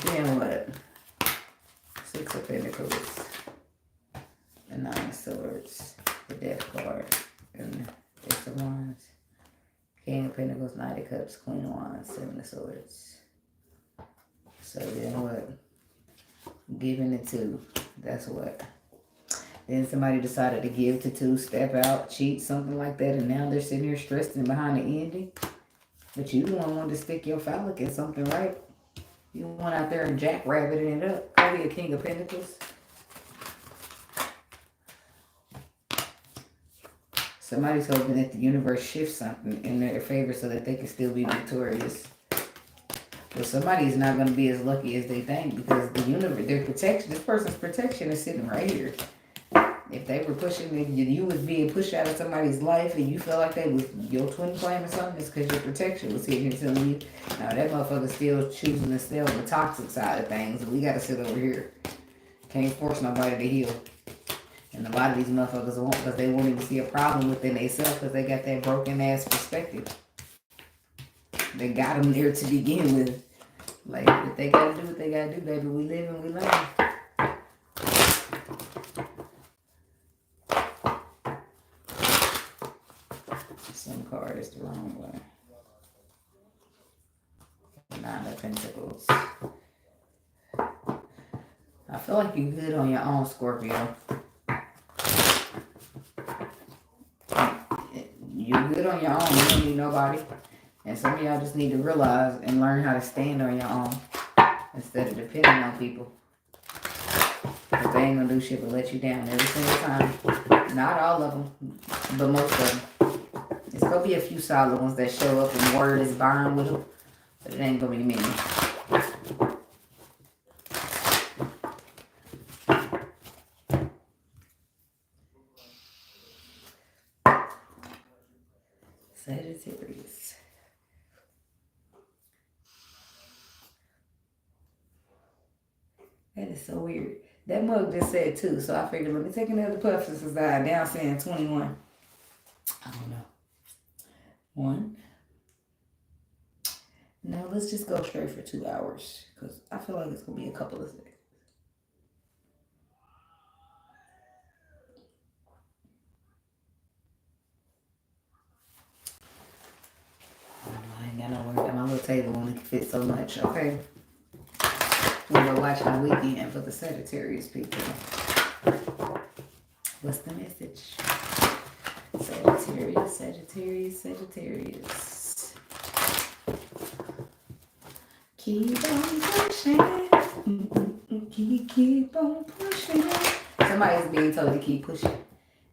Then what? Six of Pentacles. The Nine of Swords. The Death card. And the Ace of Wands. King of Pentacles, Knight of Cups, Queen of Wands, Seven of Swords. So then what? Giving it to. That's what. Then somebody decided to give to two, step out, cheat, something like that, and now they're sitting here stressed and behind the ending. But you don't want to stick your phallic in something, right? You went out there and jackrabbiting it up. Could be a King of Pentacles. Somebody's hoping that the universe shifts something in their favor so that they can still be victorious. But somebody's not going to be as lucky as they think because the universe, their protection, this person's protection is sitting right here. If they were pushing, you was being pushed out of somebody's life and you felt like they was your twin flame or something, it's because your protection was sitting here telling you, now that motherfucker's still choosing to stay on the toxic side of things. We got to sit over here. Can't force nobody to heal. And a lot of these motherfuckers won't because they won't even see a problem within themselves because they got that broken ass perspective. They got them there to begin with. Like, if they got to do what they got to do, baby, we live and we learn. Some card is the wrong way. Nine of Pentacles. I feel like you're good on your own, Scorpio. You're good on your own. You don't need nobody. And some of y'all just need to realize and learn how to stand on your own instead of depending on people. Because they ain't going to do shit but let you down every single time. Not all of them, but most of them. gonna be a few solid ones that show up and word is burned with them, but it ain't gonna be many. Sagittarius. That is so weird. That mug just said 2, so I figured let me take another puff since it's died down saying 21. I don't know. 1. Now let's just go straight for 2 hours because I feel like it's gonna be a couple of things. I ain't got nowhere at my little table only can fit so much. Okay. We're watching the weekend for the Sagittarius people. What's the message? Sagittarius, Sagittarius, Sagittarius. Keep on pushing. Keep on pushing. Somebody's being told to keep pushing.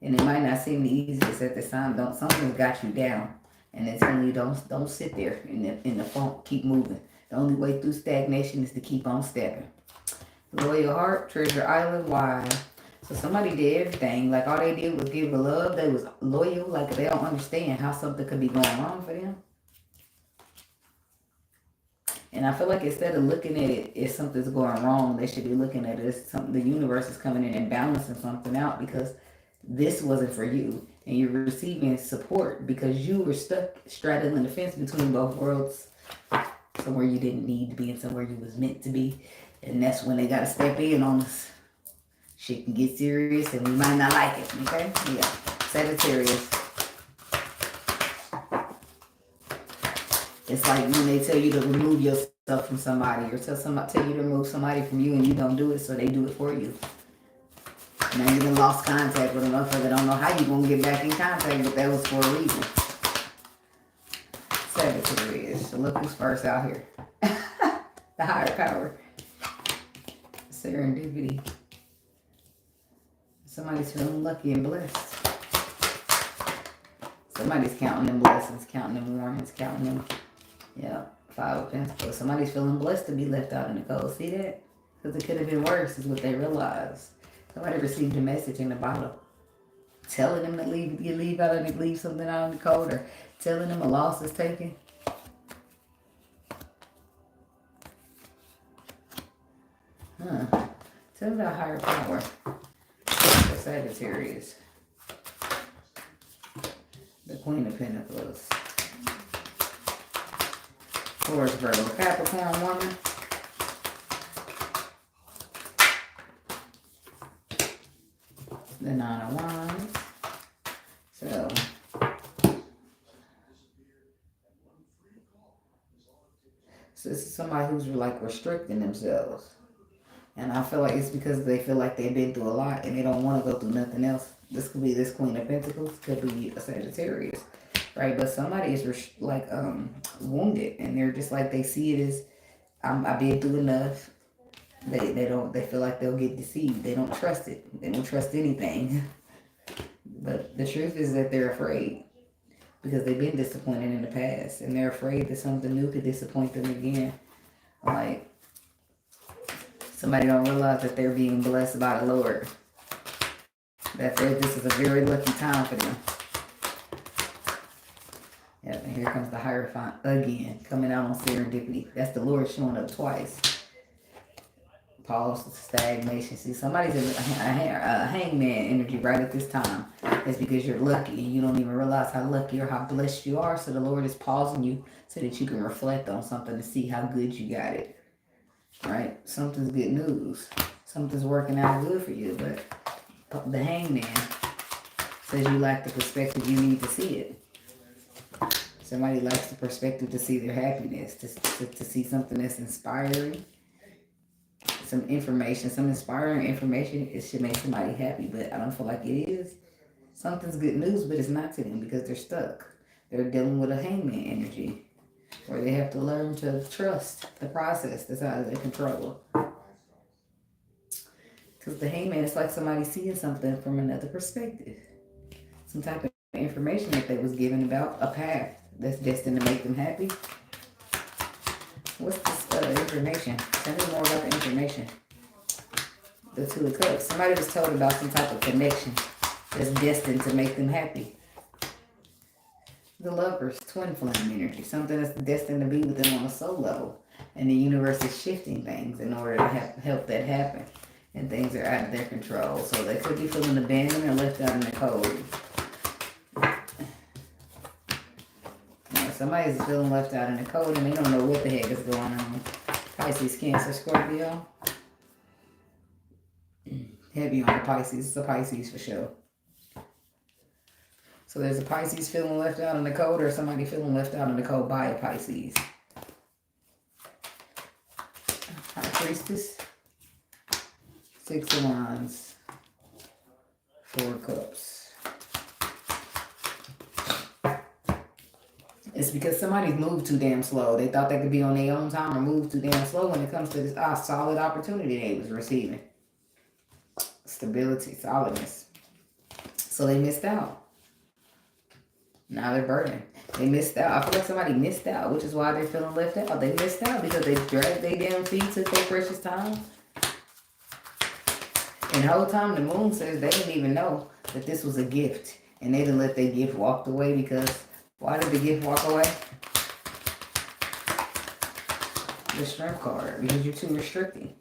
And it might not seem the easiest at this time. Something's got you down. And it's telling you don't sit there in the funk. Keep moving. The only way through stagnation is to keep on stepping. Loyal heart, treasure island, why? So somebody did everything. Like all they did was give a love. They was loyal. Like they don't understand how something could be going wrong for them. And I feel like instead of looking at it if something's going wrong, they should be looking at it as something, the universe is coming in and balancing something out because this wasn't for you. And you're receiving support because you were stuck straddling the fence between both worlds. Somewhere you didn't need to be and somewhere you was meant to be. And that's when they got to step in on us. Shit can get serious and we might not like it, okay? Yeah, Sagittarius. It's like when they tell you to remove yourself from somebody or tell you to remove somebody from you and you don't do it, so they do it for you. Now you done lost contact with a motherfucker. Don't know how you gonna get back in contact, but that was for a reason. Sagittarius. So look who's first out here. The higher power. Serendipity. Somebody's feeling lucky and blessed. Somebody's counting them blessings, counting them warnings, counting them. Yeah, 5 of Pentacles. Somebody's feeling blessed to be left out in the cold. See that? Because it could have been worse, is what they realized. Somebody received a message in the bottle telling them to leave something out in the cold, or telling them a loss is taken. Tell me about higher power. The Sagittarius. The Queen of Pentacles. Taurus, Virgo, Capricorn woman. The 9 of Wands. So this is somebody who's like restricting themselves. And I feel like it's because they feel like they've been through a lot and they don't want to go through nothing else. This could be this Queen of Pentacles, could be a Sagittarius, right? But somebody is like wounded, and they're just like, they see it as I've been through enough. They feel like they'll get deceived. They don't trust it. They don't trust anything. But the truth is that they're afraid because they've been disappointed in the past, and they're afraid that something new could disappoint them again. Like, somebody don't realize that they're being blessed by the Lord. That this is a very lucky time for them. Yep, and here comes the Hierophant again, coming out on serendipity. That's the Lord showing up twice. Pause, stagnation. See, somebody's in a hangman energy right at this time. It's because you're lucky and you don't even realize how lucky or how blessed you are. So the Lord is pausing you so that you can reflect on something to see how good you got it. Right? Something's good news. Something's working out good for you. But the hangman says you lack the perspective you need to see it. Somebody lacks the perspective to see their happiness, to see something that's inspiring. Some information, some inspiring information, it should make somebody happy, but I don't feel like it is. Something's good news, but it's not to them because they're stuck. They're dealing with a hangman energy where they have to learn to trust the process that's out of their control. Because the hangman is like somebody seeing something from another perspective. Some type of information that they was given about a path that's destined to make them happy. What's this information? Tell me more about the information. The Two of Cups. Somebody was told about some type of connection that's destined to make them happy. The Lovers, twin flame energy. Something that's destined to be with them on a soul level. And the universe is shifting things in order to help that happen. And things are out of their control. So they could be feeling abandoned or left out in the cold. Now, somebody's feeling left out in the cold and they don't know what the heck is going on. Pisces, Cancer, Scorpio. Heavy on the Pisces. It's a Pisces for sure. So there's a Pisces feeling left out in the cold or somebody feeling left out in the cold by a Pisces. High Priestess. Six of Wands. Four of Cups. It's because somebody's moved too damn slow. They thought they could be on their own time or move too damn slow when it comes to this solid opportunity they was receiving. Stability, solidness. So they missed out. Now they're burdened. They missed out. I feel like somebody missed out, which is why they're feeling left out. They missed out because they dragged their damn feet, took their precious time. And the whole time the moon says they didn't even know that this was a gift. And they didn't let their gift walk away because why did the gift walk away? The Strength card. Because you're too restricting.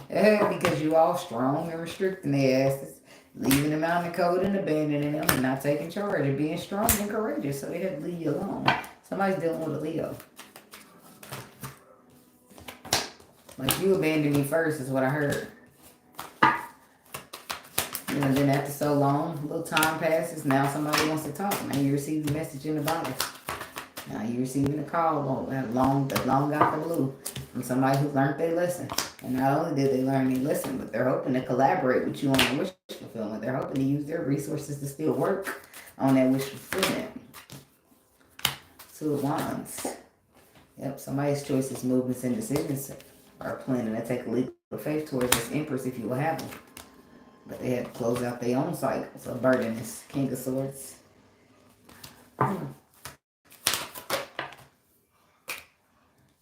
Because you all strong and restricting their asses. Leaving them out in the cold and abandoning them and not taking charge of being strong and courageous. So they have to leave you alone. Somebody's dealing with a Leo. Like you abandoned me first is what I heard. You know, then after so long, a little time passes. Now somebody wants to talk. Now you receive a message in the body. Now you're receiving a call that long out the blue from somebody who learned their lesson. And not only did they learn their lesson, but they're hoping to collaborate with you on the wish fulfillment. They're hoping to use their resources to still work on that wish fulfillment. Two of Wands. Yep, somebody's choices, movements, and decisions are planning to take a leap of faith towards this Empress if you will have them. But they had to close out their own cycles of burdenness. King of Swords.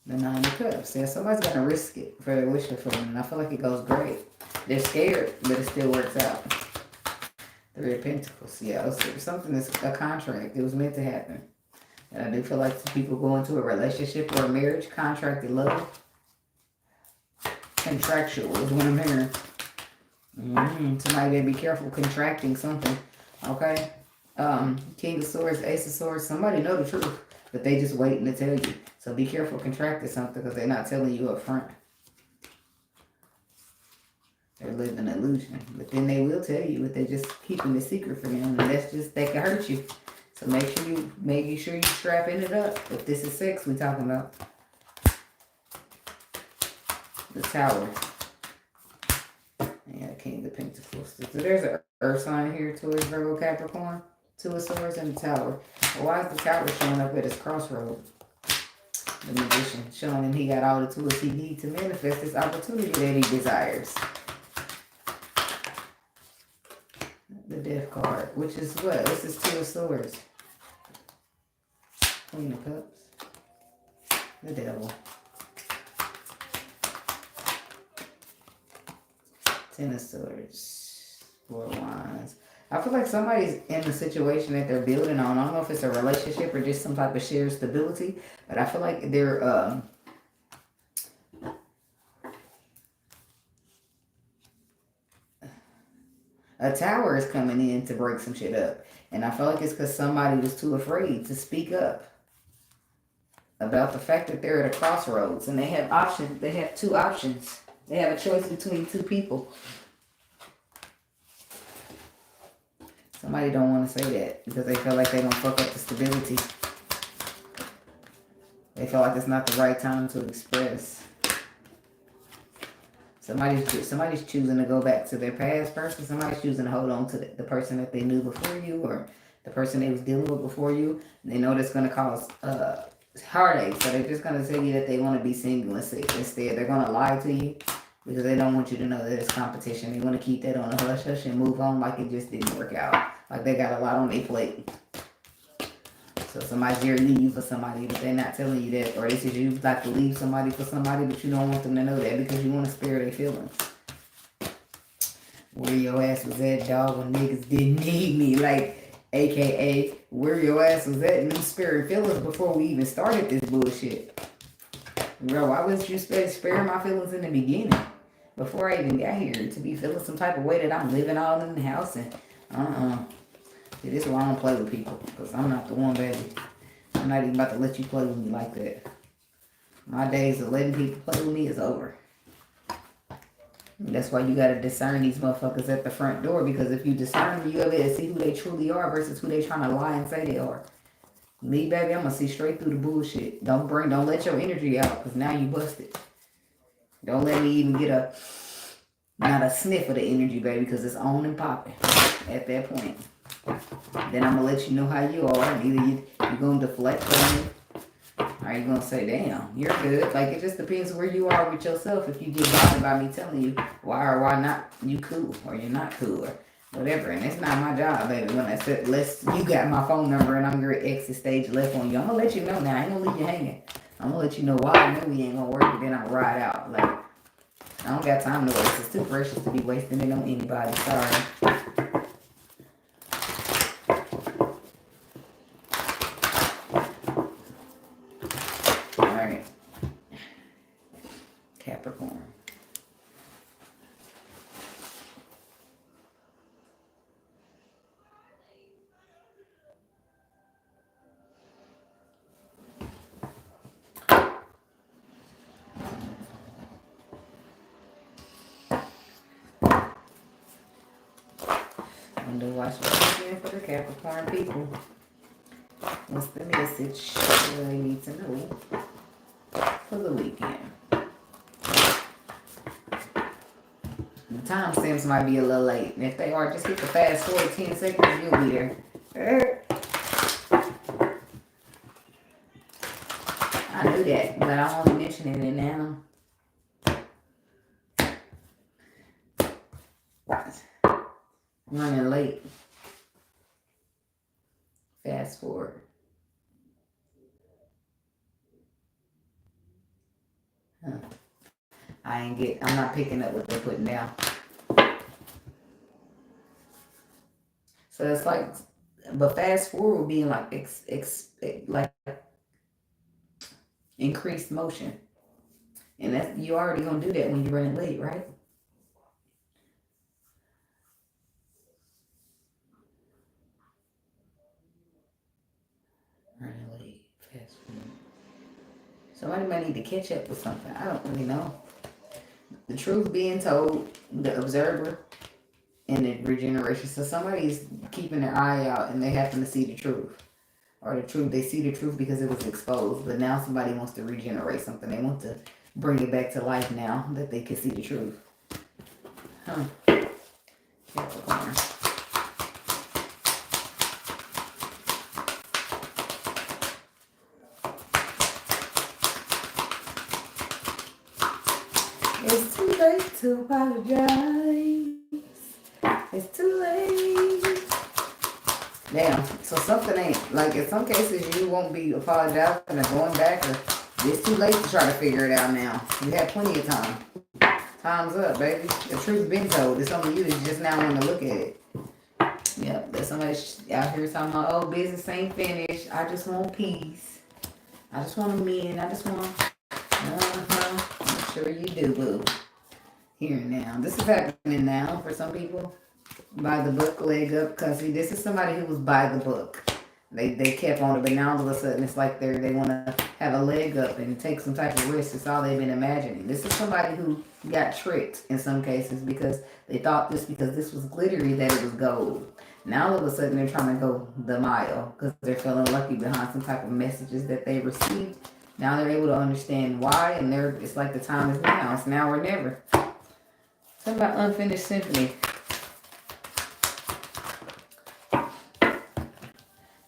The Nine of Cups. Yeah, somebody's going to risk it for their wish fulfillment. And I feel like it goes great. They're scared, but it still works out. Three of Pentacles. Yeah, something that's a contract. It was meant to happen. And I do feel like some people go into a relationship or a marriage, contracted love. Contractual is what I'm hearing. Somebody better be careful contracting something. Okay? King of Swords, Ace of Swords. Somebody know the truth, but they just waiting to tell you. So be careful contracting something because they're not telling you up front. They're living an illusion. But then they will tell you, but they're just keeping the secret from you. And that's just, they can hurt you. So make sure you strapping it up. If this is sex we're talking about. The Tower. Yeah, King of Pentacles. So there's an earth sign here towards Virgo, Capricorn. Two of Swords and the Tower. Well, why is the Tower showing up at his crossroad? The Magician, showing him he got all the tools he needs to manifest this opportunity that he desires. The Death card, which is what? This is Two of Swords. Queen of Cups. The Devil. Ten of Swords. Four of Wands. I feel like somebody's in the situation that they're building on. I don't know if it's a relationship or just some type of shared stability, but I feel like they're a tower is coming in to break some shit up. And I feel like it's because somebody was too afraid to speak up about the fact that they're at a crossroads and they have options. They have two options. They have a choice between two people. Somebody don't want to say that because they feel like they're going to fuck up the stability. They feel like it's not the right time to express. Somebody's choosing to go back to their past person. Somebody's choosing to hold on to the person that they knew before you or the person they was dealing with before you. They know that's going to cause heartache. So they're just going to tell you that they want to be single instead. They're going to lie to you because they don't want you to know that it's competition. They want to keep that on the hush hush and move on like it just didn't work out. Like they got a lot on their plate. So somebody's here to leave for somebody, but they're not telling you that. Or this is you like to leave somebody for somebody, but you don't want them to know that because you want to spare their feelings. Where your ass was at, dog, when niggas didn't need me. Like, AKA, where your ass was at in them spirit feelings before we even started this bullshit. Bro, why wouldn't you spare my feelings in the beginning? Before I even got here, to be feeling some type of way that I'm living all in the house and, See, this is why I don't play with people, because I'm not the one, baby. I'm not even about to let you play with me like that. My days of letting people play with me is over. And that's why you got to discern these motherfuckers at the front door, because if you discern them, you'll be able to see who they truly are versus who they trying to lie and say they are. Me, baby, I'm going to see straight through the bullshit. Don't let your energy out, because now you busted. Don't let me even get not a sniff of the energy, baby, because it's on and popping at that point. Then I'm going to let you know how you are. And either you're going to deflect from me, or you're going to say, damn, you're good. Like, it just depends where you are with yourself. If you get bothered by me telling you why or why not you cool, or you're not cool, or whatever. And it's not my job, baby. When I said, you got my phone number and I'm your exit stage left on you, I'm going to let you know now. I ain't going to leave you hanging. I'm going to let you know why I know we ain't going to work, and then I'll ride out. Like, I don't got time to waste. It's too precious to be wasting it on anybody. Sorry. Alright. Capricorn. I'm going to watch this again for the Capricorn people. What's the message they need to know for the weekend? The timestamps might be a little late. And if they are, just hit the fast forward 10 seconds, you'll be there. I knew that, but I'm only mentioning it now. Running late. Fast forward. Huh. I'm not picking up what they're putting down. So it's like, but fast forward will be like, like increased motion. And that's, you already gonna do that when you're running late, right? Running late, fast forward. Somebody might need to catch up with something. I don't really know. The truth being told, the observer, and the regeneration. So somebody's keeping their eye out and they happen to see the truth. Or the truth, they see the truth because it was exposed. But now somebody wants to regenerate something. They want to bring it back to life now that they can see the truth. Huh. Capricorn. It's too late to apologize. It's too late. Damn. So something ain't, like in some cases you won't be apologizing or going back, or it's too late to try to figure it out now. You had plenty of time. Time's up, baby. The truth's been told. It's only you that's just now want to look at it. Yep, there's somebody out here talking about, oh, business ain't finished. I just want peace. I just want to mend. I just want, I'm sure you do, boo. Here and now. This is happening now for some people. By the book, leg up. Because, see, this is somebody who was by the book. They kept on it, but now all of a sudden it's like they want to have a leg up and take some type of risk. It's all they've been imagining. This is somebody who got tricked in some cases because they thought because this was glittery that it was gold. Now all of a sudden they're trying to go the mile because they're feeling lucky behind some type of messages that they received. Now they're able to understand why, and it's like the time is now. It's now or never. Something about unfinished symphony.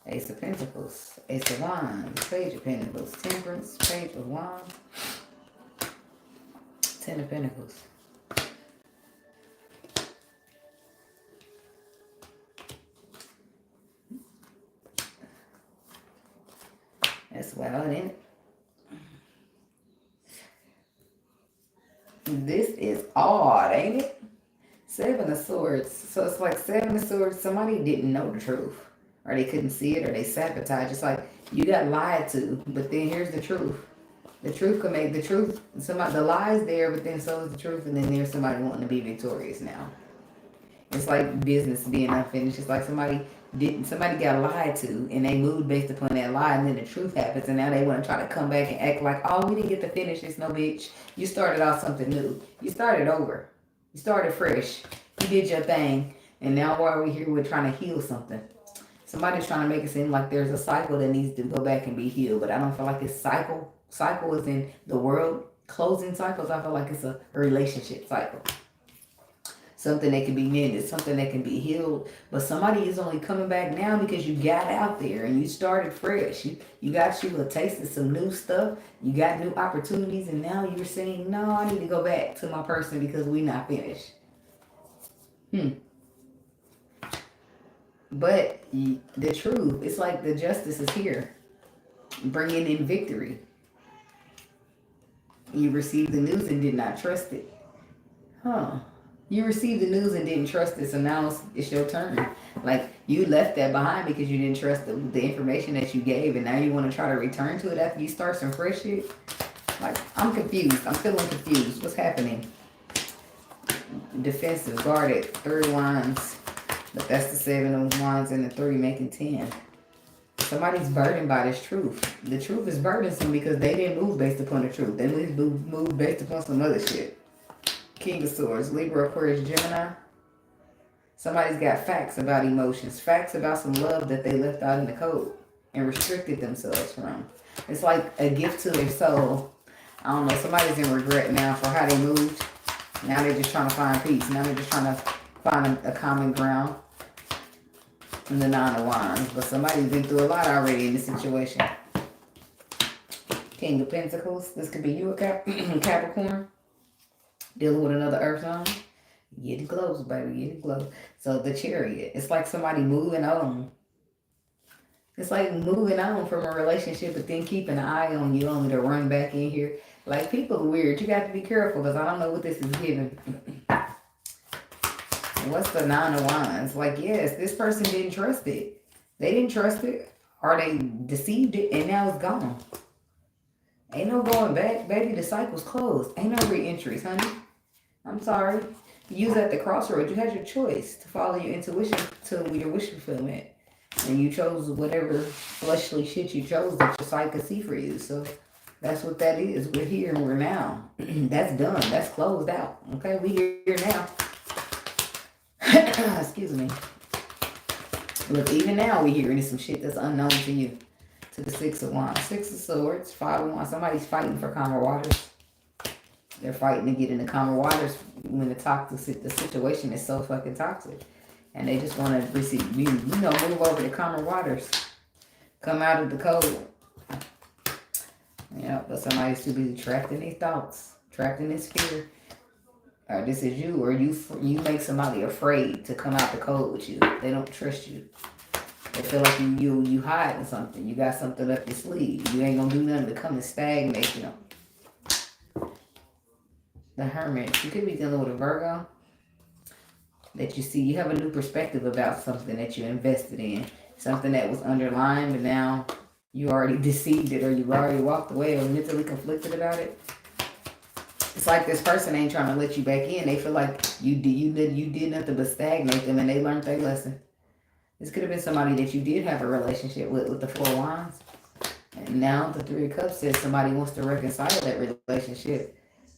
Ace of Pentacles, Ace of Wands, Page of Pentacles, Temperance, Page of Wands, Ten of Pentacles. That's wild, ain't it? This is odd, ain't it? Seven of Swords. So it's like Seven of Swords. Somebody didn't know the truth, or they couldn't see it, or they sabotaged. It's like you got lied to, but then here's the truth. The truth can make the truth. Somebody, the lie's there, but then so is the truth, and then there's somebody wanting to be victorious now. It's like business being unfinished. It's like somebody got lied to, and they moved based upon that lie, and then the truth happens, and now they want to try to come back and act like, oh, we didn't get to finish this, no bitch. You started off something new. You started over. You started fresh. You did your thing, and now why are we here? We're trying to heal something. Somebody's trying to make it seem like there's a cycle that needs to go back and be healed, but I don't feel like it's cycle. Cycle is in the world. Closing cycles, I feel like it's a relationship cycle. Something that can be mended, something that can be healed. But somebody is only coming back now because you got out there and you started fresh. You got you a taste of some new stuff. You got new opportunities, and now you're saying, no, I need to go back to my person because we're not finished. But the truth, it's like the justice is here, bringing in victory. You received the news and did not trust it. You received the news and didn't trust it, so now it's your turn. Like, you left that behind because you didn't trust the information that you gave, and now you want to try to return to it after you start some fresh shit. Like, I'm confused. I'm feeling confused. What's happening? Defensive, guarded, 3 wands. But that's the 7 of wands and the 3 making 10. Somebody's burdened by this truth. The truth is burdensome because they didn't move based upon the truth. They moved based upon some other shit. King of Swords, Libra, Aquarius, Gemini. Somebody's got facts about emotions. Facts about some love that they left out in the code and restricted themselves from. It's like a gift to their soul. I don't know. Somebody's in regret now for how they moved. Now they're just trying to find peace. Now they're just trying to find a common ground. And the 9 of Wands. But somebody's been through a lot already in this situation. King of Pentacles. This could be you, a Capricorn. Dealing with another earth sign. Getting close, baby. Getting close. So the Chariot. It's like somebody moving on. It's like moving on from a relationship, but then keeping an eye on you only to run back in here. Like, people are weird. You got to be careful because I don't know what this is giving. What's the 9 of Wands? Like, yes, this person didn't trust it. They didn't trust it, or they deceived it, and now it's gone. Ain't no going back, baby. The cycle's closed. Ain't no re-entries, honey. I'm sorry. You was at the crossroads. You had your choice to follow your intuition to your wish fulfillment. And you chose whatever fleshly shit you chose that your sight could see for you. So that's what that is. We're here and we're now. That's done. That's closed out. Okay, we here now. Excuse me. Look, even now we hearing some shit that's unknown to you. To the 6 of Wands. 6 of Swords. 5 of Wands. Somebody's fighting for calmer waters. They're fighting to get into calmer waters when the situation is so fucking toxic. And they just want to receive, move over to calmer waters. Come out of the cold. Yeah, but somebody's too busy trapped in these thoughts. Trapped in this fear. Or this is you. Or you make somebody afraid to come out the cold with you. They don't trust you. They feel like you hiding something. You got something up your sleeve. You ain't gonna do nothing to come and stagnate you. The Hermit. You could be dealing with a Virgo. That you see, you have a new perspective about something that you invested in. Something that was underlying, but now you already deceived it, or you already walked away, or mentally conflicted about it. It's like this person ain't trying to let you back in. They feel like you did nothing but stagnate them, and they learned their lesson. This could have been somebody that you did have a relationship with the 4 of Wands. And now the 3 of Cups says somebody wants to reconcile that relationship.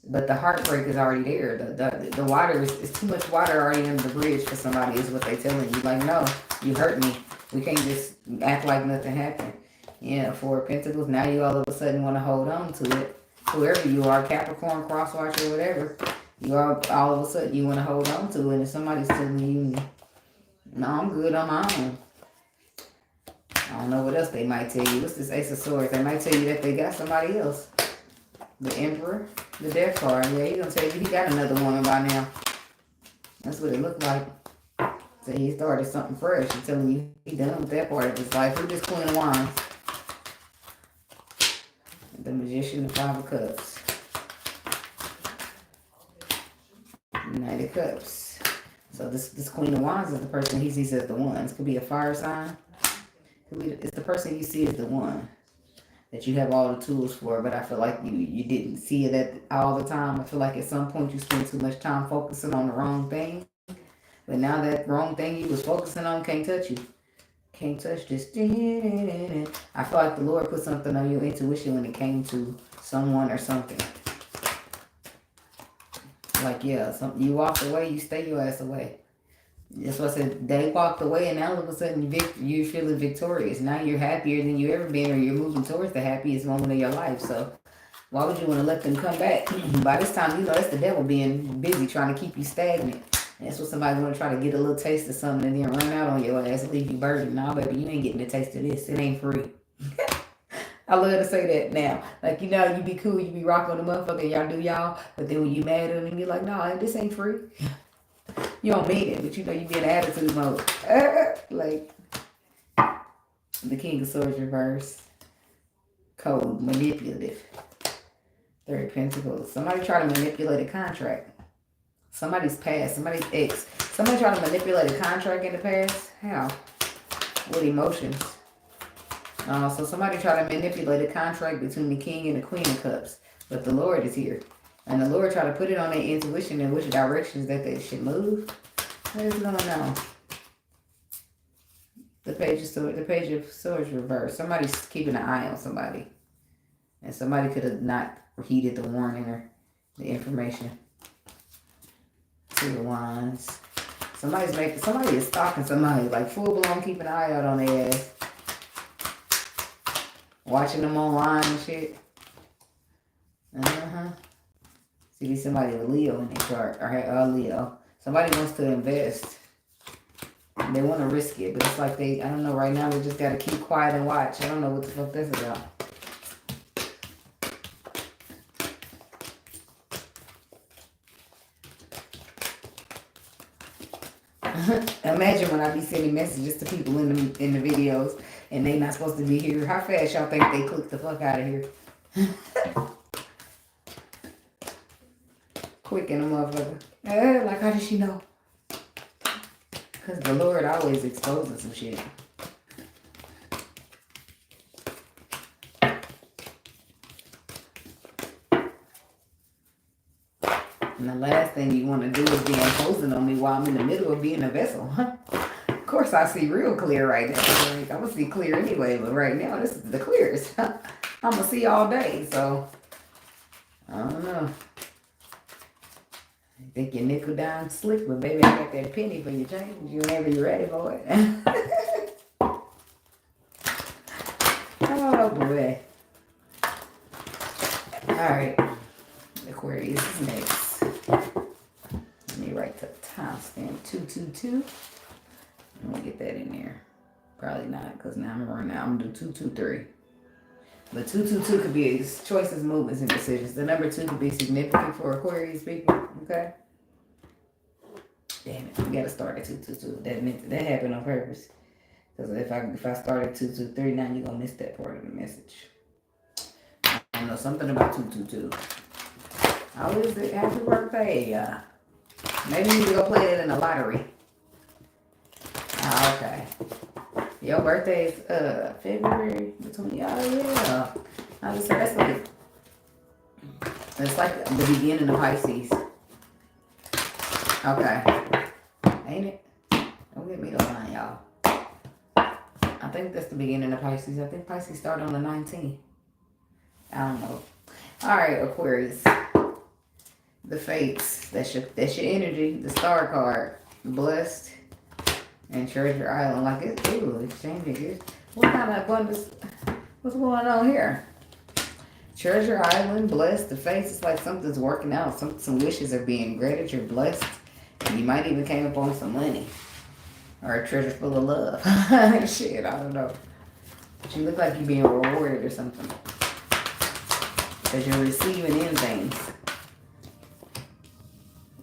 But the heartbreak is already there. The water is too much water already under the bridge for somebody, is what they telling you. Like, no, you hurt me. We can't just act like nothing happened. Yeah, 4 of Pentacles. Now you all of a sudden want to hold on to it. Whoever you are, Capricorn, crosswatch, or whatever, you are all of a sudden you want to hold on to it. And if somebody's telling you, no, I'm good on my own. I don't know what else they might tell you. What's this Ace of Swords? They might tell you that they got somebody else. The Emperor, the Death card. Yeah, he's going to tell you he got another woman by now. That's what it looked like. So he started something fresh. He's telling you he done with that part of his life. Who's this Queen of Wands? Magician, the Five of Cups. Knight of Cups. So this Queen of Wands is the person he sees as the one. This could be a fire sign. It's the person you see as the one that you have all the tools for, but I feel like you didn't see it all the time. I feel like at some point you spent too much time focusing on the wrong thing. But now that wrong thing you was focusing on can't touch you. Can't touch this. I feel like the Lord put something on your intuition when it came to someone or something. Like, yeah, you walked away, you stay your ass away. That's what I said. They walked away, and now all of a sudden you're feeling victorious. Now you're happier than you ever been, or you're moving towards the happiest moment of your life. So why would you want to let them come back? By this time, you know that's the devil being busy trying to keep you stagnant. And that's what somebody's going to try to get a little taste of something and then run out on your ass and leave you burdened. Nah, baby, you ain't getting a taste of this. It ain't free. I love to say that now. Like, you know, you be cool, you be rocking the motherfucker, y'all do y'all. But then when you mad at them, you're like, nah, this ain't free. You don't mean it, but you know you be in attitude mode. Like, the King of Swords reverse. Cold, manipulative. Third Pentacles. Somebody try to manipulate a contract. Somebody's past, somebody's ex. Somebody try to manipulate a contract in the past. How? With emotions. So somebody tried to manipulate a contract between the King and the Queen of Cups. But the Lord is here. And the Lord tried to put it on their intuition in which directions that they should move. What is going on? The Page of Swords reversed. Somebody's keeping an eye on somebody. And somebody could have not heeded the warning or the information. Two of Wands. Somebody is stalking somebody. Like full blown keeping an eye out on their ass. Watching them online and shit. See, somebody with Leo in their chart. Or Leo. Somebody wants to invest. They want to risk it. But it's like I don't know, right now they just got to keep quiet and watch. I don't know what the fuck that's about. Imagine when I be sending messages to people in the videos and they not supposed to be here. How fast y'all think they click the fuck out of here? Quick in a motherfucker. Like, how did she know? Because the Lord always exposes some shit. And the last thing you want to do is be imposing on me while I'm in the middle of being a vessel. Of course, I see real clear right now. Like, I'm going to see clear anyway, but right now, this is the clearest. I'm going to see all day, so I don't know. You think your nickel down slick, but baby, I got that penny for your change whenever you're ready for it. Oh, boy. All right. Aquarius is next. Let me write the timestamp 222. I'm going to get that in there. Probably not, because now I'm running out. I'm going to do 223. But 222 could be choices, movements, and decisions. The number 2 could be significant for Aquarius people. Okay? Damn it. We got to start at 222. That happened on purpose. Because if I start at 223, now you're going to miss that part of the message. I don't know. Something about 222. How is it? Happy birthday. Maybe you need to go play that in the lottery. Okay. Your birthday is February the 20th. Oh yeah. I was saying it's like the beginning of Pisces. Okay. Ain't it? Don't get me to line, y'all. I think that's the beginning of Pisces. I think Pisces started on the 19th. I don't know. Alright, Aquarius. The fates. That's your energy. The star card. Blessed. And Treasure Island. Like it's exchanging gifts. What kind of abundance? What's going on here? Treasure Island, blessed. The face is like something's working out. Some wishes are being granted. You're blessed. And you might even came up on some money. Or a treasure full of love. Shit, I don't know. But you look like you're being rewarded or something. Because you're receiving in things.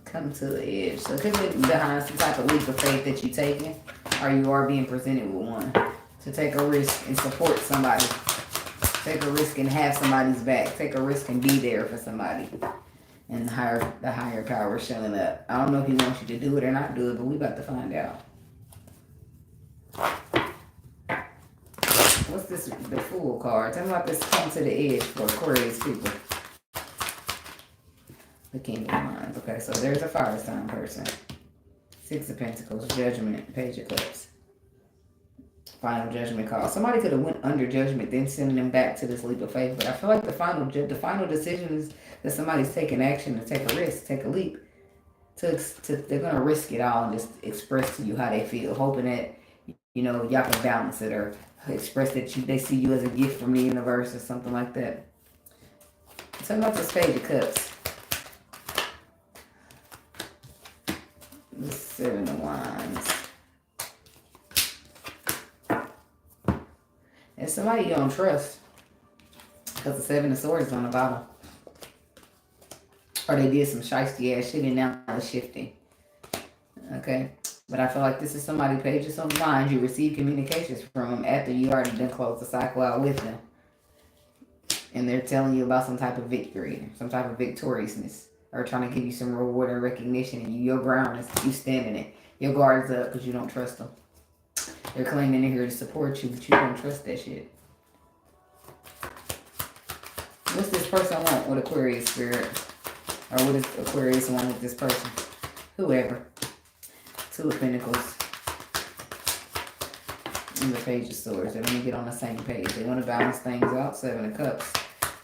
Come to the edge. So it could be behind some type of leap of faith that you're taking. Or you are being presented with one. To take a risk and support somebody. Take a risk and have somebody's back. Take a risk and be there for somebody. And the higher power showing up. I don't know if he wants you to do it or not do it, but we about to find out. What's this? The Fool card. Tell me about this come to the edge for Aquarius people. The King of Wands. Okay, so there's a fire sign person. Six of Pentacles, Judgment, Page of Cups. Final judgment call. Somebody could have went under judgment, then sending them back to this leap of faith. But I feel like the final decision is that somebody's taking action to take a risk, take a leap. They're gonna risk it all and just express to you how they feel, hoping that y'all can balance it or express that they see you as a gift from the universe or something like that. Tell me about this Page of Cups. The Seven of Wands. And somebody you don't trust. Because the Seven of Swords is on the bottom. Or they did some shiesty ass shit and now it's shifting. Okay? But I feel like this is somebody pages on mind. You receive communications from them after you already done closed the cycle out with them. And they're telling you about some type of victory. Some type of victoriousness. Or trying to give you some reward or recognition. And your ground is you standing it. Your guard's up because you don't trust them. They're claiming they're here to support you, but you don't trust that shit. What's this person want with Aquarius spirit? Or what does Aquarius want with this person? Whoever. Two of Pentacles. And the Page of Swords. They want to get on the same page. They want to balance things out. Seven of Cups.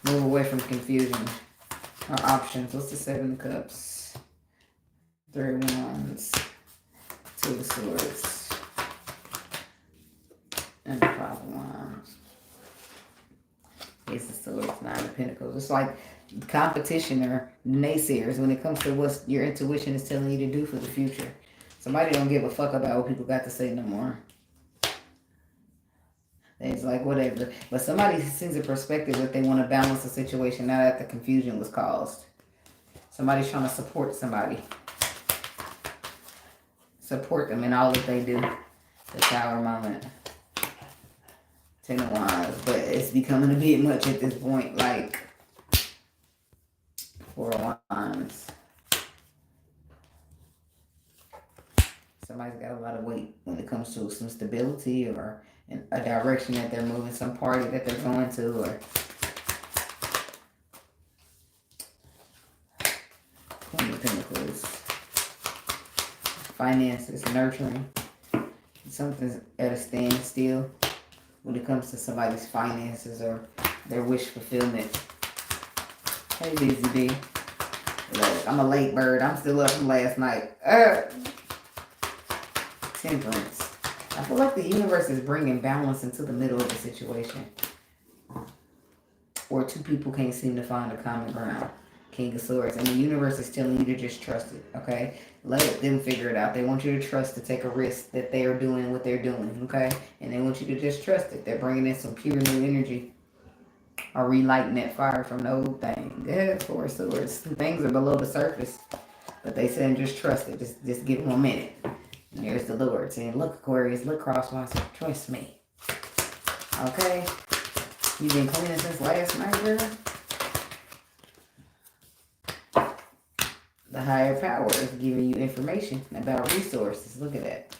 Move away from confusion. Or options. What's the Seven of Cups? Three of Wands. Two of Swords. And the Five of Wands. Ace of Swords, Nine of Pentacles. It's like competition or naysayers when it comes to what your intuition is telling you to do for the future. Somebody don't give a fuck about what people got to say no more. It's like whatever. But somebody sees a perspective that they want to balance the situation now that the confusion was caused. Somebody's trying to support somebody. Support them in all that they do. The Tower moment. Ten of Wands. But it's becoming a bit much at this point. Like Four of Wands. Somebody's got a lot of weight when it comes to some stability or in a direction that they're moving, some party that they're going to, or Queen of Pentacles. Finances, nurturing. Something's at a standstill when it comes to somebody's finances or their wish fulfillment. Hey, Busy B. Look, I'm a late bird. I'm still up from last night. Temperance. I feel like the universe is bringing balance into the middle of the situation. Or two people can't seem to find a common ground. King of Swords. And the universe is telling you to just trust it, okay? Let them figure it out. They want you to trust to take a risk that they are doing what they're doing, okay? And they want you to just trust it. They're bringing in some pure new energy. Or relighting that fire from the old thing. Yeah, Four of Swords. Things are below the surface. But they said just trust it. Just give them a minute. And there's the Lord saying, look, Aquarius, look, Crosswise, trust me. Okay? You've been cleaning since last night, girl? The higher power is giving you information about resources. Look at that.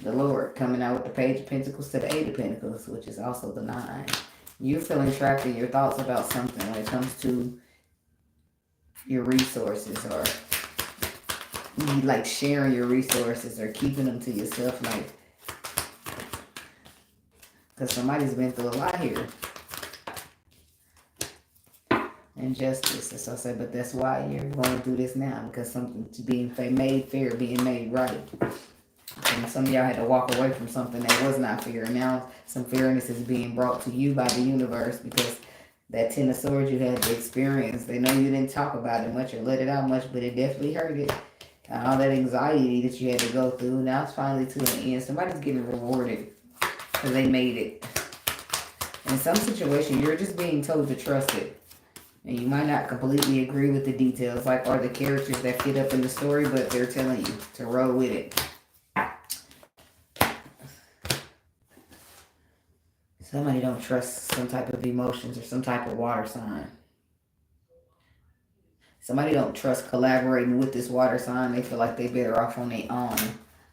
The Lord coming out with the Page of Pentacles to the Eight of Pentacles, which is also the 9. You're feeling trapped in your thoughts about something when it comes to your resources, or you like sharing your resources or keeping them to yourself, like, because somebody's been through a lot here. Injustice, as I said, but that's why you're going through this now, because something's being made fair, being made right. And some of y'all had to walk away from something that was not fair. And now some fairness is being brought to you by the universe, because that Ten of Swords you had to experience. They know you didn't talk about it much or let it out much, but it definitely hurt it. And all that anxiety that you had to go through, now it's finally to an end. Somebody's getting rewarded because they made it. In some situation, you're just being told to trust it. And you might not completely agree with the details, like are the characters that fit up in the story, but they're telling you to roll with it. Somebody don't trust some type of emotions or some type of water sign. Somebody don't trust collaborating with this water sign. They feel like they better off on their own.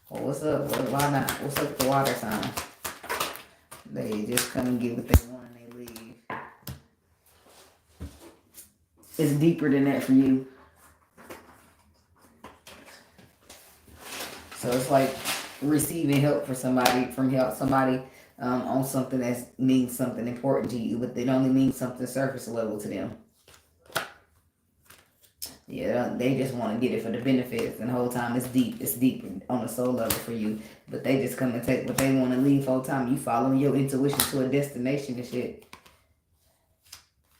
Well, what's up? Why not? What's up with the water sign? They just come and get what they want and they leave. It's deeper than that for you. So it's like receiving help for somebody, somebody on something that means something important to you, but it only means something surface level to them. Yeah, they just want to get it for the benefits, and the whole time it's deep. It's deep on the soul level for you. But they just come and take what they want to leave. Whole time you following your intuition to a destination and shit.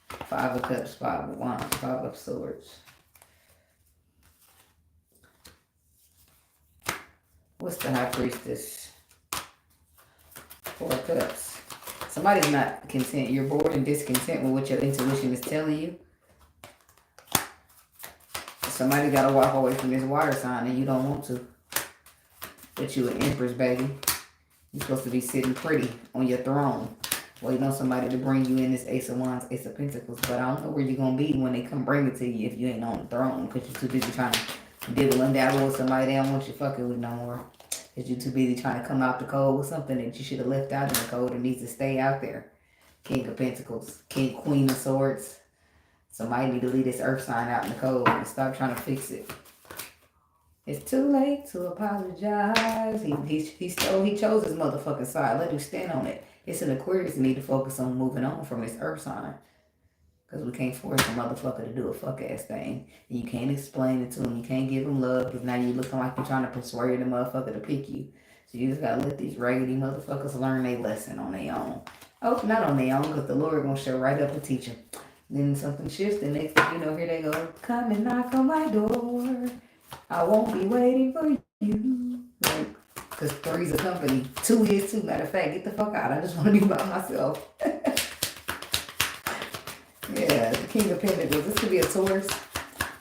5 of Cups, 5 of Wands, 5 of Swords. What's the High Priestess? 4 of Cups. Somebody's not content. You're bored and discontent with what your intuition is telling you. Somebody got to walk away from this water sign and you don't want to. But you an Empress, baby. You're supposed to be sitting pretty on your throne, waiting on somebody to bring you in this Ace of Wands, Ace of Pentacles. But I don't know where you're going to be when they come bring it to you if you ain't on the throne, because you're too busy trying to dibble and dabble with somebody they don't want you fucking with no more. Because you're too busy trying to come out the cold with something that you should have left out in the cold and needs to stay out there. King of Pentacles, Queen of Swords. Somebody need to leave this earth sign out in the cold and stop trying to fix it. It's too late to apologize. He chose his motherfucking side. Let him stand on it. It's an Aquarius need to focus on moving on from this earth sign. Because we can't force a motherfucker to do a fuck ass thing. And you can't explain it to him. You can't give him love because now you looking like you're trying to persuade the motherfucker to pick you. So you just gotta let these raggedy motherfuckers learn their lesson on their own. Oh, not on their own, because the Lord gonna show right up and teach them. Then something shifts, the next thing you know, here they go. Come and knock on my door. I won't be waiting for you. Like, because 3's a company. 2 is too. Matter of fact, get the fuck out. I just want to be by myself. Yeah, the King of Pentacles. This could be a Taurus.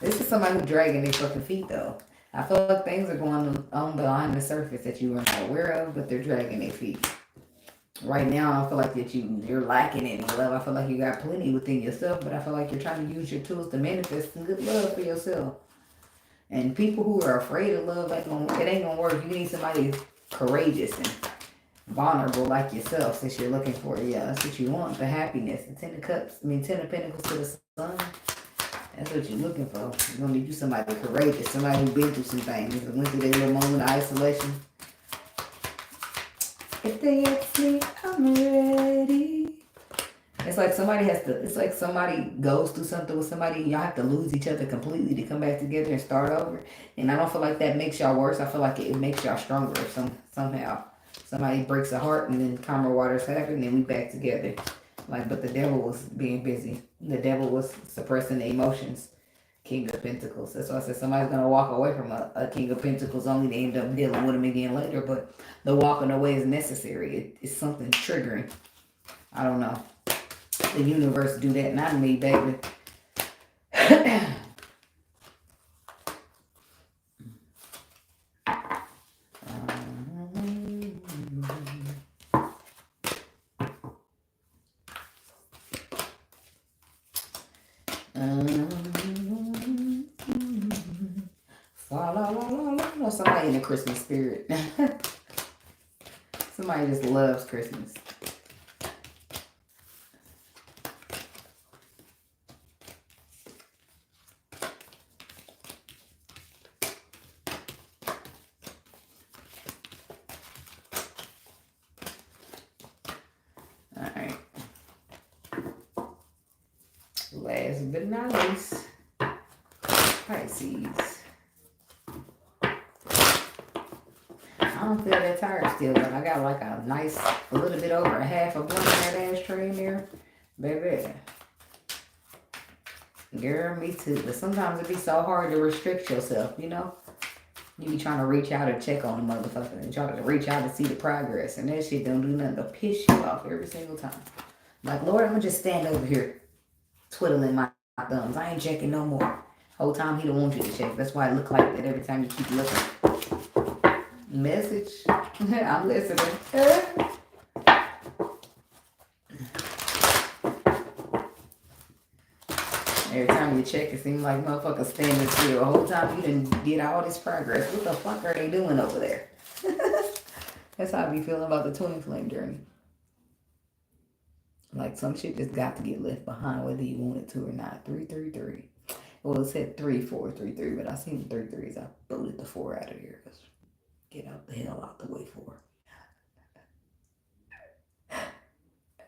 This is somebody who's dragging their fucking feet, though. I feel like things are going on behind the surface that you weren't aware of, but they're dragging their feet. Right now, I feel like that you're lacking any love. I feel like you got plenty within yourself, but I feel like you're trying to use your tools to manifest some good love for yourself. And people who are afraid of love, it ain't gonna work. You need somebody courageous and vulnerable like yourself, since you're looking for it. Yeah, that's what you want, the happiness. The 10 of Cups, 10 of Pentacles to the Sun. That's what you're looking for. You're gonna need you somebody courageous, somebody who's been through some things, went through their little moment of isolation. If they ask me, I'm ready. It's like somebody goes through something with somebody and y'all have to lose each other completely to come back together and start over. And I don't feel like that makes y'all worse. I feel like it makes y'all stronger somehow. Somebody breaks a heart and then calmer waters happen and then we back together. But the devil was being busy. The devil was suppressing the emotions. King of Pentacles. That's why I said somebody's going to walk away from a King of Pentacles only to end up dealing with him again later. But the walking away is necessary. It's something triggering. I don't know. The universe do that, not me, baby. Somebody in the Christmas spirit. Somebody just loves Christmas. Alright. Last but not least, Pisces. I don't feel that tired still, but I got like a little bit over a half a blunt in that ashtray in there. Baby. Girl, me too. But sometimes it be so hard to restrict yourself, you know? You be trying to reach out and check on the motherfucker and try to reach out and see the progress. And that shit don't do nothing but piss you off every single time. Like, Lord, I'm going to just stand over here twiddling my thumbs. I ain't checking no more. Whole time he don't want you to check. That's why it look like that every time you keep looking. Message. I'm listening. Every time you check, it seems like motherfuckers standing still. The whole time you didn't get all this progress. What the fuck are they doing over there? That's how I be feeling about the twin flame journey. Like some shit just got to get left behind, whether you want it to or not. 333. Well, it said 3433, but I seen 33s. I booted the 4 out of here. Get out the hell out the way 4.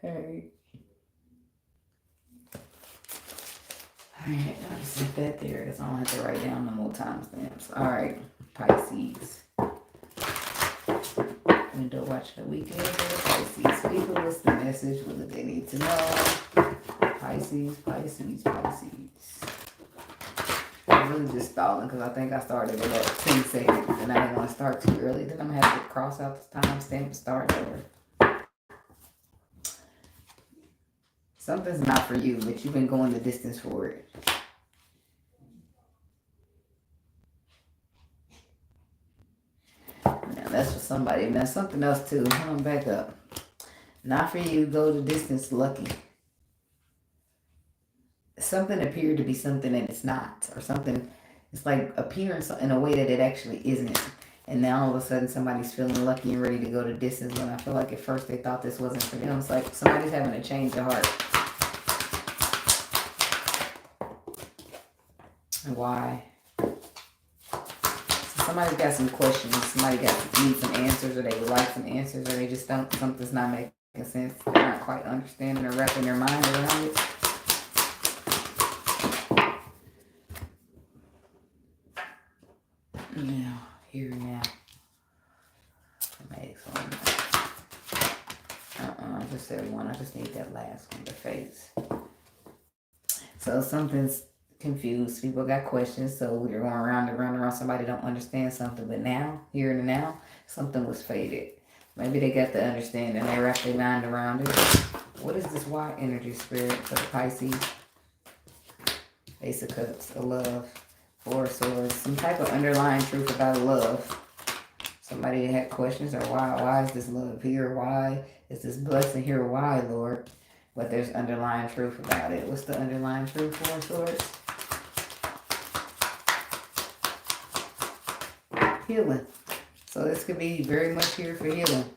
Alright. Alright, I'll just set that there because I don't have to write down no more timestamps. Alright, Pisces. Window watch the weekend for Pisces people. What's the message? What do they need to know? Pisces, Pisces, Pisces. I'm really just stalling because I think I started at 10 seconds and I didn't want to start too early. Then I'm going to have to cross out the timestamp and start over. Something's not for you, but you've been going the distance for it. Now that's for somebody. Now something else too. Hold on, back up. Not for you, go the distance lucky. Something appeared to be something that it's not. Or something, it's like appearing in a way that it actually isn't. And now all of a sudden somebody's feeling lucky and ready to go the distance when I feel like at first they thought this wasn't for them. It's like somebody's having a change of heart. Why? So somebody's got some questions. Somebody needs some answers, or they would like some answers, or they just don't. Something's not making sense. They're not quite understanding or wrapping their mind around it. Now, here now. Excellent. I just said one. I just need that last one, the face. So something's confused. People got questions, so you're going around and around. Somebody don't understand something, but now, here and now, something was faded. Maybe they got the understanding. They wrapped their mind around it. What is this Y energy spirit for the Pisces? Ace of Cups, a love, 4 of Swords, some type of underlying truth about love. Somebody had questions, or why is this love here? Why is this blessing here? Why, Lord? But there's underlying truth about it. What's the underlying truth, 4 of Swords? Healing. So this could be very much here for healing.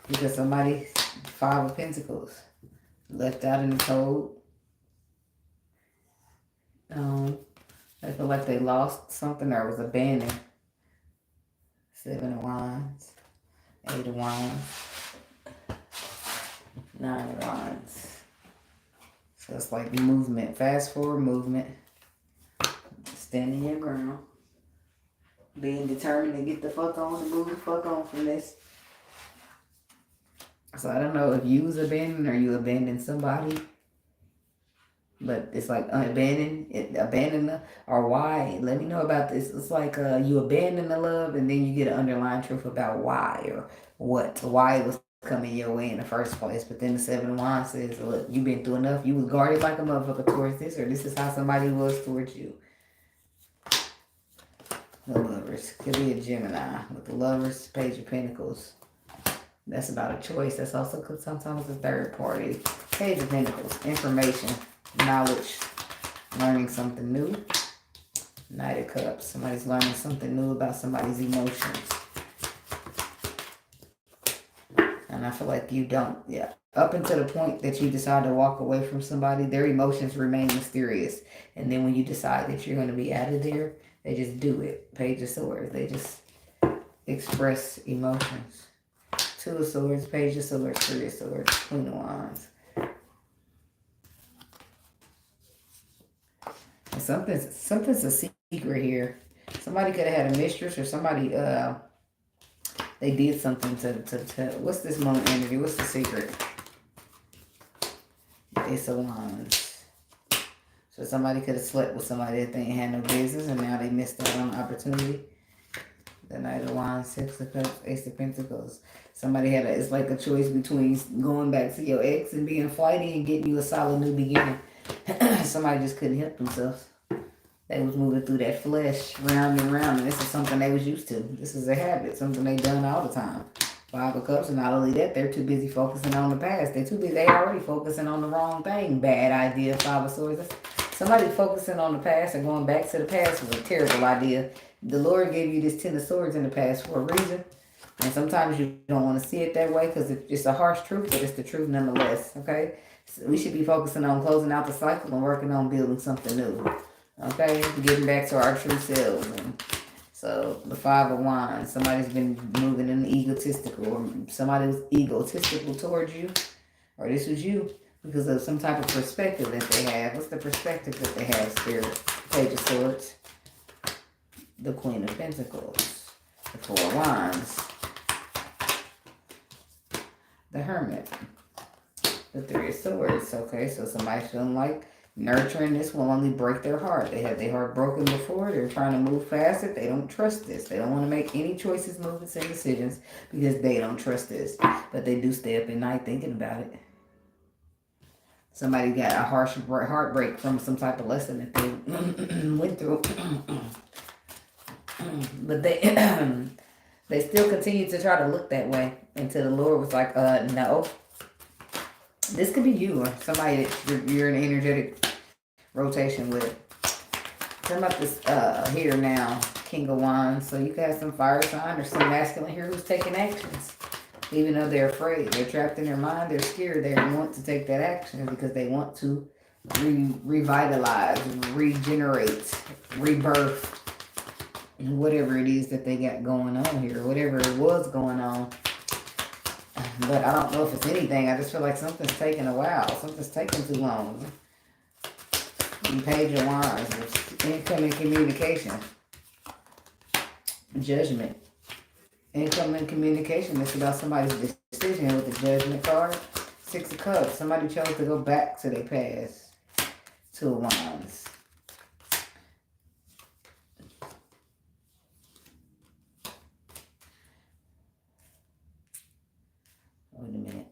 Because somebody, 5 of Pentacles, left out in the cold. They feel like they lost something or was abandoned. 7 of Wands, 8 of Wands, 9 of Wands. So it's like movement, fast forward movement, standing your ground, being determined to get the fuck on and move the fuck on from this. So I don't know if you was abandoned or you abandoned somebody. But it's like abandon or why. Let me know about this. It's like you abandon the love and then you get an underlying truth about why or what. Why it was coming your way in the first place. But then the 7 of Wands says, look, you've been through enough. You was guarded like a motherfucker towards this, or this is how somebody was towards you. The Lovers. Could be a Gemini. With the Lovers, Page of Pentacles. That's about a choice. That's also sometimes a third party. Page of Pentacles. Information. Knowledge. Learning something new. Knight of Cups. Somebody's learning something new about somebody's emotions. And I feel like you don't. Yeah. Up until the point that you decide to walk away from somebody, their emotions remain mysterious. And then when you decide that you're going to be out of there, they just do it. Page of Swords. They just express emotions. 2 of Swords, Page of Swords, 3 of Swords, Queen of Wands. And something's a secret here. Somebody could have had a mistress, or somebody they did something to what's this moon energy? What's the secret? Ace of Wands. So somebody could have slept with somebody that they ain't had no business, and now they missed out on the opportunity. The Knight of Wands, 6 of Cups, Ace of Pentacles. Somebody had it's like a choice between going back to your ex and being flighty and getting you a solid new beginning. Somebody just couldn't help themselves. They was moving through that flesh round and round, and this is something they was used to. This is a habit, something they done all the time. 5 of Cups, and not only that, they're too busy focusing on the past. They already focusing on the wrong thing. Bad idea, 5 of Swords. Somebody focusing on the past and going back to the past was a terrible idea. The Lord gave you this 10 of Swords in the past for a reason. And sometimes you don't want to see it that way because it's a harsh truth, but it's the truth nonetheless, okay? So we should be focusing on closing out the cycle and working on building something new, okay? Getting back to our true selves. And so the Five of Wands, somebody's been moving in the egotistical, or somebody was egotistical towards you, or this was you because of some type of perspective that they have. What's the perspective that they have, Spirit? Page of Swords, the Queen of Pentacles, the Four of Wands, the Hermit, the Three of Swords. Okay, so somebody's feeling like nurturing this will only break their heart. They had their heart broken before. They're trying to move faster. They don't trust this. They don't want to make any choices, movements, and decisions because they don't trust this. But they do stay up at night thinking about it. Somebody got a harsh heartbreak from some type of lesson that they went through. But they still continue to try to look that way until the Lord was like, no. This could be you or somebody that you're in energetic rotation with. Talking about this here now, King of Wands. So you could have some fire sign or some masculine here who's taking actions. Even though they're afraid. They're trapped in their mind. They're scared. They want to take that action because they want to revitalize, regenerate, rebirth. Whatever it is that they got going on here. Whatever it was going on. But I don't know if it's anything. I just feel like something's taking a while. Something's taking too long. The Page of Wands. Incoming communication. Judgment. Incoming communication. It's about somebody's decision with the Judgment card. Six of Cups. Somebody chose to go back to their past. Two of Wands. Wait a minute.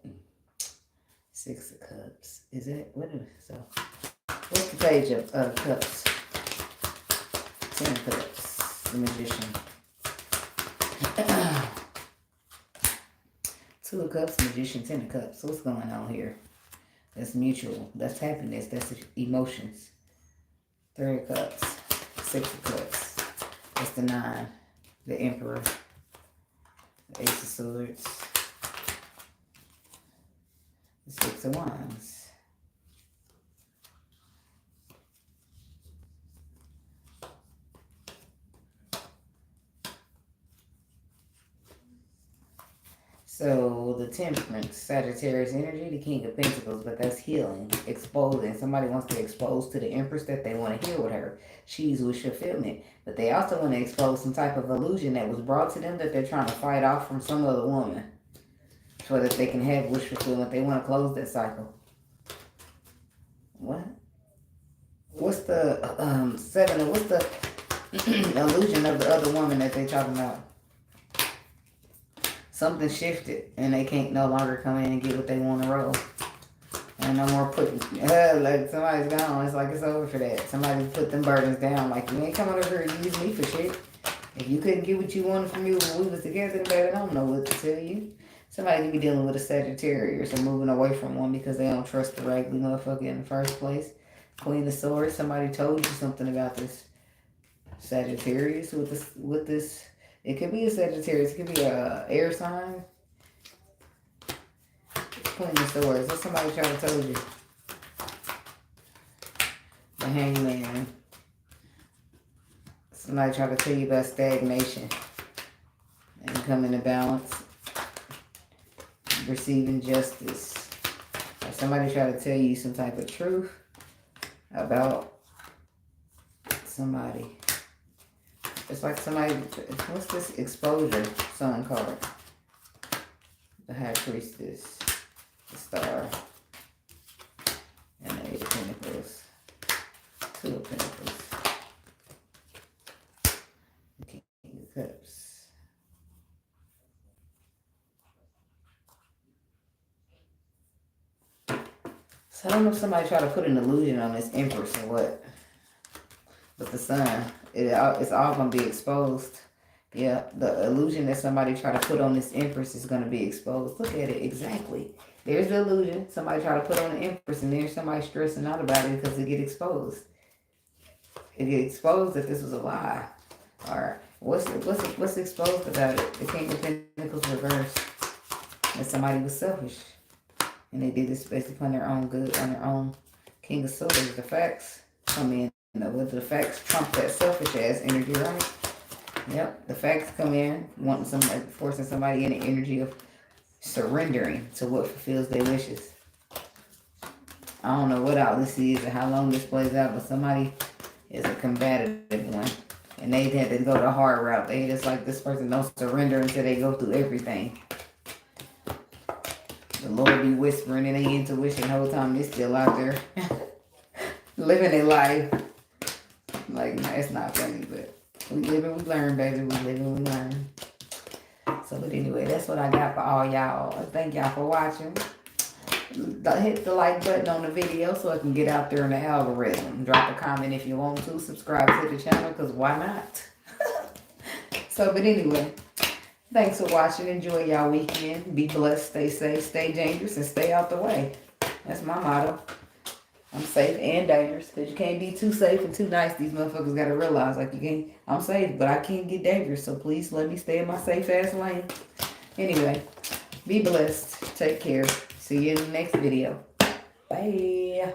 Six of Cups. Is it? What is it? So, what's the Page of Cups? 10 of Cups. The Magician. Two of Cups, Magician, 10 of Cups. What's going on here? That's mutual. That's happiness. That's emotions. Three of Cups. Six of Cups. That's the 9. The Emperor. The Ace of Swords. The Six of Wands. So the Temperance, Sagittarius energy, the King of Pentacles, but that's healing, exposing. Somebody wants to expose to the Empress that they want to heal with her. She's wish fulfillment. But they also want to expose some type of illusion that was brought to them that they're trying to fight off from some other woman. So that they can have wish fulfillment. They want to close that cycle. What? What's the what's the illusion of the other woman that they talking about? Something shifted and they can't no longer come in and get what they want to roll. And no more putting, like somebody's gone. It's like it's over for that. Somebody put them burdens down. Like, you ain't coming over here and use me for shit. If you couldn't get what you wanted from me when we was together, baby, I don't know what to tell you. Somebody could be dealing with a Sagittarius or moving away from one because they don't trust the regular motherfucker in the first place. Queen of Swords, somebody told you something about this Sagittarius with this. It could be a Sagittarius. It could be a air sign. Queen of Swords. What somebody trying to tell you? The Hangman. Somebody trying to tell you about stagnation and coming to balance. Receiving justice. Or somebody trying to tell you some type of truth about somebody. It's like somebody, what's this exposure sun card? The High Priestess, the Star, and the Eight of Pentacles, Two of Pentacles, the King of Cups. So I don't know if somebody tried to put an illusion on this Empress or what. But the Sun, it's all going to be exposed. Yeah, the illusion that somebody tried to put on this Empress is going to be exposed. Look at it, exactly. There's the illusion. Somebody tried to put on the Empress and there's somebody stressing out about it because it get exposed. it get exposed if this was a lie. Or what's exposed about it? The King of Pentacles reversed. That somebody was selfish. And they did this based upon their own good, on their own. King of Swords, the facts come in. The facts trump that selfish ass energy, right? Yep, the facts come in, wanting somebody, forcing somebody in the energy of surrendering to what fulfills their wishes. I don't know what all this is and how long this plays out, but somebody is a combative one. And they had to go the hard route. They just like, this person don't surrender until they go through everything. The Lord be whispering in their intuition the whole time they still out there living their life. Like, no, it's not funny, but we live and we learn, baby. We live and we learn. So, but anyway, that's what I got for all y'all. Thank y'all for watching. Hit the like button on the video so I can get out there in the algorithm. Drop a comment if you want to. Subscribe to the channel, because why not? So, but anyway, thanks for watching. Enjoy y'all weekend. Be blessed, stay safe, stay dangerous, and stay out the way. That's my motto. I'm safe and dangerous, because you can't be too safe and too nice. These motherfuckers got to realize, like, you can't, I'm safe, but I can't get dangerous, so please let me stay in my safe ass lane. Anyway, be blessed. Take care. See you in the next video. Bye.